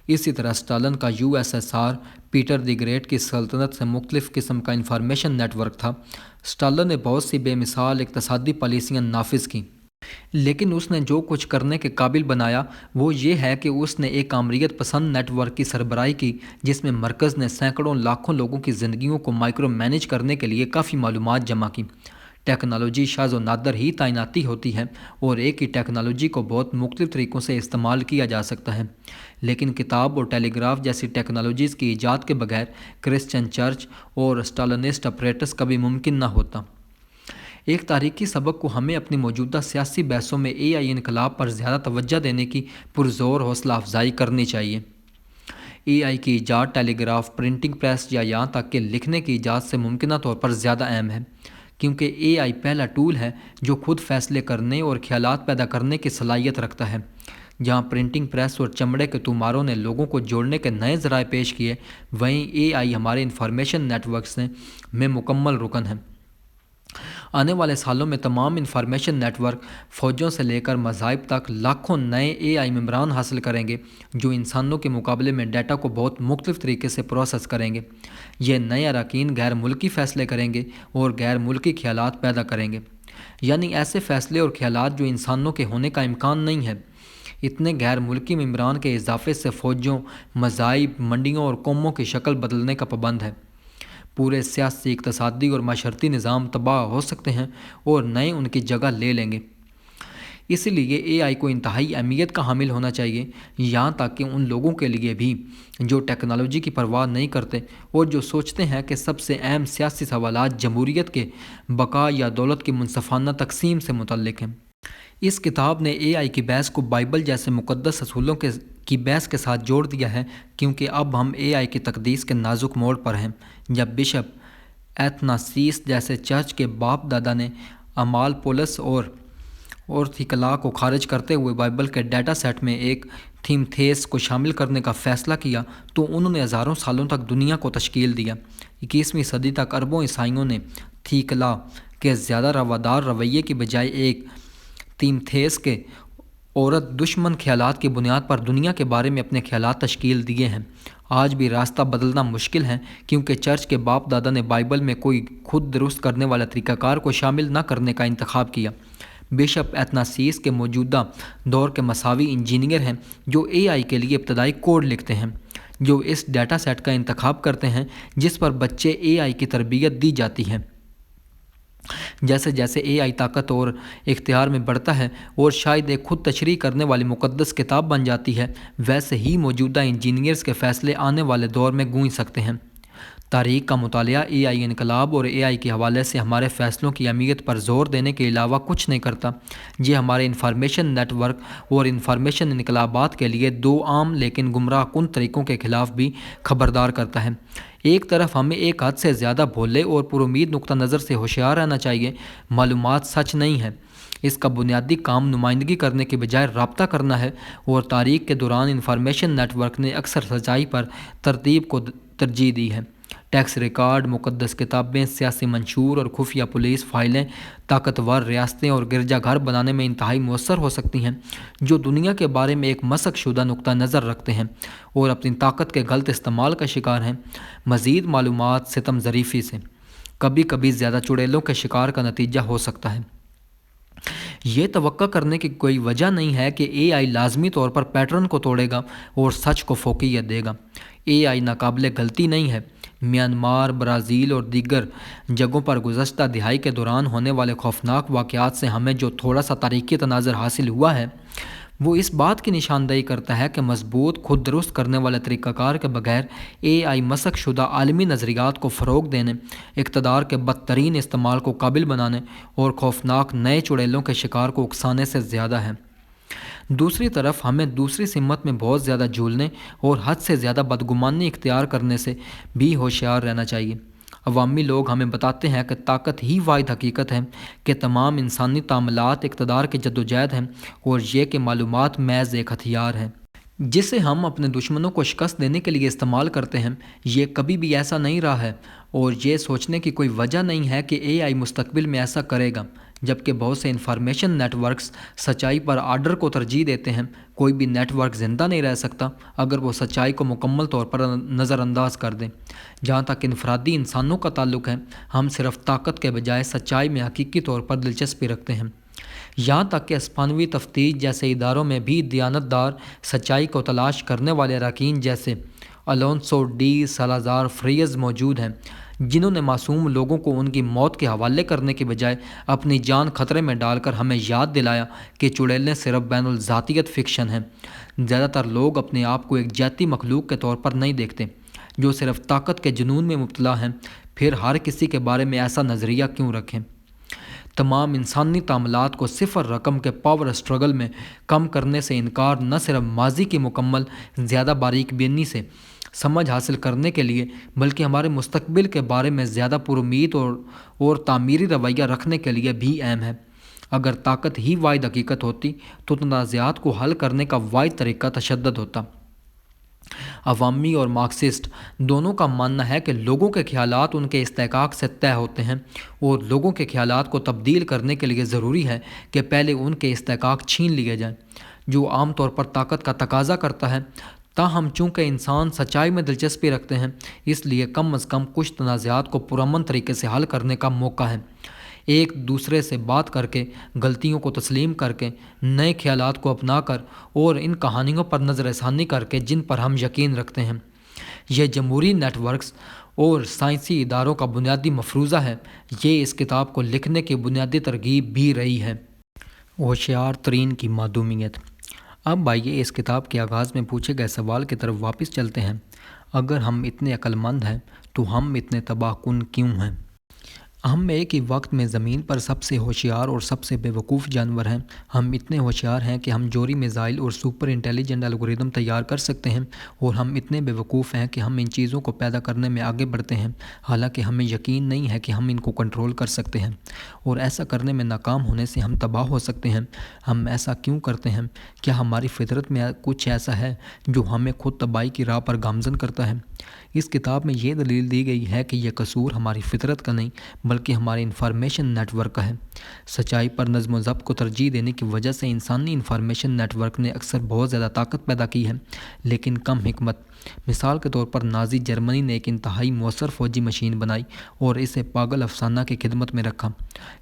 اسی طرح اسٹالن کا USSR پیٹر دی گریٹ کی سلطنت سے مختلف قسم کا انفارمیشن نیٹ ورک تھا۔ اسٹالن نے بہت سی بے مثال اقتصادی پالیسیاں نافذ کیں، لیکن اس نے جو کچھ کرنے کے قابل بنایا وہ یہ ہے کہ اس نے ایک آمریت پسند نیٹ ورک کی سربراہی کی، جس میں مرکز نے سینکڑوں لاکھوں لوگوں کی زندگیوں کو مائکرو مینیج کرنے کے لیے کافی معلومات جمع کی۔ ٹیکنالوجی شاذ و نادر ہی تعیناتی ہوتی ہے اور ایک ہی ٹیکنالوجی کو بہت مختلف طریقوں سے استعمال کیا جا سکتا ہے، لیکن کتاب اور ٹیلی گراف جیسی ٹیکنالوجیز کی ایجاد کے بغیر کرسچن چرچ اور اسٹالنسٹ اپریٹس کبھی ممکن نہ ہوتا۔ ایک تاریخی سبق کو ہمیں اپنی موجودہ سیاسی بحثوں میں AI انقلاب پر زیادہ توجہ دینے کی پرزور حوصلہ افزائی کرنی چاہیے۔ AI کی ایجاد ٹیلی گراف، پرنٹنگ پریس یا یہاں تک کہ لکھنے کی ایجاد سے ممکنہ طور پر زیادہ اہم ہے، کیونکہ AI پہلا ٹول ہے جو خود فیصلے کرنے اور خیالات پیدا کرنے کی صلاحیت رکھتا ہے۔ جہاں پرنٹنگ پریس اور چمڑے کے توماروں نے لوگوں کو جوڑنے کے نئے ذرائع پیش کیے، وہیں AI ہمارے انفارمیشن نیٹ ورکس میں مکمل رکن ہے۔ آنے والے سالوں میں تمام انفارمیشن نیٹ ورک، فوجوں سے لے کر مذاہب تک، لاکھوں نئے AI ممبران حاصل کریں گے جو انسانوں کے مقابلے میں ڈیٹا کو بہت مختلف طریقے سے پروسیس کریں گے۔ یہ نئے اراکین غیر ملکی فیصلے کریں گے اور غیر ملکی خیالات پیدا کریں گے، یعنی ایسے فیصلے اور خیالات جو انسانوں کے ہونے کا امکان نہیں ہے۔ اتنے غیر ملکی ممبران کے اضافے سے فوجوں، مذاہب، منڈیوں اور قوموں کی شکل بدلنے کا پابند ہے۔ پورے سیاسی، اقتصادی اور معاشرتی نظام تباہ ہو سکتے ہیں اور نئے ان کی جگہ لے لیں گے۔ اس لیے AI کو انتہائی اہمیت کا حامل ہونا چاہیے، یہاں تک کہ ان لوگوں کے لیے بھی جو ٹیکنالوجی کی پرواہ نہیں کرتے اور جو سوچتے ہیں کہ سب سے اہم سیاسی سوالات جمہوریت کے بقا یا دولت کی منصفانہ تقسیم سے متعلق ہیں۔ اس کتاب نے AI کی بحث کو بائبل جیسے مقدس اصولوں کی بحث کے ساتھ جوڑ دیا ہے، کیونکہ اب ہم AI کی تقدیس کے نازک موڑ پر ہیں۔ جب بشپ ایتھناسیس جیسے چرچ کے باپ دادا نے اعمال پولس اور تھیکلا کو خارج کرتے ہوئے بائبل کے ڈیٹا سیٹ میں ایک تھیمتھیس کو شامل کرنے کا فیصلہ کیا تو انہوں نے ہزاروں سالوں تک دنیا کو تشکیل دیا۔ 21ویں صدی تک اربوں عیسائیوں نے تھیکلا کے زیادہ روادار رویے کی بجائے ایک تیمتھیس کے عورت دشمن خیالات کی بنیاد پر دنیا کے بارے میں اپنے خیالات تشکیل دیے ہیں۔ آج بھی راستہ بدلنا مشکل ہے، کیونکہ چرچ کے باپ دادا نے بائبل میں کوئی خود درست کرنے والا طریقہ کار کو شامل نہ کرنے کا انتخاب کیا۔ بشپ ایتھناسیس کے موجودہ دور کے مساوی انجینئر ہیں جو AI کے لیے ابتدائی کوڈ لکھتے ہیں، جو اس ڈیٹا سیٹ کا انتخاب کرتے ہیں جس پر بچے AI کی تربیت دی جاتی ہے۔ جیسے جیسے AI طاقت اور اختیار میں بڑھتا ہے اور شاید ایک خود تشریح کرنے والی مقدس کتاب بن جاتی ہے، ویسے ہی موجودہ انجینئرز کے فیصلے آنے والے دور میں گونج سکتے ہیں۔ تاریخ کا مطالعہ AI انقلاب اور AI کے حوالے سے ہمارے فیصلوں کی اہمیت پر زور دینے کے علاوہ کچھ نہیں کرتا۔ یہ ہمارے انفارمیشن نیٹ ورک اور انفارمیشن انقلابات کے لیے دو عام لیکن گمراہ کن طریقوں کے خلاف بھی خبردار کرتا ہے۔ ایک طرف ہمیں ایک حد سے زیادہ بھولے اور پر امید نقطہ نظر سے ہوشیار رہنا چاہیے۔ معلومات سچ نہیں ہے، اس کا بنیادی کام نمائندگی کرنے کے بجائے رابطہ کرنا ہے، اور تاریخ کے دوران انفارمیشن نیٹ ورک نے اکثر سچائی پر ترتیب کو ترجیح دی ہے۔ ٹیکس ریکارڈ، مقدس کتابیں، سیاسی منشور اور خفیہ پولیس فائلیں طاقتور ریاستیں اور گرجا گھر بنانے میں انتہائی مؤثر ہو سکتی ہیں، جو دنیا کے بارے میں ایک مسخ شدہ نقطہ نظر رکھتے ہیں اور اپنی طاقت کے غلط استعمال کا شکار ہیں۔ مزید معلومات ستم ظریفی سے کبھی کبھی زیادہ چڑیلوں کے شکار کا نتیجہ ہو سکتا ہے۔ یہ توقع کرنے کی کوئی وجہ نہیں ہے کہ AI لازمی طور پر پیٹرن کو توڑے گا اور سچ کو فوقیت دے گا۔ AI ناقابل غلطی نہیں ہے۔ میانمار، برازیل اور دیگر جگہوں پر گزشتہ دہائی کے دوران ہونے والے خوفناک واقعات سے ہمیں جو تھوڑا سا تاریخی تناظر حاصل ہوا ہے، وہ اس بات کی نشاندہی کرتا ہے کہ مضبوط خود درست کرنے والے طریقہ کار کے بغیر AI مسخ شدہ عالمی نظریات کو فروغ دینے، اقتدار کے بدترین استعمال کو قابل بنانے اور خوفناک نئے چڑیلوں کے شکار کو اکسانے سے زیادہ ہے۔ دوسری طرف ہمیں دوسری سمت میں بہت زیادہ جھولنے اور حد سے زیادہ بدگمانی اختیار کرنے سے بھی ہوشیار رہنا چاہیے۔ عوامی لوگ ہمیں بتاتے ہیں کہ طاقت ہی واحد حقیقت ہے، کہ تمام انسانی تعاملات اقتدار کی جدوجہد ہیں، اور یہ کہ معلومات محض ایک ہتھیار ہے جسے ہم اپنے دشمنوں کو شکست دینے کے لیے استعمال کرتے ہیں۔ یہ کبھی بھی ایسا نہیں رہا ہے، اور یہ سوچنے کی کوئی وجہ نہیں ہے کہ AI مستقبل میں ایسا کرے گا۔ جبکہ بہت سے انفارمیشن نیٹ ورکس سچائی پر آرڈر کو ترجیح دیتے ہیں، کوئی بھی نیٹ ورک زندہ نہیں رہ سکتا اگر وہ سچائی کو مکمل طور پر نظر انداز کر دیں۔ جہاں تک انفرادی انسانوں کا تعلق ہے، ہم صرف طاقت کے بجائے سچائی میں حقیقی طور پر دلچسپی رکھتے ہیں۔ یہاں تک کہ اسپانوی تفتیش جیسے اداروں میں بھی دیانتدار، سچائی کو تلاش کرنے والے اراکین جیسے الونسو ڈی سالازار فریز موجود ہیں، جنہوں نے معصوم لوگوں کو ان کی موت کے حوالے کرنے کے بجائے اپنی جان خطرے میں ڈال کر ہمیں یاد دلایا کہ چڑیلیں صرف بین الذاتیت فکشن ہیں۔ زیادہ تر لوگ اپنے آپ کو ایک جاتی مخلوق کے طور پر نہیں دیکھتے جو صرف طاقت کے جنون میں مبتلا ہیں۔ پھر ہر کسی کے بارے میں ایسا نظریہ کیوں رکھیں؟ تمام انسانی تعاملات کو صفر رقم کے پاور اسٹرگل میں کم کرنے سے انکار نہ صرف ماضی کی مکمل زیادہ باریک بینی سے سمجھ حاصل کرنے کے لیے، بلکہ ہمارے مستقبل کے بارے میں زیادہ پرامید اور تعمیری رویہ رکھنے کے لیے بھی اہم ہے۔ اگر طاقت ہی واحد حقیقت ہوتی تو تنازعات کو حل کرنے کا واحد طریقہ تشدد ہوتا۔ عوامی اور مارکسسٹ دونوں کا ماننا ہے کہ لوگوں کے خیالات ان کے استحقاق سے طے ہوتے ہیں، اور لوگوں کے خیالات کو تبدیل کرنے کے لیے ضروری ہے کہ پہلے ان کے استحقاق چھین لیے جائیں، جو عام طور پر طاقت کا تقاضا کرتا ہے۔ تاہم چونکہ انسان سچائی میں دلچسپی رکھتے ہیں، اس لیے کم از کم کچھ تنازعات کو پرامن طریقے سے حل کرنے کا موقع ہے۔ ایک دوسرے سے بات کر کے، غلطیوں کو تسلیم کر کے، نئے خیالات کو اپنا کر، اور ان کہانیوں پر نظر ثانی کر کے جن پر ہم یقین رکھتے ہیں۔ یہ جمہوری نیٹ ورکس اور سائنسی اداروں کا بنیادی مفروضہ ہے۔ یہ اس کتاب کو لکھنے کی بنیادی ترغیب بھی رہی ہے۔ ہوشیار ترین کی معدومیت۔ اب آئیے اس کتاب کے آغاز میں پوچھے گئے سوال کی طرف واپس چلتے ہیں۔ اگر ہم اتنے عقل مند ہیں تو ہم اتنے تباہ کن کیوں ہیں؟ ہم ایک ہی وقت میں زمین پر سب سے ہوشیار اور سب سے بے وقوف جانور ہیں۔ ہم اتنے ہوشیار ہیں کہ ہم جوہری میزائل اور سپر انٹیلیجنٹ الگوریدم تیار کر سکتے ہیں، اور ہم اتنے بے وقوف ہیں کہ ہم ان چیزوں کو پیدا کرنے میں آگے بڑھتے ہیں، حالانکہ ہمیں یقین نہیں ہے کہ ہم ان کو کنٹرول کر سکتے ہیں، اور ایسا کرنے میں ناکام ہونے سے ہم تباہ ہو سکتے ہیں۔ ہم ایسا کیوں کرتے ہیں؟ کیا ہماری فطرت میں کچھ ایسا ہے جو ہمیں خود تباہی کی راہ پر گامزن کرتا ہے؟ اس کتاب میں یہ دلیل دی گئی ہے کہ یہ قصور ہماری فطرت کا نہیں بلکہ ہمارے انفارمیشن نیٹ ورک کا ہے۔ سچائی پر نظم و ضبط کو ترجیح دینے کی وجہ سے انسانی انفارمیشن نیٹ ورک نے اکثر بہت زیادہ طاقت پیدا کی ہے، لیکن کم حکمت۔ مثال کے طور پر نازی جرمنی نے ایک انتہائی مؤثر فوجی مشین بنائی اور اسے پاگل افسانہ کی خدمت میں رکھا۔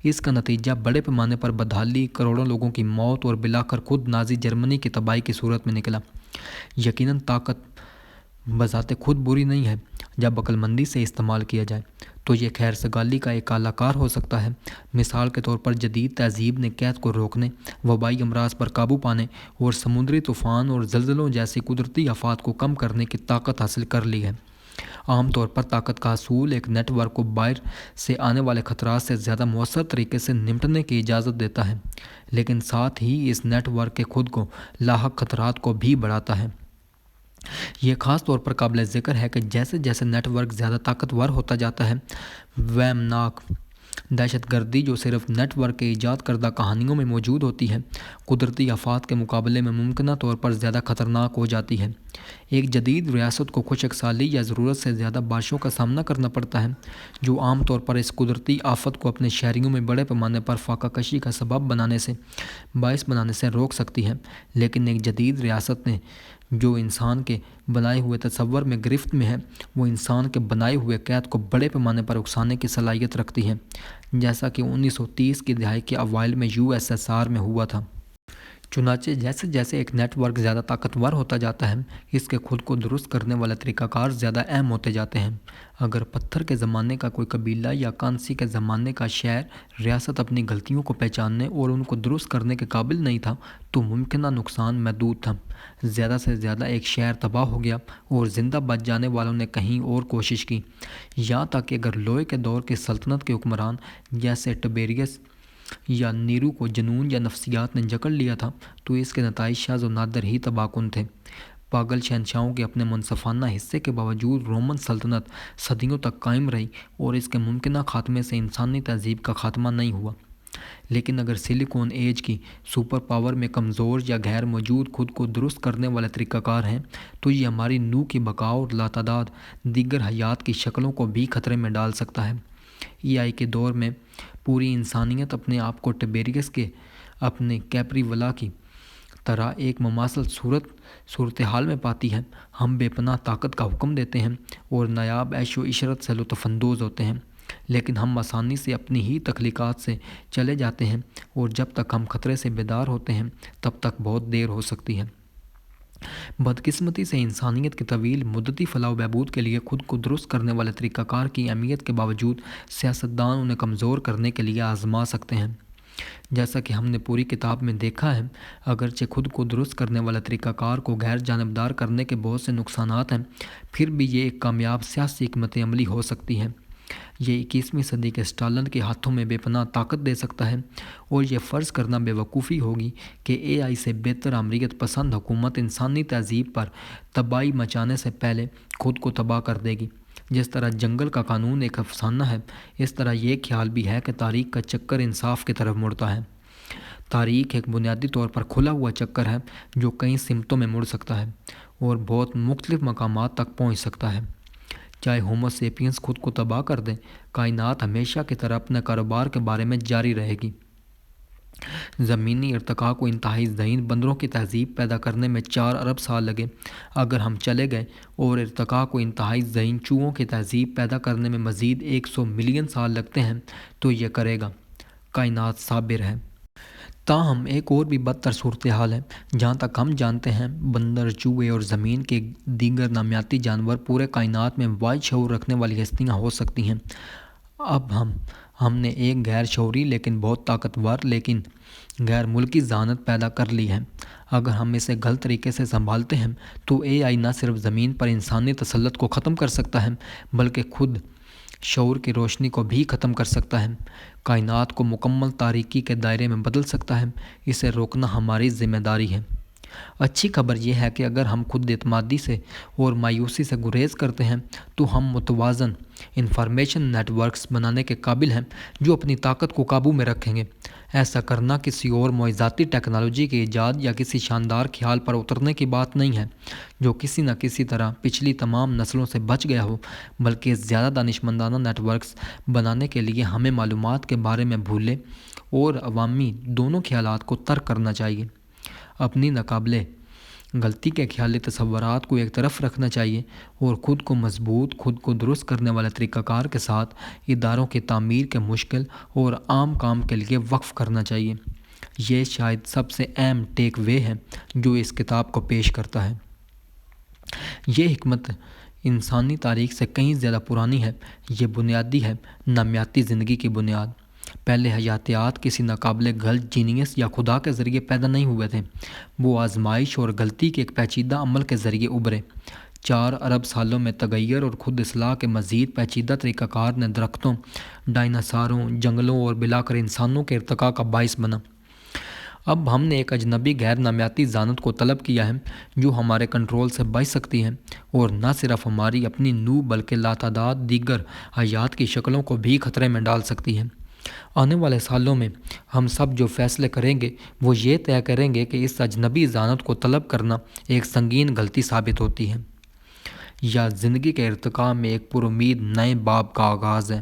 اس کا نتیجہ بڑے پیمانے پر بدحالی، کروڑوں لوگوں کی موت اور بالآخر خود نازی جرمنی کی تباہی کی صورت میں نکلا۔ یقیناً طاقت بذات خود بری نہیں ہے۔ جب عقل مندی سے استعمال کیا جائے تو یہ خیر سگالی کا ایک اعلیٰ کار ہو سکتا ہے۔ مثال کے طور پر جدید تہذیب نے قحط کو روکنے، وبائی امراض پر قابو پانے اور سمندری طوفان اور زلزلوں جیسی قدرتی آفات کو کم کرنے کی طاقت حاصل کر لی ہے۔ عام طور پر طاقت کا حصول ایک نیٹ ورک کو باہر سے آنے والے خطرات سے زیادہ مؤثر طریقے سے نمٹنے کی اجازت دیتا ہے، لیکن ساتھ ہی اس نیٹ ورک کے خود کو لاحق خطرات کو بھی بڑھاتا ہے۔ یہ خاص طور پر قابل ذکر ہے کہ جیسے جیسے نیٹ ورک زیادہ طاقتور ہوتا جاتا ہے، وہمناک دہشت گردی جو صرف نیٹ ورک کے ایجاد کردہ کہانیوں میں موجود ہوتی ہے، قدرتی آفات کے مقابلے میں ممکنہ طور پر زیادہ خطرناک ہو جاتی ہے۔ ایک جدید ریاست کو خشک سالی یا ضرورت سے زیادہ بارشوں کا سامنا کرنا پڑتا ہے، جو عام طور پر اس قدرتی آفت کو اپنے شہریوں میں بڑے پیمانے پر فاقہ کشی کا سبب باعث بنانے سے روک سکتی ہے۔ لیکن ایک جدید ریاست نے جو انسان کے بنائے ہوئے تصور میں گرفت میں ہے، وہ انسان کے بنائے ہوئے قحط کو بڑے پیمانے پر اکسانے کی صلاحیت رکھتی ہے، جیسا کہ 1930 کی دہائی کے اوائل میں USSR میں ہوا تھا۔ چنانچہ جیسے جیسے ایک نیٹ ورک زیادہ طاقتور ہوتا جاتا ہے، اس کے خود کو درست کرنے والے طریقہ کار زیادہ اہم ہوتے جاتے ہیں۔ اگر پتھر کے زمانے کا کوئی قبیلہ یا کانسی کے زمانے کا شہر ریاست اپنی غلطیوں کو پہچاننے اور ان کو درست کرنے کے قابل نہیں تھا تو ممکنہ نقصان محدود تھا۔ زیادہ سے زیادہ ایک شہر تباہ ہو گیا اور زندہ بچ جانے والوں نے کہیں اور کوشش کی، یہاں تک کہ اگر لوہے کے دور کی سلطنت کے حکمران جیسے ٹبیریس یا نیرو کو جنون یا نفسیات نے جکڑ لیا تھا تو اس کے نتائج شاذ و نادر ہی تباہ کن تھے۔ پاگل شہنشاہوں کے اپنے منصفانہ حصے کے باوجود رومن سلطنت صدیوں تک قائم رہی اور اس کے ممکنہ خاتمے سے انسانی تہذیب کا خاتمہ نہیں ہوا۔ لیکن اگر سلیکون ایج کی سپر پاور میں کمزور یا غیر موجود خود کو درست کرنے والے طریقہ کار ہیں تو یہ ہماری نوع کی بقا اور لاتعداد دیگر حیات کی شکلوں کو بھی خطرے میں ڈال سکتا ہے۔ آئی کے دور میں پوری انسانیت اپنے آپ کو ٹبیریس کے اپنے کیپریولا کی طرح ایک مماثل صورتحال میں پاتی ہے۔ ہم بے پناہ طاقت کا حکم دیتے ہیں اور نایاب عیش و عشرت سے لطف اندوز ہوتے ہیں، لیکن ہم آسانی سے اپنی ہی تخلیقات سے چلے جاتے ہیں اور جب تک ہم خطرے سے بیدار ہوتے ہیں تب تک بہت دیر ہو سکتی ہے۔ بدقسمتی سے انسانیت کی طویل مدتی فلاح و بہبود کے لیے خود کو درست کرنے والے طریقہ کار کی اہمیت کے باوجود سیاستدان انہیں کمزور کرنے کے لیے آزما سکتے ہیں۔ جیسا کہ ہم نے پوری کتاب میں دیکھا ہے، اگرچہ خود کو درست کرنے والے طریقہ کار کو غیر جانبدار کرنے کے بہت سے نقصانات ہیں، پھر بھی یہ ایک کامیاب سیاسی حکمت عملی ہو سکتی ہے۔ یہ 21ویں صدی کے اسٹالن کے ہاتھوں میں بے پناہ طاقت دے سکتا ہے، اور یہ فرض کرنا بے وقوفی ہوگی کہ آئی سے بہتر عمریت پسند حکومت انسانی تہذیب پر تباہی مچانے سے پہلے خود کو تباہ کر دے گی۔ جس طرح جنگل کا قانون ایک افسانہ ہے، اس طرح یہ خیال بھی ہے کہ تاریخ کا چکر انصاف کی طرف مڑتا ہے۔ تاریخ ایک بنیادی طور پر کھلا ہوا چکر ہے جو کئی سمتوں میں مڑ سکتا ہے اور بہت مختلف مقامات تک پہنچ سکتا ہے۔ چاہے ہومو سیپینس خود کو تباہ کر دے، کائنات ہمیشہ کی طرح اپنے کاروبار کے بارے میں جاری رہے گی۔ زمینی ارتقاء کو انتہائی ذہین بندروں کی تہذیب پیدا کرنے میں 4 ارب سال لگے، اگر ہم چلے گئے اور ارتقاء کو انتہائی ذہین چوہوں کی تہذیب پیدا کرنے میں مزید 100 ملین سال لگتے ہیں تو یہ کرے گا۔ کائنات صابر ہے۔ تاہم ایک اور بھی بدتر صورتحال ہے۔ جہاں تک ہم جانتے ہیں، بندر، چوہے اور زمین کے دیگر نامیاتی جانور پورے کائنات میں واحد شعور رکھنے والی ہستیاں ہو سکتی ہیں۔ اب ہم نے ایک غیر شعوری لیکن بہت طاقتور لیکن غیر ملکی ذہانت پیدا کر لی ہے۔ اگر ہم اسے غلط طریقے سے سنبھالتے ہیں تو آئی نہ صرف زمین پر انسانی تسلط کو ختم کر سکتا ہے بلکہ خود شعور کی روشنی کو بھی ختم کر سکتا ہے، کائنات کو مکمل تاریکی کے دائرے میں بدل سکتا ہے۔ اسے روکنا ہماری ذمہ داری ہے۔ اچھی خبر یہ ہے کہ اگر ہم خود اعتمادی سے اور مایوسی سے گریز کرتے ہیں تو ہم متوازن انفارمیشن نیٹ ورکس بنانے کے قابل ہیں جو اپنی طاقت کو قابو میں رکھیں گے۔ ایسا کرنا کسی اور معجزاتی ٹیکنالوجی کی ایجاد یا کسی شاندار خیال پر اترنے کی بات نہیں ہے جو کسی نہ کسی طرح پچھلی تمام نسلوں سے بچ گیا ہو، بلکہ زیادہ دانشمندانہ نیٹ ورکس بنانے کے لیے ہمیں معلومات کے بارے میں بھولے اور عوامی دونوں خیالات کو ترک کرنا چاہیے۔ اپنی ناقابل غلطی کے خیالی تصورات کو ایک طرف رکھنا چاہیے اور خود کو مضبوط، خود کو درست کرنے والے طریقہ کار کے ساتھ اداروں کی تعمیر کے مشکل اور عام کام کے لیے وقف کرنا چاہیے۔ یہ شاید سب سے اہم ٹیک وے ہے جو اس کتاب کو پیش کرتا ہے۔ یہ حکمت انسانی تاریخ سے کہیں زیادہ پرانی ہے۔ یہ بنیادی ہے، نامیاتی زندگی کی بنیاد۔ پہلے حیاتیات کسی ناقابل غلط جینیس یا خدا کے ذریعے پیدا نہیں ہوئے تھے، وہ آزمائش اور غلطی کے ایک پیچیدہ عمل کے ذریعے ابھرے۔ 4 ارب سالوں میں تغیر اور خود اصلاح کے مزید پیچیدہ طریقہ کار نے درختوں، ڈائناسوروں، جنگلوں اور بلاخر انسانوں کے ارتقاء کا باعث بنا۔ اب ہم نے ایک اجنبی غیر نامیاتی ذہانت کو طلب کیا ہے جو ہمارے کنٹرول سے بچ سکتی ہے اور نہ صرف ہماری اپنی نوع بلکہ لاتعداد دیگر حیات کی شکلوں کو بھی خطرے میں ڈال سکتی ہے۔ آنے والے سالوں میں ہم سب جو فیصلے کریں گے وہ یہ طے کریں گے کہ اس اجنبی ذہانت کو طلب کرنا ایک سنگین غلطی ثابت ہوتی ہے یا زندگی کے ارتقاء میں ایک پر امید نئے باب کا آغاز ہے۔